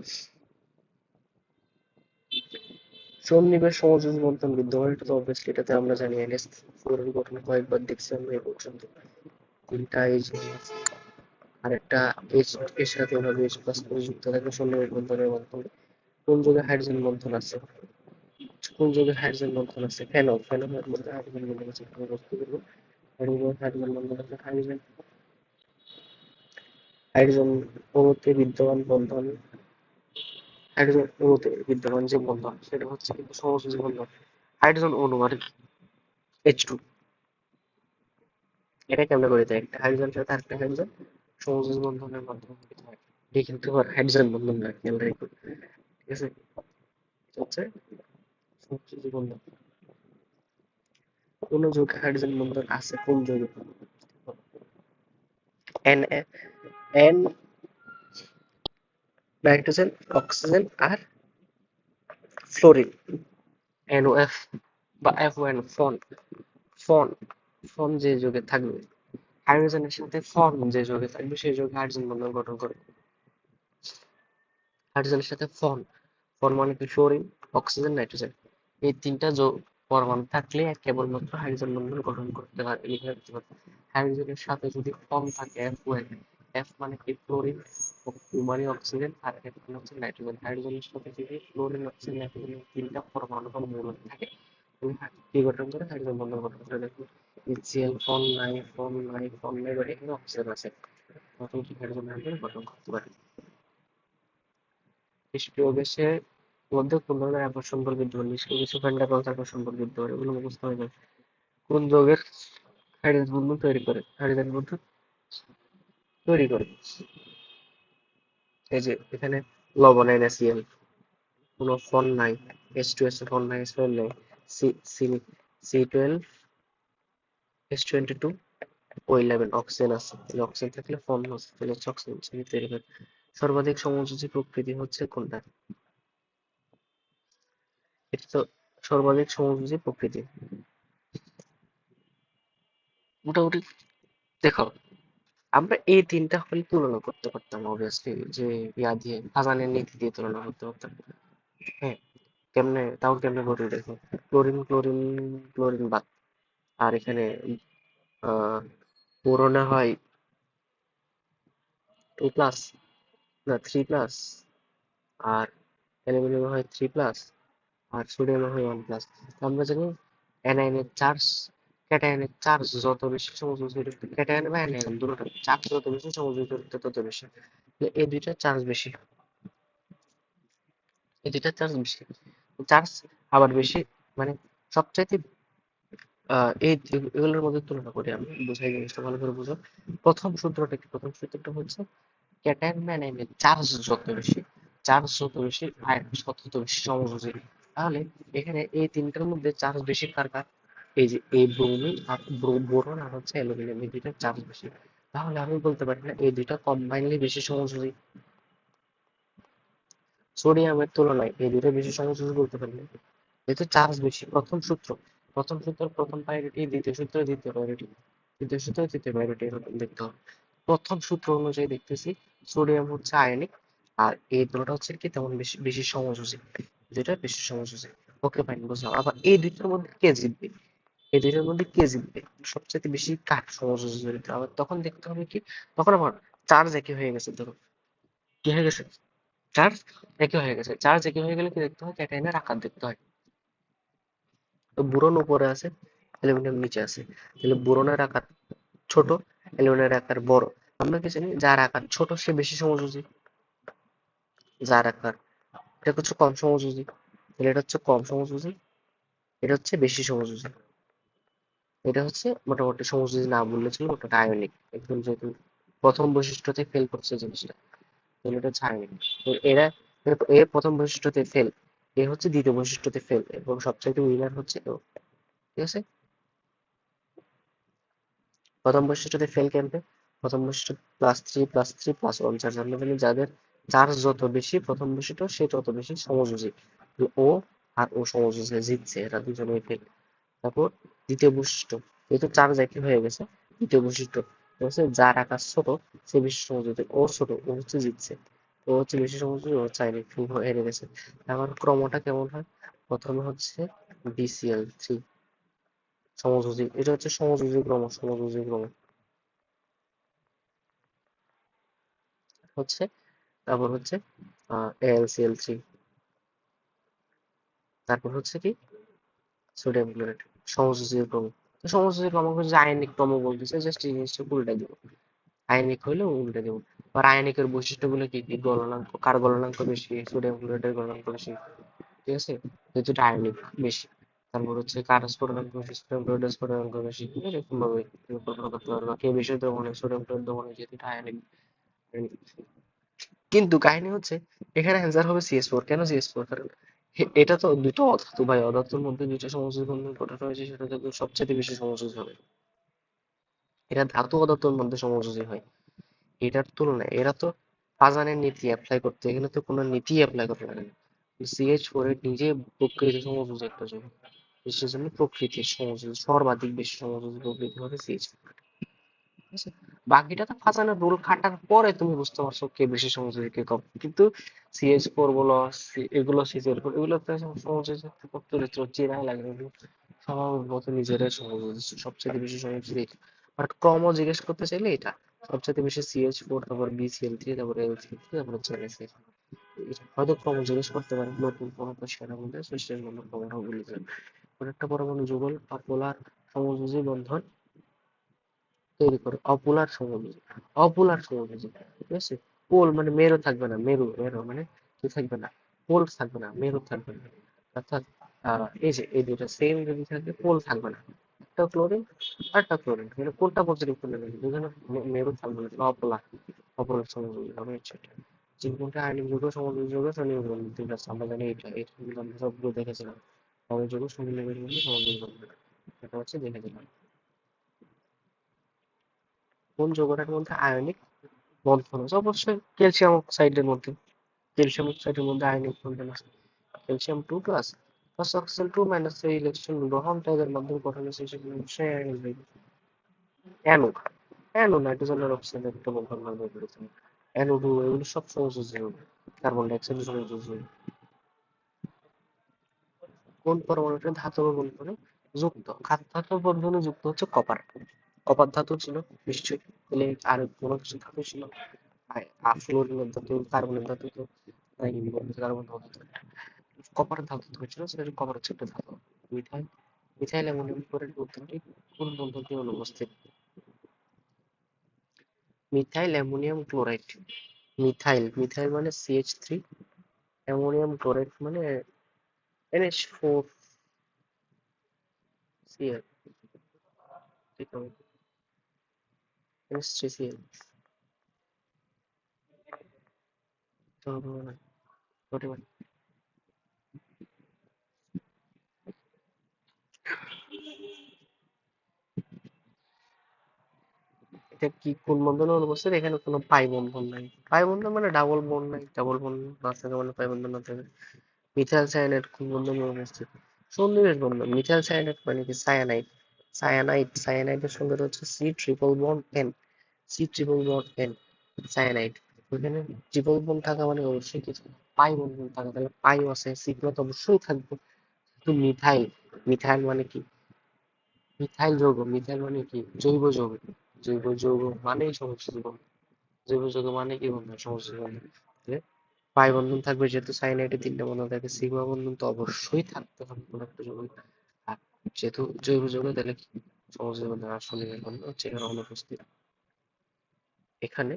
সন্নিবেশ সমযোজী বন্ধন বিদ্যমান, এটা তো অবভিয়াসলি, এটাতে আমরা জানি এনএস ফোর এর গঠন কয়েকবার দেখছি আমরা এই পর্যন্ত। তিনটা এইচ আছে, আর একটা এইচ এর সাথে এভাবে এইচ প্লাস করে যুক্ত থাকবে সন্নিবেশ বন্ধনের মাধ্যমে। কোন যৌগে হাইড্রোজেন বন্ধন আছে? কোন যৌগে হাইড্রোজেন বন্ধন আছে? ফেনলের মধ্যে হাইড্রোজেন বন্ধন আছে, এখানে বস্তু করবো। হাইড্রোজেন বন্ধন আছে, হাইড্রোজেন হাইড্রোজেন অণুতে বিদ্যমান বন্ধন, হাইড্রোজেন অণুতে বিদ্যমান যে বন্ধন সেটা হচ্ছে কিন্তু সমযোজী বন্ধন। হাইড্রোজেন অণু আর H2, এটা কেমনে করে দেয়? একটা হাইড্রোজেন সাথে আরেকটা হাইড্রোজেন সমযোজী বন্ধনের মাধ্যমে গঠিত হয়। এটা কিন্তু আবার হাইড্রোজেন বন্ধন না, খেয়াল রাখো, ঠিক আছে? এটা হচ্ছে সমযোজী বন্ধন। কোন যৌগে হাইড্রোজেন বন্ধন আছে? কোন যৌগে? এন এন নাইট্রোজেন, অক্সিজেন আর ফ্লোরিন। NOF বা FON, ফন ফন ফন যে যৌগে থাকবে, হাইড্রোজেনের সাথে ফন যে যৌগে থাকবে সেই যৌগে হাইড্রোজেন বন্ধন গঠন করে। হাইড্রোজেনের সাথে ফন, ফন মানে কি ফ্লোরিন, অক্সিজেন, নাইট্রোজেন, এই তিনটা পরমাণু থাকলে কেবলমাত্র হাইড্রোজেন বন্ধন গঠন করতে পারে, লিখে রাখতে পারে। হাইড্রোজেনের সাথে যদি ফন থাকে FON, এফ মানে কি ফ্লোরিন, ও মানে অক্সিজেন, আর এফ মানে হচ্ছে নাইট্রোজেন। হাইড্রোজেনের সাথে যদি ফ্লোরিন, অক্সিজেন, নাইট্রোজেন তিনটা পরমাণু বা মৌল থাকে, তুমি কি গঠন করে? হাইড্রোজেন বন্ধন গঠন করে। দেখো HCl ফন নাই, এবার এখানে অক্সিজেন আছে, তখন কি হাইড্রোজেন বন্ধন গঠন করতে পারে। নিষ্ক্রিয় গ্যাসের মধ্যে কোন ধরনের আকর্ষণ বল বিদ্যমান? নিষ্ক্রিয় গ্যাসে ভ্যান ডার ওয়ালস আকর্ষণ বল বিদ্যমান, এগুলো মুখস্থ হয়ে যায়। কোন যৌগের হাইড্রোজেন বন্ধন তৈরি করে? হাইড্রোজেন বন্ধন তৈরি করে এই যে এখানে লবণ NaCl, কোনো ফন নাই, H2SO ফন নাই, SO নেই, C C C12 H22O11 oxygen আছে, তাহলে অক্সিজেন থাকলে ফন আছে, তাহলে হচ্ছে অক্সিজেন তৈরি করে। সর্বাধিক সমযোজী প্রকৃতি হচ্ছে কোনটা? এটা তো সর্বাধিক সমযোজী প্রকৃতি মোটামুটি। দেখো আমরা এই তিনটা হলে তুলনা করতে পারতাম অবভিয়াসলি, যে ইয়া দিয়ে, হাজানের নীতি দিয়ে তুলনা করতে পারতাম। হ্যাঁ, কেমনে তাও কেমনে করে দেখো, ক্লোরিন ক্লোরিন ক্লোরিন বাদ, আর এখানে বোরনে হয় 2+, না 3+, আর অ্যালুমিনিয়াম হয় 3+, আর সোডিয়াম হয় 1+। আমরা জানি অ্যানায়নের চার্জ, ক্যাটায়নের চার্জ যত বেশি সমযোজী, ক্যাটায়ন বা অ্যানায়ন দুটো চার্জ যত বেশি সমযোজী তত বেশি, এই দুইটা চার্জ বেশি, এই দুইটা চার্জ বেশি, চার্জ আবার বেশি, মানে সবচাইতে এই এগুলোর মধ্যে তুলনা করি আমি, বুঝাই জিনিসটা ভালো করে বুঝো। প্রথম সূত্রটা কি? প্রথম সূত্রটা হচ্ছে ক্যাটায়ন বা অ্যানায়নের চার্জ যত বেশি, চার্জ যত বেশি আয়ন তত বেশি সমযোজী। তাহলে এখানে এই তিনটার মধ্যে চার্জ বেশি কার কার? এই যে এই ব্রোমিন আর বোরন আর হচ্ছে অ্যালুমিনিয়াম, এই দুইটার চার্জ বেশি। তাহলে আমি বলতে পারি না এই দুইটা কম্বাইনলি বেশি সমযোজী? সোডিয়ামের তুলনায় এই দুইটা বেশি সমযোজী বলতে পারি না, যেহেতু চার্জ বেশি। প্রথম সূত্র, প্রথম সূত্র প্রথম প্রায়োরিটি, দ্বিতীয় সূত্র দ্বিতীয় প্রায়োরিটি, তৃতীয় সূত্র তৃতীয় প্রায়োরিটি, এরকম দেখতে হবে। প্রথম সূত্র অনুযায়ী দেখতেছি সোডিয়াম হচ্ছে আয়নিক, আর এই দুটোটা হচ্ছে কি তেমন বেশি বেশি সমযোজী, যেটা বেশি সমযোজী। ওকে ফাইন, বুঝলাম। আবার এই দুইটার মধ্যে কে জিতবে, এই দুইটার মধ্যে কে জিতবে, সবচেয়ে বেশি কার সমযোজী জড়িত, আবার তখন দেখতে হবে কি, তখন আবার চার্জ একই হয়ে গেছে, ধরো কি হয়ে গেছে, চার্জ একই হয়ে গেছে। চার্জ একই হয়ে গেলে কি দেখতে হয়, ক্যাটায়নের আকার দেখতে হয়। তো বোরন উপরে আছে, অ্যালুমিনিয়াম নিচে আছে, তাহলে বোরনের আকার ছোট, অ্যালুমিনিয়ামের আকার বড়। আমরা কি জানি যার আকার ছোট সে বেশি সমযোজী, যার আকার এটা হচ্ছে কম সমযোজী, তাহলে এটা হচ্ছে কম সমযোজী, এটা হচ্ছে বেশি সমযোজী। এটা হচ্ছে মোটামুটি সমযোজী না বললে চলে, ওটা আয়নিক একদম, যেহেতু প্রথম বৈশিষ্ট্যতে ফেল করছে জিনিসটা, তাহলে এটা হচ্ছে আয়নিক। তো এরা এর প্রথম বৈশিষ্ট্যতে ফেল, এ হচ্ছে দ্বিতীয় বৈশিষ্ট্যতে ফেল, এবং সবচাইতে উইনার হচ্ছে ও। ঠিক আছে, প্রথম বৈশিষ্ট্যতে ফেল ক্যাম্পে, প্রথম বৈশিষ্ট্য +3+3+1 চার্জ। আমরা জানি যাদের চার্জ যত বেশি প্রথম বৈশিষ্ট্য সে তত বেশি সমযোজী, ও আর ও সমযোজী জিতছে, এরা দুজনেই ফেল। তারপর দ্বিতীয় বৈশিষ্ট্য, যেহেতু চার্জ একই হয়ে গেছে, দ্বিতীয় বৈশিষ্ট্য হচ্ছে যার আকার ছোট সে বেশি সমযোজী, ও ছোট ও হচ্ছে জিতছে, ও হচ্ছে বেশি সমযোজী, ও চাইলে হেরে গেছে। আমার ক্রমটা কেমন হয়, প্রথমে হচ্ছে BCl3 সমযোজী, এটা হচ্ছে সমযোজী ক্রম, সমযোজী ক্রম হচ্ছে, তারপর হচ্ছে AlCl3, তারপর হচ্ছে কি সোডিয়াম ক্লোরাইড, সমযোজী ক্রম। তো সমযোজী ক্রম হচ্ছে আয়নিক ক্রম বলতেছে, জাস্ট এই জিনিসটা উল্টে দিব, আয়নিক হইলে উল্টে দেব। আর আয়নিকের বৈশিষ্ট্যগুলো কি কি, গলনাঙ্ক, কার গলনাঙ্ক বেশি, সোডিয়াম ক্লোরাইডের গলনাঙ্ক বেশি, ঠিক আছে, যেহেতু এটা আয়নিক বেশি। তারপর হচ্ছে কার স্ফুটনাঙ্ক বেশি, সোডিয়াম ক্লোরাইডের স্ফুটনাঙ্ক বেশি, এরকম ভাবে কল্পনা করতে পারবা কে বেশি দমনে, সোডিয়াম ক্লোরাইড দমনে, যেহেতু এটা আয়নিক। কিন্তু কাহিনী হচ্ছে এখানে অ্যান্সার হবে CS4। কেন CS4? কারণ এটা তো দুটো অধাতু ভাই, অধাতুর মধ্যে দুইটা সমযোজী বন্ধন গঠন হয়েছে, সেটা তো সবচেয়ে বেশি সমযোজী হবে। এটা ধাতু অধাতুর মধ্যে সমযোজী হয়, এটার তুলনায় এরা তো পাজানের নীতি অ্যাপ্লাই করতে, এখানে তো কোনো নীতি অ্যাপ্লাই করা লাগে না। CH4 এর নিজে প্রকৃতি সমযোজী একটা যৌগ, সেজন্য প্রকৃতির সমযোজী সর্বাধিক বেশি সমযোজী প্রকৃতি হবে CH4। ঠিক আছে, বাকিটা তো ফাজানের রুল খাটার পরে তুমি বুঝতে পারছো কে বেশি সমযোজী কে কম। কিন্তু CH4 বলো, এগুলো CH4 এগুলো তো সমযোজী চরিত্র চেনাই লাগে, এগুলো স্বভাবগত নিজেরাই সমযোজী, সবচেয়ে বেশি সমযোজী। বাট ক্রম জিজ্ঞেস করতে চাইলে এটা সবচেয়ে বেশি CH4, তারপর BCl3, তারপর Al3, তারপর হচ্ছে NaCl। হয়তো ক্রম জিজ্ঞেস করতে পারে নতুন কোনো কোশ্চেনের মধ্যে, সৃষ্টির জন্য ক্রমটাও বলে দেবে। একটা পরমাণু যুগল অপোলার সমযোজী বন্ধন তৈরি করে, অপোলার সমযোজী, অপোলার সমযোজী, ঠিক আছে। পোল মানে মেরু থাকবে না, মেরু মেরু মানে কি থাকবে না, পোল থাকবে না, মেরু থাকবে না, অর্থাৎ এই যে এই দুটো সেম যদি থাকে পোল থাকবে না, একটা ক্লোরিন আর একটা ক্লোরিন, মানে কোনটা পর্যন্ত নেবে, দুজনে মেরু থাকবে না, অপোলার, অপোলার সমযোজী হবে সেটা। যে কোনটা আয়নিক যৌগ, সমযোজী যৌগ, সনিক যৌগ, ঠিক আছে, আমরা জানি এটা, এটা আমরা সবগুলো দেখেছিলাম, অণু যৌগ, সনিক যৌগ, সমযোজী যৌগ, এটা হচ্ছে দেখেছিলাম। কোন যৌগটার মধ্যে আয়নিক বন্ধন আছে? অবশ্যই ক্যালসিয়াম অক্সাইডের মধ্যে, ক্যালসিয়াম অক্সাইডের মধ্যে আয়নিক বন্ধন আছে, Ca2+ plus oxygen 2 - 3 ইলেকট্রন গ্রহণ ত্যাগের মাধ্যমে গঠন হয়েছে, সেখানে অবশ্যই আয়নিক হইবে। অ্যানোড, অ্যানোড নাইট্রোজেনের অক্সাইডের একটা বন্ধন ব্যবহার করেছে, অ্যানোড এগুলো সব সমযোজী হবে, কার্বন ডাই অক্সাইড সমযোজী হবে। কোন পরমাণুটা ধাতব বন্ধনে যুক্ত? ধাতব বন্ধনে যুক্ত হচ্ছে কপার। কপার ধাতু ছিল নিশ্চয়ই, তাহলে আর কোনো কিছু ধাতু ছিল? ফ্লোরিনের ধাতু, কার্বনের ধাতু তো নাই, কার্বন ধাতু। কপার ধাতু হয়েছিল, সেটা কপার হচ্ছে একটা ধাতু। মিথাইল মিথাইল অ্যামোনিয়াম ক্লোরাইড বন্ধনটি কোন বন্ধনটি অনুপস্থিত? Methyl ammonium chloride. মিথাইল মানে CH3, অ্যামোনিয়াম ক্লোরাইড মানে NH4Cl, NH3Cl। এটা কি কোন বন্ধনে অনুপস্থিত? এখানে কোনো পাই বন্ধন নাই। পাই বন্ধন মানে ডাবল বন্ড নাই, ডাবল বন্ড না থাকে মানে পাই বন্ধন না থাকে। মিথাইল সায়ানাইড কোন বন্ধনে অনুপস্থিত? সন্নিবেশ বন্ধন। মিথাইল সায়ানাইড মানে কি? সায়ানাইডের সঙ্গে হচ্ছে C triple bond N, C triple bond N, cyanide. ওখানে ট্রিপল বন্ড থাকা মানে অবশ্যই কিছু পাই বন্ধন থাকা, তাহলে পাইও আছে, সিগমা তো অবশ্যই থাকবে। কিন্তু মিথাইল মানে কি? মিথাইল যৌগ। মিথাইল মানে কি? জৈব যৌগ। জৈব যৌগ মানেই সমযোজী বন্ধন। জৈব যৌগ মানে কি বন্ধন? সমযোজী বন্ধন। তাহলে পাই বন্ধন থাকবে, যেহেতু সাইনাইডে তিনটা বন্ধন থাকে, সিগমা বন্ধন তো অবশ্যই থাকতে হবে কোনো একটা যৌগে। আর যেহেতু জৈব যৌগ, তাহলে কি সমযোজী বন্ধন আর সন্নিবেশ বন্ধন হচ্ছে এখানে অনুপস্থিত। এখানে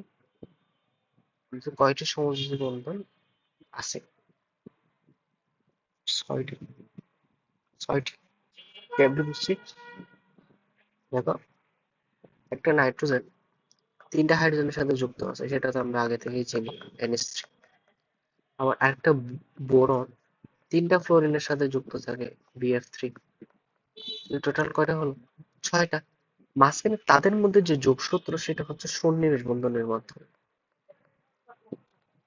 কিন্তু কয়টি সমযোজী বন্ধন আছে? ছয়টি। ছয়টি। কেমনে বুঝছি? দেখো, একটা নাইট্রোজেন তিনটা হাইড্রোজেনের সাথে যুক্ত আছে, সেটা তো আমরা আগে থেকেই চিনি, NH3। আবার আরেকটা বোরন তিনটা ফ্লোরিনের সাথে যুক্ত থাকে, BF3। টোটাল কয়টা হলো? ছয়টা। মাঝখানে তাদের মধ্যে যে যোগসূত্র, সেটা হচ্ছে সন্নিবেশ বন্ধনের মাধ্যমে।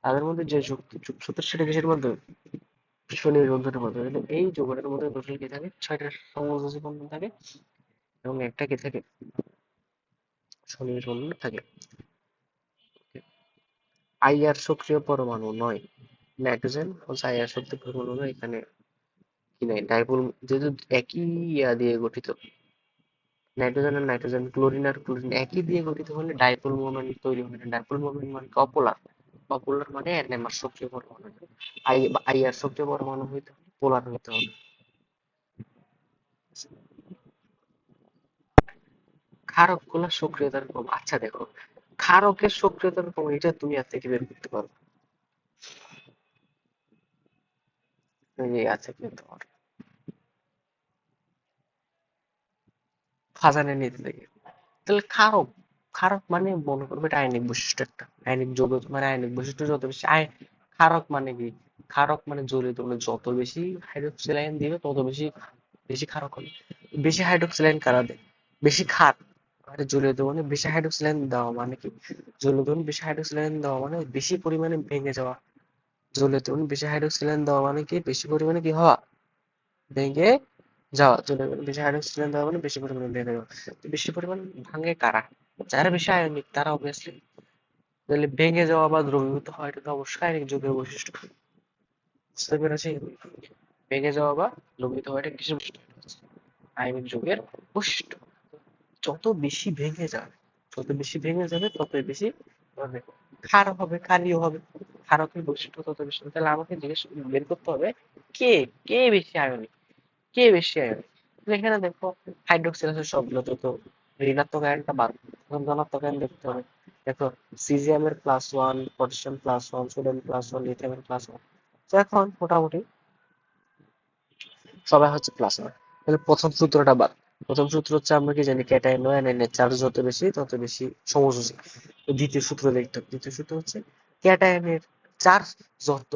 তাদের মধ্যে যে যোগসূত্র, সেটা কিসের মাধ্যমে? সন্নিবেশ বন্ধনের মাধ্যমে। তাহলে এই যৌগটার মধ্যে টোটাল কি থাকে? ছয়টা সমযোজী বন্ধন থাকে এবং একটা কি থাকে? সন্নিবেশ বন্ধন থাকে। আইআর সক্রিয় পরমাণু নয়। নাইট্রোজেন হচ্ছে আইআর সক্রিয় পরমাণু নয়, এখানে কি নাই? ডাইপোল, যেহেতু একই ইয়া দিয়ে গঠিত, নাইট্রোজেন আর নাইট্রোজেন, ক্লোরিন আর ক্লোরিন একই দিয়ে গঠিত হলে ডাইপোল মোমেন্ট তৈরি হবে না। ডাইপোল মোমেন্ট মানে অপোলার। অপোলার মানে NMR সক্রিয় পরমাণু। আইআর সক্রিয় পরমাণু হইতে হলে পোলার হইতে হবে। ক্ষারক গুলা সক্রিয়তার কম। আচ্ছা দেখো, ক্ষারকের সক্রিয়তার কম, এটা তুমি আর থেকে বের করতে পারো? এই আছে কি তোমার ফাজানের নীতি থেকে। তাহলে ক্ষারক, ক্ষারক মানে মনে করবে এটা আয়নিক বৈশিষ্ট্য একটা। আয়নিক যৌগ মানে আয়নিক বৈশিষ্ট্য যত বেশি ক্ষারক মানে কি? ক্ষারক মানে জ্বলিত, মানে যত বেশি হাইড্রোক্সিল আয়ন দিবে তত বেশি বেশি ক্ষারক হবে। বেশি হাইড্রোক্সিল আয়ন কারা দেয়? বেশি ক্ষার মানে জ্বলিত, মানে বেশি হাইড্রোক্সিল আয়ন দেওয়া মানে কি? জ্বলিত মানে বেশি হাইড্রোক্সিল আয়ন দেওয়া মানে বেশি পরিমাণে ভেঙে যাওয়া। জ্বলিত মানে বেশি হাইড্রোক্সিল আয়ন দেওয়া মানে কি? বেশি পরিমাণে কি হওয়া? ভেঙে যাওয়া। জ্বলে গেলে বেশি হাইড্রোক্সিল দেওয়া মানে বেশি পরিমাণে ভেঙে যাওয়া। তো বেশি পরিমাণ ভাঙে কারা? যারা বেশি আয়নিক তারা অবভিয়াসলি। তাহলে ভেঙে যাওয়া বা দ্রবীভূত হয়, এটা তো অবশ্যই আয়নিক যৌগের বৈশিষ্ট্য। বুঝতে পেরেছি? ভেঙে যাওয়া বা দ্রবীভূত হওয়া, এটা কিসের বৈশিষ্ট্য? এটা হচ্ছে আয়নিক যৌগের বৈশিষ্ট্য। যত বেশি ভেঙে যাবে, যত বেশি ভেঙে যাবে ততই বেশি মানে ক্ষার হবে, ক্ষারীয় হবে। ক্ষারকের বৈশিষ্ট্য তত বেশি হবে। তাহলে আমাকে জিজ্ঞেস বের করতে হবে কে কে বেশি আয়নিক, কে বেশি আয়নিক। এখানে দেখো, হাইড্রোক্সিল আছে সবগুলোতে, তো ঋণাত্মক আয়নটা বাদ, এখন ধনাত্মক আয়ন দেখতে হবে। দেখো, সিজিয়ামের +1, পটাশিয়াম +1, সোডিয়াম +1, লিথিয়ামের +1। তো এখন মোটামুটি সবাই হচ্ছে +1। তাহলে প্রথম সূত্রটা বাদ। প্রথম সূত্র হচ্ছে, আমরা কি জানি, ক্যাটায়ন ও অ্যানায়নের চার্জ যত বেশি তত বেশি সমযোজী। তো দ্বিতীয় সূত্র দেখতে হবে। দ্বিতীয় সূত্র হচ্ছে ক্যাটায়নের চার্জ যত,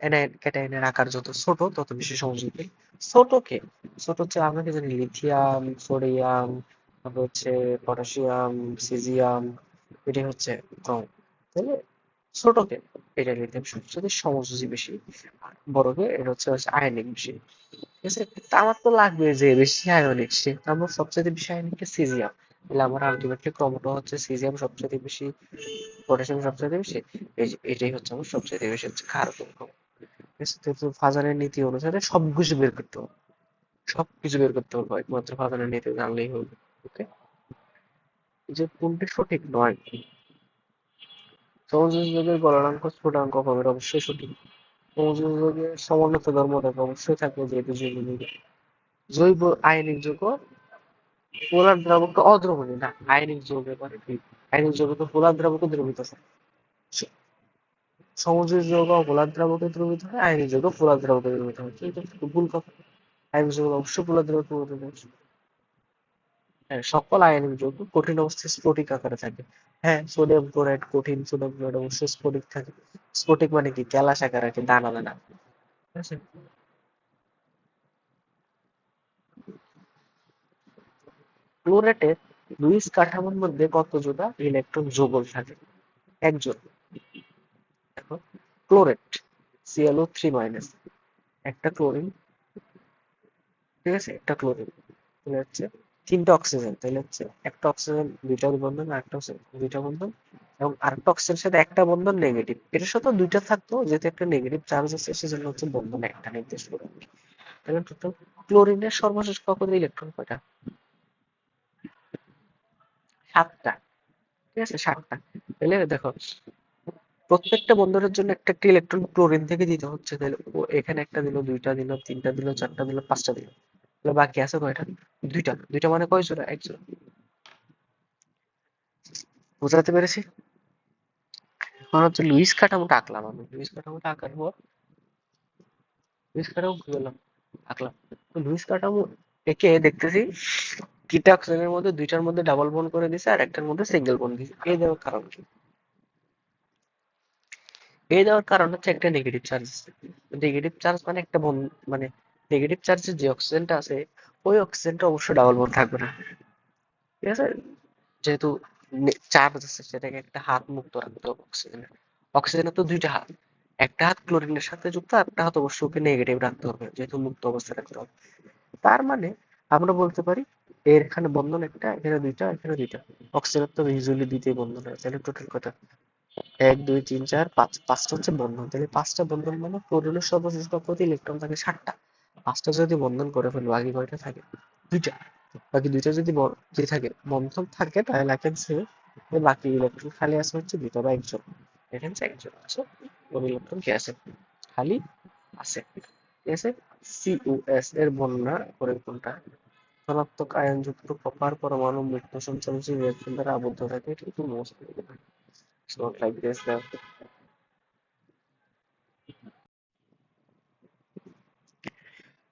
অ্যানায়ন ক্যাটায়নের আকার যত ছোট তত বেশি সমযোজী। ছোট কে? ছোট হচ্ছে আমরা কি জানি, লিথিয়াম, সোডিয়াম, তারপর হচ্ছে পটাশিয়াম, সিজিয়াম, এটি হচ্ছে কম। তাহলে ছোট কে? এটা লিথিয়াম সবচেয়ে সমযোজী বেশি, আর বড় কে? এটা হচ্ছে আয়নিক বেশি। ঠিক আছে? তা আমার তো লাগবে যে বেশি আয়নিক, সে আমার সবচেয়ে বেশি আয়নিক সিজিয়াম। তাহলে আমার আলটিমেটলি ক্রমটা হচ্ছে সিজিয়াম সবচেয়ে বেশি, পটাশিয়াম সবচেয়ে বেশি। এটাই হচ্ছে আমার সবচেয়ে বেশি হচ্ছে ক্ষারক। ঠিক আছে? তো ফাজারের নীতি অনুসারে সবকিছু বের করতে হবে। সবকিছু বের করতে পারবো একমাত্র ফাদারের নীতি জানলেই হবে। ওকে, যে কোনটি সঠিক নয়, সমযোজীদের গলনাঙ্ক স্ফুটনাঙ্ক হবে অবশ্যই সঠিক। সমযোজীদের সমোন্নত ধর্মদাগ অবশ্যই থাকবে, যেহেতু জৈব আয়নিক যৌগ পোলার দ্রাবকে অদ্রবণীয় না, আয়নিক যৌগের মানে কি, আয়নিক যৌগ তো পোলার দ্রাবকে দ্রবীভূত হয়। সমযোজী যৌগ পোলার দ্রাবকে দ্রবীভূত হয়, আয়নিক যৌগ পোলার দ্রাবকে দ্রবীভূত হয়, এটা কিন্তু ভুল কথা। আয়নিক যৌগ অবশ্যই পোলার দ্রাবকে দ্রবীভূত হয়। হ্যাঁ, সকল আয়নিক যৌগ কঠিন অবস্থায় স্ফটিক আকারে থাকে। হ্যাঁ, সোডিয়াম ক্লোরাইড কঠিন, সোডিয়াম ক্লোরাইড অবশ্যই স্ফটিক থাকে। স্ফটিক মানে কি, ক্যালাস আকারে আছে, দানা দানা। ঠিক আছে, ক্লোরেটের লুইস কাঠামোর মধ্যে কত জোড়া ইলেকট্রন যুগল থাকে? একজন। দেখো, ক্লোরেট ClO3 একটা ক্লোরিন, ঠিক আছে, একটা ক্লোরিন, তাহলে হচ্ছে তিনটা অক্সিজেন, তাহলে হচ্ছে একটা অক্সিজেন দুইটা বন্ধন, আর একটা অক্সিজেন দুইটা বন্ধন, এবং আরেকটা অক্সিজেনের সাথে একটা বন্ধন নেগেটিভ, এটার সাথে দুইটা থাকতো, যেহেতু একটা নেগেটিভ চার্জ আছে সেজন্য হচ্ছে বন্ধন একটা নির্দেশ করে। তাহলে টোটাল ক্লোরিনের সর্বশেষ কক্ষে ইলেকট্রন কয়টা? 7টা। ঠিক আছে, 7টা। তাহলে দেখো, প্রত্যেকটা বন্ধনের জন্য একটা একটা ইলেকট্রন ক্লোরিন থেকে দিতে হচ্ছে, তাহলে ও এখানে একটা দিল, দুইটা দিল, তিনটা দিল, চারটা দিল, পাঁচটা দিল, তাহলে বাকি আছে কয়টা? দুইটা। দুইটা মানে কয় জোড়া? এক জোড়া। বুঝাতে পেরেছি? এখন হচ্ছে লুইস কাঠামোটা আঁকলাম আমি, লুইস কাঠামোটা আঁকার পর লুইস কাঠামো গেলাম আঁকলাম, তো লুইস কাঠামো একে দেখতেছি কিটা অক্সিজেনের মধ্যে দুইটার মধ্যে ডাবল বন্ড করে দিছে, আর একটার মধ্যে সিঙ্গেল বন্ড দিছে। এই দেওয়ার কারণ কি? এই দেওয়ার কারণ হচ্ছে একটা নেগেটিভ চার্জ। নেগেটিভ চার্জ মানে একটা বন্ধ, মানে নেগেটিভ চার্জের যে অক্সিজেনটা আছে ওই অক্সিজেনটা অবশ্যই ডাবল বন্ড থাকবে না। ঠিক আছে, যেহেতু চার্জ আছে সেটাকে একটা হাত মুক্ত রাখতে হবে অক্সিজেনের। অক্সিজেনের তো দুইটা হাত, একটা হাত ক্লোরিনের সাথে যুক্ত, আর একটা হাত অবশ্যই ওকে নেগেটিভ রাখতে হবে, যেহেতু মুক্ত অবস্থায় রাখতে হবে। তার মানে আমরা বলতে পারি এর এখানে বন্ধন একটা, এখানে দুইটা, এখানে দুইটা। অক্সিজেনের তো ইউজুয়ালি দুইটাই বন্ধন হয়, তাহলে টোটাল কত? 1 2 3 4 5, পাঁচটা হচ্ছে বন্ধন, তাহলে পাঁচটা বন্ধন মানে ক্লোরিনের সর্বশেষ কক্ষতে ইলেকট্রন থাকে 7টা। পাঁচটা যদি বন্ধন করে ফেলো, বাকি কয়টা থাকে? দুইটা। বাকি দুইটা যদি কি থাকে, বন্ধন থাকে, তাহলে I can say যে বাকি ইলেকট্রন খালি আছে হচ্ছে দুইটা বা একজন। এখানে হচ্ছে একজন আছে, ওর ইলেকট্রন কি আছে? খালি আছে। ঠিক আছে, COS এর বর্ণনা করে কোনটা? ধনাত্মক আয়নযুক্ত কপার পরমাণু মৃত্যু সঞ্চালনশীল রিঅ্যাকশন দ্বারা আবদ্ধ থাকে, এটা কিন্তু মোস্ট নট লাইক দিস না।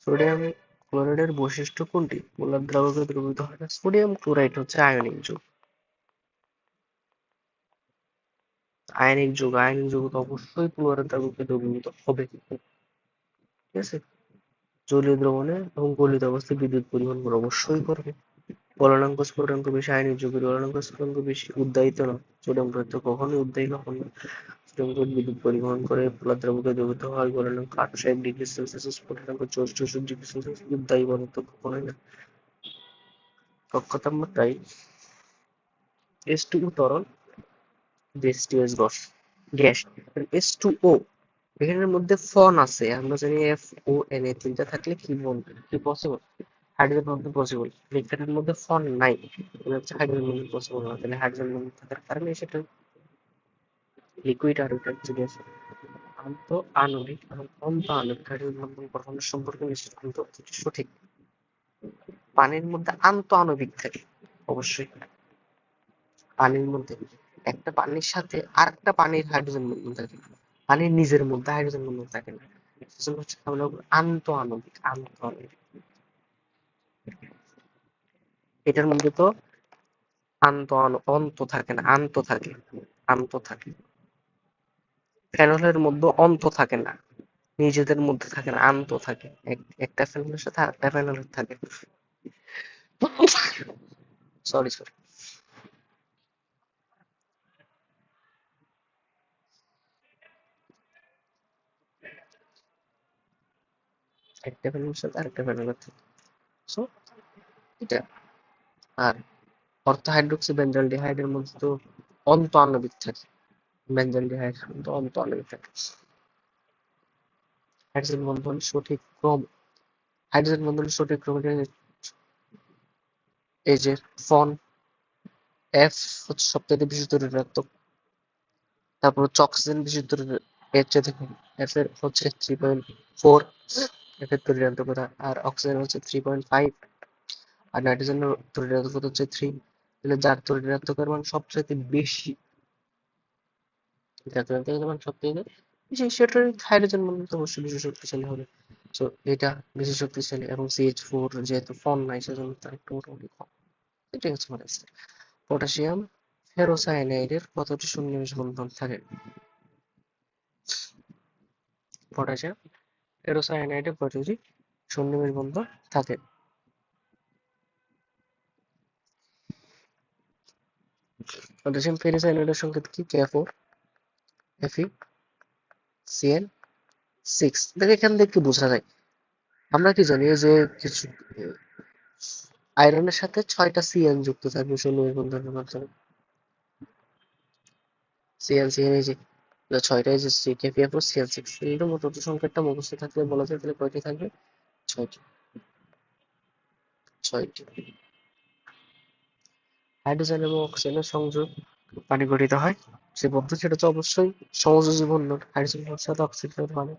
সোডিয়াম ক্লোরাইডের বৈশিষ্ট্য কোনটি? পোলার দ্রাবকে দ্রবীভূত হয় না। সোডিয়াম ক্লোরাইড হচ্ছে আয়নিক যৌগ। আয়নিক যৌগ, আয়নিক যৌগ তো অবশ্যই পোলার দ্রাবকে দ্রবীভূত হবে। ঠিক আছে, জলীয় দ্রবণে এবং গলিত অবস্থায় বিদ্যুৎ পরিবহন করে, অবশ্যই করবে। গলনাঙ্ক স্ফুটনাঙ্ক বেশি, আয়নিক যৌগের গলনাঙ্ক স্ফুটনাঙ্ক বেশি, উদ্দায়িত না। সোডিয়াম ক্লোরাইড তো কখনোই উদ্দায়ী হবে না। সোডিয়াম ক্লোরাইড বিদ্যুৎ পরিবহন করে, পোলার দ্রাবকে দ্রবীভূত হয়, গলনাঙ্ক 68°C, স্ফুটনাঙ্ক 64°C, উদ্দায়ী বলে তো কখনোই না। কক্ষ তাপমাত্রায় H2O তরল, H2S গ্যাস, H2O এখানের মধ্যে ফন আছে, আমরা জানি FON, তিনটা থাকলে কি বলবো, কি পসিবল? হাইড্রোজেন বন্ধন পসিবল। লিকুইডের মধ্যে ফন নাই, তাহলে হচ্ছে হাইড্রোজেন বন্ধন পসিবল না, তাহলে হাইড্রোজেন বন্ধন থাকার কারণে সেটা লিকুইড, আর ওটা হচ্ছে গ্যাস। আন্ত আণবিক এবং অন্ত আণবিক হাইড্রোজেন বন্ধন গঠনের সম্পর্কে নিশ্চিত সঠিক। পানির মধ্যে আন্ত আণবিক থাকে অবশ্যই। পানির মধ্যে একটা পানির সাথে আর একটা পানির হাইড্রোজেন বন্ধন থাকে, পানির নিজের মধ্যে হাইড্রোজেন বন্ধন থাকে না, সেজন্য হচ্ছে আমরা আন্ত আণবিক, আন্ত আণবিক। এটার মধ্যে তো অন্ত থাকে না, আন্ত থাকে, আন্ত থাকে। ফেনলের মধ্যে অন্ত থাকে না, নিজেদের মধ্যে থাকে না, আন্ত থাকে। একটা ফেনলের সাথে আরেকটা ফেনলের থাকে। সরি সরি, একটা ফেনলের সাথে আরেকটা ফেনলের থাকে। সো এটা। আর অর্থ হাইড্রোক্সি বেঞ্জালডিহাইডের মধ্যে তো অন্ত আণবিক থাকে, বেঞ্জালডিহাইড কিন্তু অন্ত আণবিক থাকে। হাইড্রোজেন বন্ধন সঠিক ক্রম হাইড্রোজেন বন্ধনের সঠিক ক্রোমেটিক এই যে ফন এফ হচ্ছে সবচেয়ে বেশি দূরে ঋণাত্মক, তারপর হচ্ছে অক্সিজেন বেশি দূরে এর চেয়ে দেখুন এফ এর হচ্ছে 3.4, এফ এর দূরে ঋণাত্মকতা, আর অক্সিজেন হচ্ছে 3.5, আর নাইট্রোজেনের দূরে ঋণাত্মকতা হচ্ছে 3। তাহলে যার দূরে ঋণাত্মকের মান সবচেয়ে বেশি, যার দূরে ঋণাত্মকের মান সবচেয়ে বেশি, সেটার হাইড্রোজেন বন্ধন তো অবশ্যই বেশি শক্তিশালী হবে। তো এটা বেশি শক্তিশালী, এবং CH4 যেহেতু ফর্ম নাই সেজন্য তার একটু মোটামুটি কম। এটাই হচ্ছে মানে পটাশিয়াম ফেরোসায়ানাইডের কতটি সন্নিবেশ বন্ধন থাকে? পটাশিয়াম ফেরোসায়ানাইডের কতটি সন্নিবেশ বন্ধন থাকে? পটাশিয়াম ফেরোসায়ানাইডের সংকেত কি? K4, Fe, Cn6। দেখো এখান থেকে কি বোঝা যায়, আমরা কি জানি যে কিছু আয়রনের সাথে 6টা Cn যুক্ত থাকবে সন্নিবেশ বন্ধনের মাধ্যমে। Cn এই যে 6টা, এই যে Kpf4 Cn6, এই মোটামুটি সংকেতটা মুখস্থ থাকলে বলা যায় তাহলে কয়টি থাকবে? 6টি। 6টি। হাইড্রোজেন এবং অক্সিজেনের সংযোগ পানি গঠিত হয় যে পদ্ধতি, সেটা হচ্ছে অবশ্যই সমযোজী বন্ধন। হাইড্রোজেনের সাথে অক্সিজেনের মানে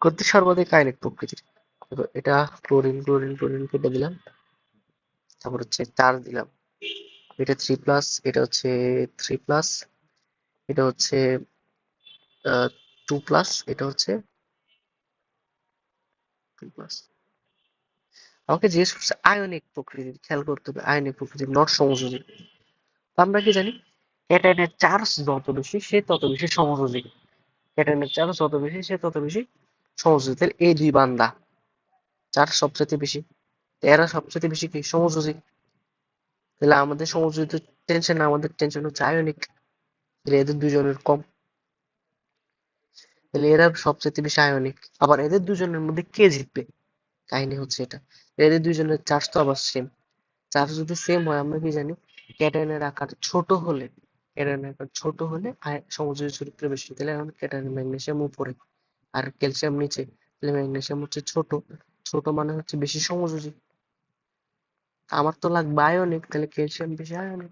গতি সর্বাধিক আয়নিক প্রকৃতির। এটা ক্লোরিন ক্লোরিন ক্লোরিন কেটে দিলাম, তারপর হচ্ছে 4 দিলাম, এটা 3+, এটা হচ্ছে 3+, এটা হচ্ছে 2+, এটা হচ্ছে 2+। আমাকে জিজ্ঞেস করছে আয়নিক প্রকৃতির, খেয়াল করতে হবে আয়নিক প্রকৃতির, নট সমযোজী। তো আমরা কি জানি, ক্যাটায়নের চার্জ যত বেশি সে তত বেশি সমযোজী, ক্যাটায়নের চার্জ যত বেশি সে তত বেশি সমযোজী। তাহলে এই দুই বান্দা চার্জ সবচেয়ে বেশি, এরা সবচেয়ে বেশি কি সমযোজী। তাহলে আমাদের সমযোজিত টেনশন, আমাদের টেনশন হচ্ছে আয়নিক, তাহলে এদের দুজনের কম, তাহলে এরা সবচেয়ে বেশি আয়নিক। আবার এদের দুজনের মধ্যে কে জিতবে, কাহিনী হচ্ছে এটা, এদের দুজনের চার্জ তো আবার সেম। চার্জ যদি সেম হয়, আমরা কি জানি ক্যাটায়নের আকার ছোট হলে, ক্যাটায়নের আকার ছোট হলে সমযোজী চরিত্র বেশি। তাহলে এখন ক্যাটায়ন ম্যাগনেসিয়াম উপরে আর ক্যালসিয়াম নিচে, তাহলে ম্যাগনেসিয়াম হচ্ছে ছোট, ছোট মানে হচ্ছে বেশি সমযোজী। আমার তো লাগবে আয়নিক, তাহলে ক্যালসিয়াম বেশি আয়নিক,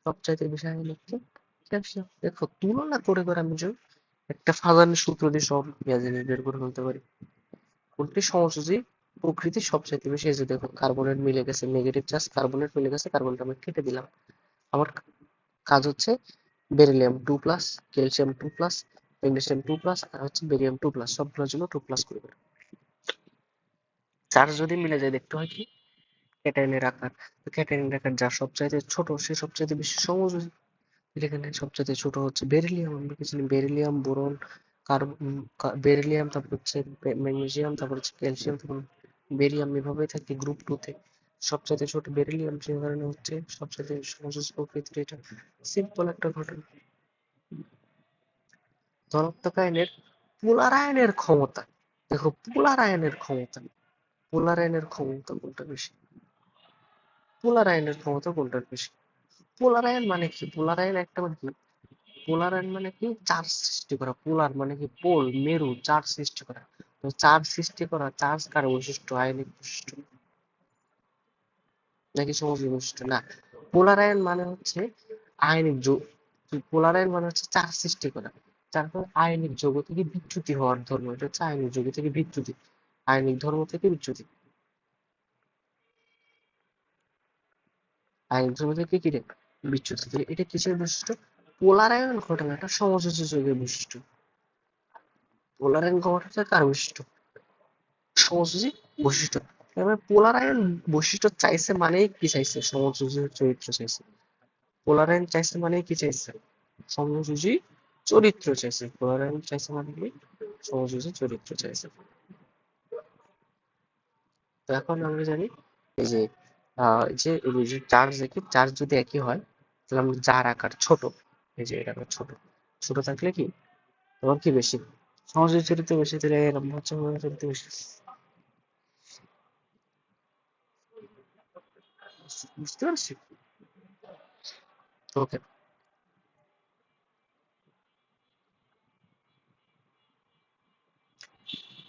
সবচাইতে বেশি আয়নিক কি ক্যালসিয়াম। দেখো তুলনা করে করে আমি যে একটা ফাজানের সূত্র দিয়ে সব জিনিস বের করে ফেলতে পারি। কোনটি সমযোজী প্রকৃতি সবচাইতে বেশি, এই যে দেখো কার্বনের মিলে গেছে, নেগেটিভ চার্জ কার্বনের মিলে গেছে, কার্বনটা আমি কেটে দিলাম। আমার কাজ হচ্ছে বেরিলিয়াম 2+, ক্যালসিয়াম 2+, ম্যাগনেসিয়াম 2+, আর হচ্ছে বেরিয়াম 2+, সবগুলোর জন্য 2+ করে দেবো। চার্জ যদি মিলে যায় দেখতে হয় কি ক্যাটায়নের আকার, তো ক্যাটায়নের আকার যার সবচাইতে ছোট সে সবচাইতে বেশি সমযোজী। এখানে সবচাইতে ছোট হচ্ছে বেরিলিয়াম, আমরা কি জানি বেরিলিয়াম, বোরন, বেরিলিয়াম, তারপর হচ্ছে ম্যাগনেসিয়াম, তারপর হচ্ছে ক্যালসিয়াম, তারপর বেরিয়াম, এভাবেই থাকে গ্রুপ 2 তে। সবচাইতে ছোট বেরিলিয়াম, যে কারণে হচ্ছে সবচাইতে সমযোজী প্রকৃতির। এটা সিম্পল একটা ঘটনা। ধনাত্মক আয়নের পোলার আয়নের ক্ষমতা, দেখো পোলার আয়নের ক্ষমতা কোনটা বেশি, পোলার আয়নের ক্ষমতা কোনটা বেশি? পোলার আয়ন মানে কি, পোলার আয়ন একটা মানে কি, পোলার আয়ন মানে কি চার্জ সৃষ্টি করা, পোলার মানে কি পোল, মেরু, চার্জ সৃষ্টি করা। তো চার্জ সৃষ্টি করা, চার্জ কার বৈশিষ্ট্য, আয়নিক বৈশিষ্ট্য নাকি সমযোজী বৈশিষ্ট্য? না, পোলার আয়ন মানে হচ্ছে আয়নিক যৌগ, পোলার আয়ন মানে হচ্ছে চার্জ সৃষ্টি করা, তারপর আয়নিক যৌগ থেকে বিচ্যুতি হওয়ার ধর্ম, এটা হচ্ছে আয়নিক যৌগ থেকে বিচ্যুতি, আয়নিক ধর্ম থেকে বিচ্যুতি, আয়নিক ধর্ম থেকে কি রে বিচ্যুতি। তাহলে এটা কিসের বৈশিষ্ট্য? পোলার আয়ন ঘটনাটা সমযোজী যৌগের বৈশিষ্ট্য। পোলার আয়ন ঘটনাটা কার বৈশিষ্ট্য? সমযোজী বৈশিষ্ট্য। এবার পোলার আয়ন বৈশিষ্ট্য চাইছে মানেই কি চাইছে, সমযোজী চরিত্র চাইছে। পোলার আয়ন চাইছে মানে কি চাইছে, সমযোজী চরিত্র চাইছে। পোলার আয়ন চাইছে মানে কি সমযোজী চরিত্র চাইছে। তো এখন আমরা জানি এই যে চার্জ একই, চার্জ যদি একই হয় তাহলে আমরা যার আকার ছোট, এই যে এর আকার ছোট, ছোট থাকলে কি তখন কি বেশি সমযোজী চরিত্র বেশি, তাহলে এরকম হচ্ছে সমযোজী চরিত্র বেশি। বুঝতে পারছি? ওকে।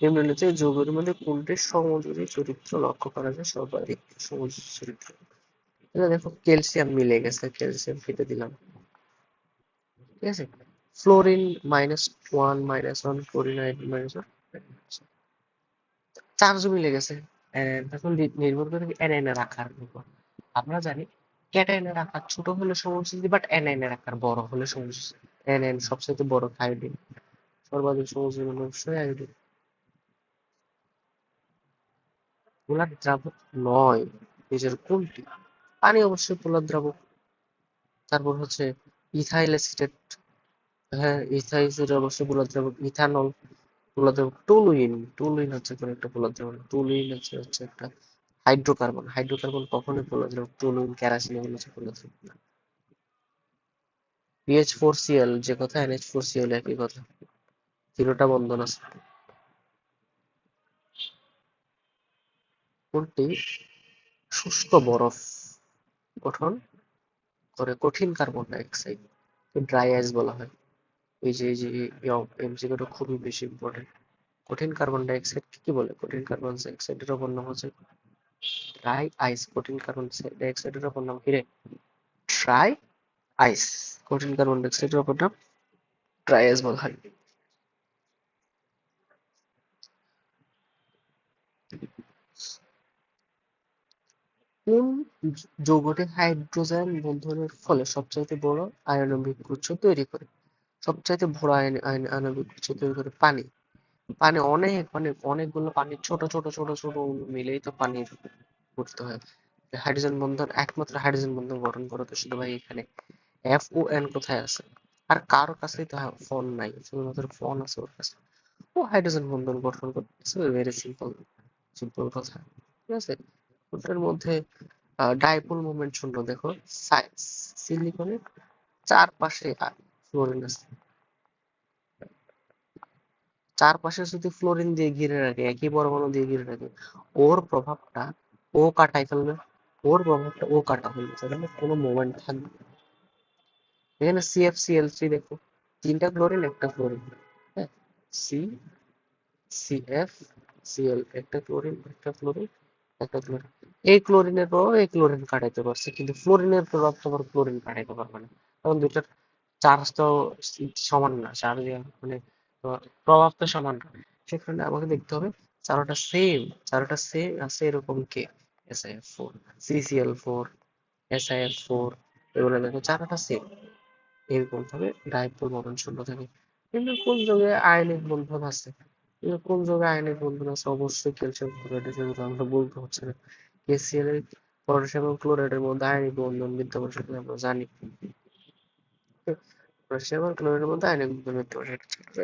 নিম্নলিখিত যৌগের মধ্যে কোনটির সমযোজী চরিত্র লক্ষ্য করা যায় সর্বাধিক সমযোজী চরিত্র? এটা দেখো ক্যালসিয়াম মিলে গেছে, ক্যালসিয়াম কেটে দিলাম, ঠিক আছে। ফ্লোরিন -1 -1, ক্লোরিন -1 চার্জ মিলে গেছে। তখন নির্ভর করে অ্যানায়ন এর আকার উপর। আমরা জানি ক্যাটায়নের আকার ছোট হলে সমযোজী, বাট অ্যানায়নের আকার বড় হলে সমযোজী। অ্যানায়ন সবচেয়ে বড় আয়োডিন, সর্বাধিক সমযোজী মানে অবশ্যই আয়োডিন। পোলার দ্রাবক নয় নিজের কোনটি? পানি অবশ্যই পোলার দ্রাবক। তারপর হচ্ছে ইথাইল অ্যাসিটেট, হ্যাঁ ইথাইল অ্যাসিড অবশ্যই পোলার দ্রাবক। ইথানল পোলার দ্রাবক। টুলুইন, টুলুইন হচ্ছে কোন একটা পোলার দ্রাবক। টুলুইন হচ্ছে একটা হাইড্রোকার্বন। হাইড্রোকার্বন কখনোই পোলার দ্রাবক। টুলুইন, কেরাসিন এগুলো হচ্ছে পোলার দ্রাবক না। PH4Cl যে কথা, NH4Cl একই কথা, তিনটা বন্ধন আছে। কোনটি শুষ্ক বরফ গঠন করে? কঠিন কার্বন ডাই অক্সাইড, ড্রাই আইস বলা হয়। এই যে এমসিকিউটা খুবই বেশি ইম্পর্টেন্ট। কঠিন কার্বন ডাই অক্সাইড কি বলে? কঠিন কার্বন ডাই অক্সাইডের অপর নাম হচ্ছে ড্রাই আইস। কঠিন কার্বন ডাই অক্সাইডের অপর নাম কি রে? ড্রাই আইস। কঠিন কার্বন ডাই অক্সাইডের অপর নাম ড্রাই আইস বলা হয়। কোন যৌগটি হাইড্রোজেন বন্ধনের ফলে সবচাইতে বড় আণবিক গুচ্ছ তৈরি করে? সবচাইতে বড় আণবিক গুচ্ছ তৈরি করে পানি। পানি অনেক অনেক অনেকগুলো পানি, ছোট ছোট ছোট ছোট মিলেই তো পানির করতে হয়। হাইড্রোজেন বন্ধন, একমাত্র হাইড্রোজেন বন্ধন গঠন করে তো শুধু ভাই এখানে FON কোথায় আছে? আর কারো কাছেই তো ফোন নাই, শুধুমাত্র ফোন আছে ওর কাছে। ও হাইড্রোজেন বন্ধন গঠন করতেছে, ভেরি সিম্পল, সিম্পল কথা, ঠিক আছে। ওটার মধ্যে ডাইপোল মোমেন্ট শূন্য। দেখো সিলিকনের চারপাশে ফ্লোরিন আছে, চারপাশে যদি ফ্লোরিন দিয়ে ঘিরে রাখে, একই পরমাণু দিয়ে ঘিরে রাখে, ওর প্রভাবটা ও কাটাই ফেলবে, ওর প্রভাবটা ও কাটা ফেলবে, সেখানে কোনো মোমেন্ট থাকবে না। এখানে CFCl3 দেখো, তিনটা ক্লোরিন একটা ফ্লোরিন, হ্যাঁ, সি CFCl, একটা ক্লোরিন একটা ফ্লোরিন একটা ক্লোরিন। এই ক্লোরিনের প্রভাব এই ক্লোরিন কাটাইতে পারছে, কিন্তু ফ্লোরিনের প্রভাব তোমার ক্লোরিন কাটাইতে পারবে না, কারণ দুইটার চার্জ তো সমান না, চার্জ মানে প্রভাব তো সমান না। সেখানে আমাকে দেখতে হবে চারোটা সেম আছে এরকম কে, SiF4, CCl4, SiF4, এগুলো দেখো চারোটা সেম এরকম ভাবে ডাইপোল মোমেন্ট শূন্য থাকে। কিন্তু কোন জায়গায় আয়নিক বন্ধন আছে? কিন্তু কোন জায়গায় আয়নিক বন্ধন আছে? অবশ্যই ক্যালসিয়াম ক্লোরাইড, যেগুলো আমরা বলতে হচ্ছে না। KCl এর পটাশিয়াম এবং ক্লোরাইডের মধ্যে আয়নিক বন্ধন বিদ্যমান সেটা আমরা জানি। পটাশিয়াম আর ক্লোরাইডের মধ্যে আয়নিক বন্ধন বিদ্যমান, সেটা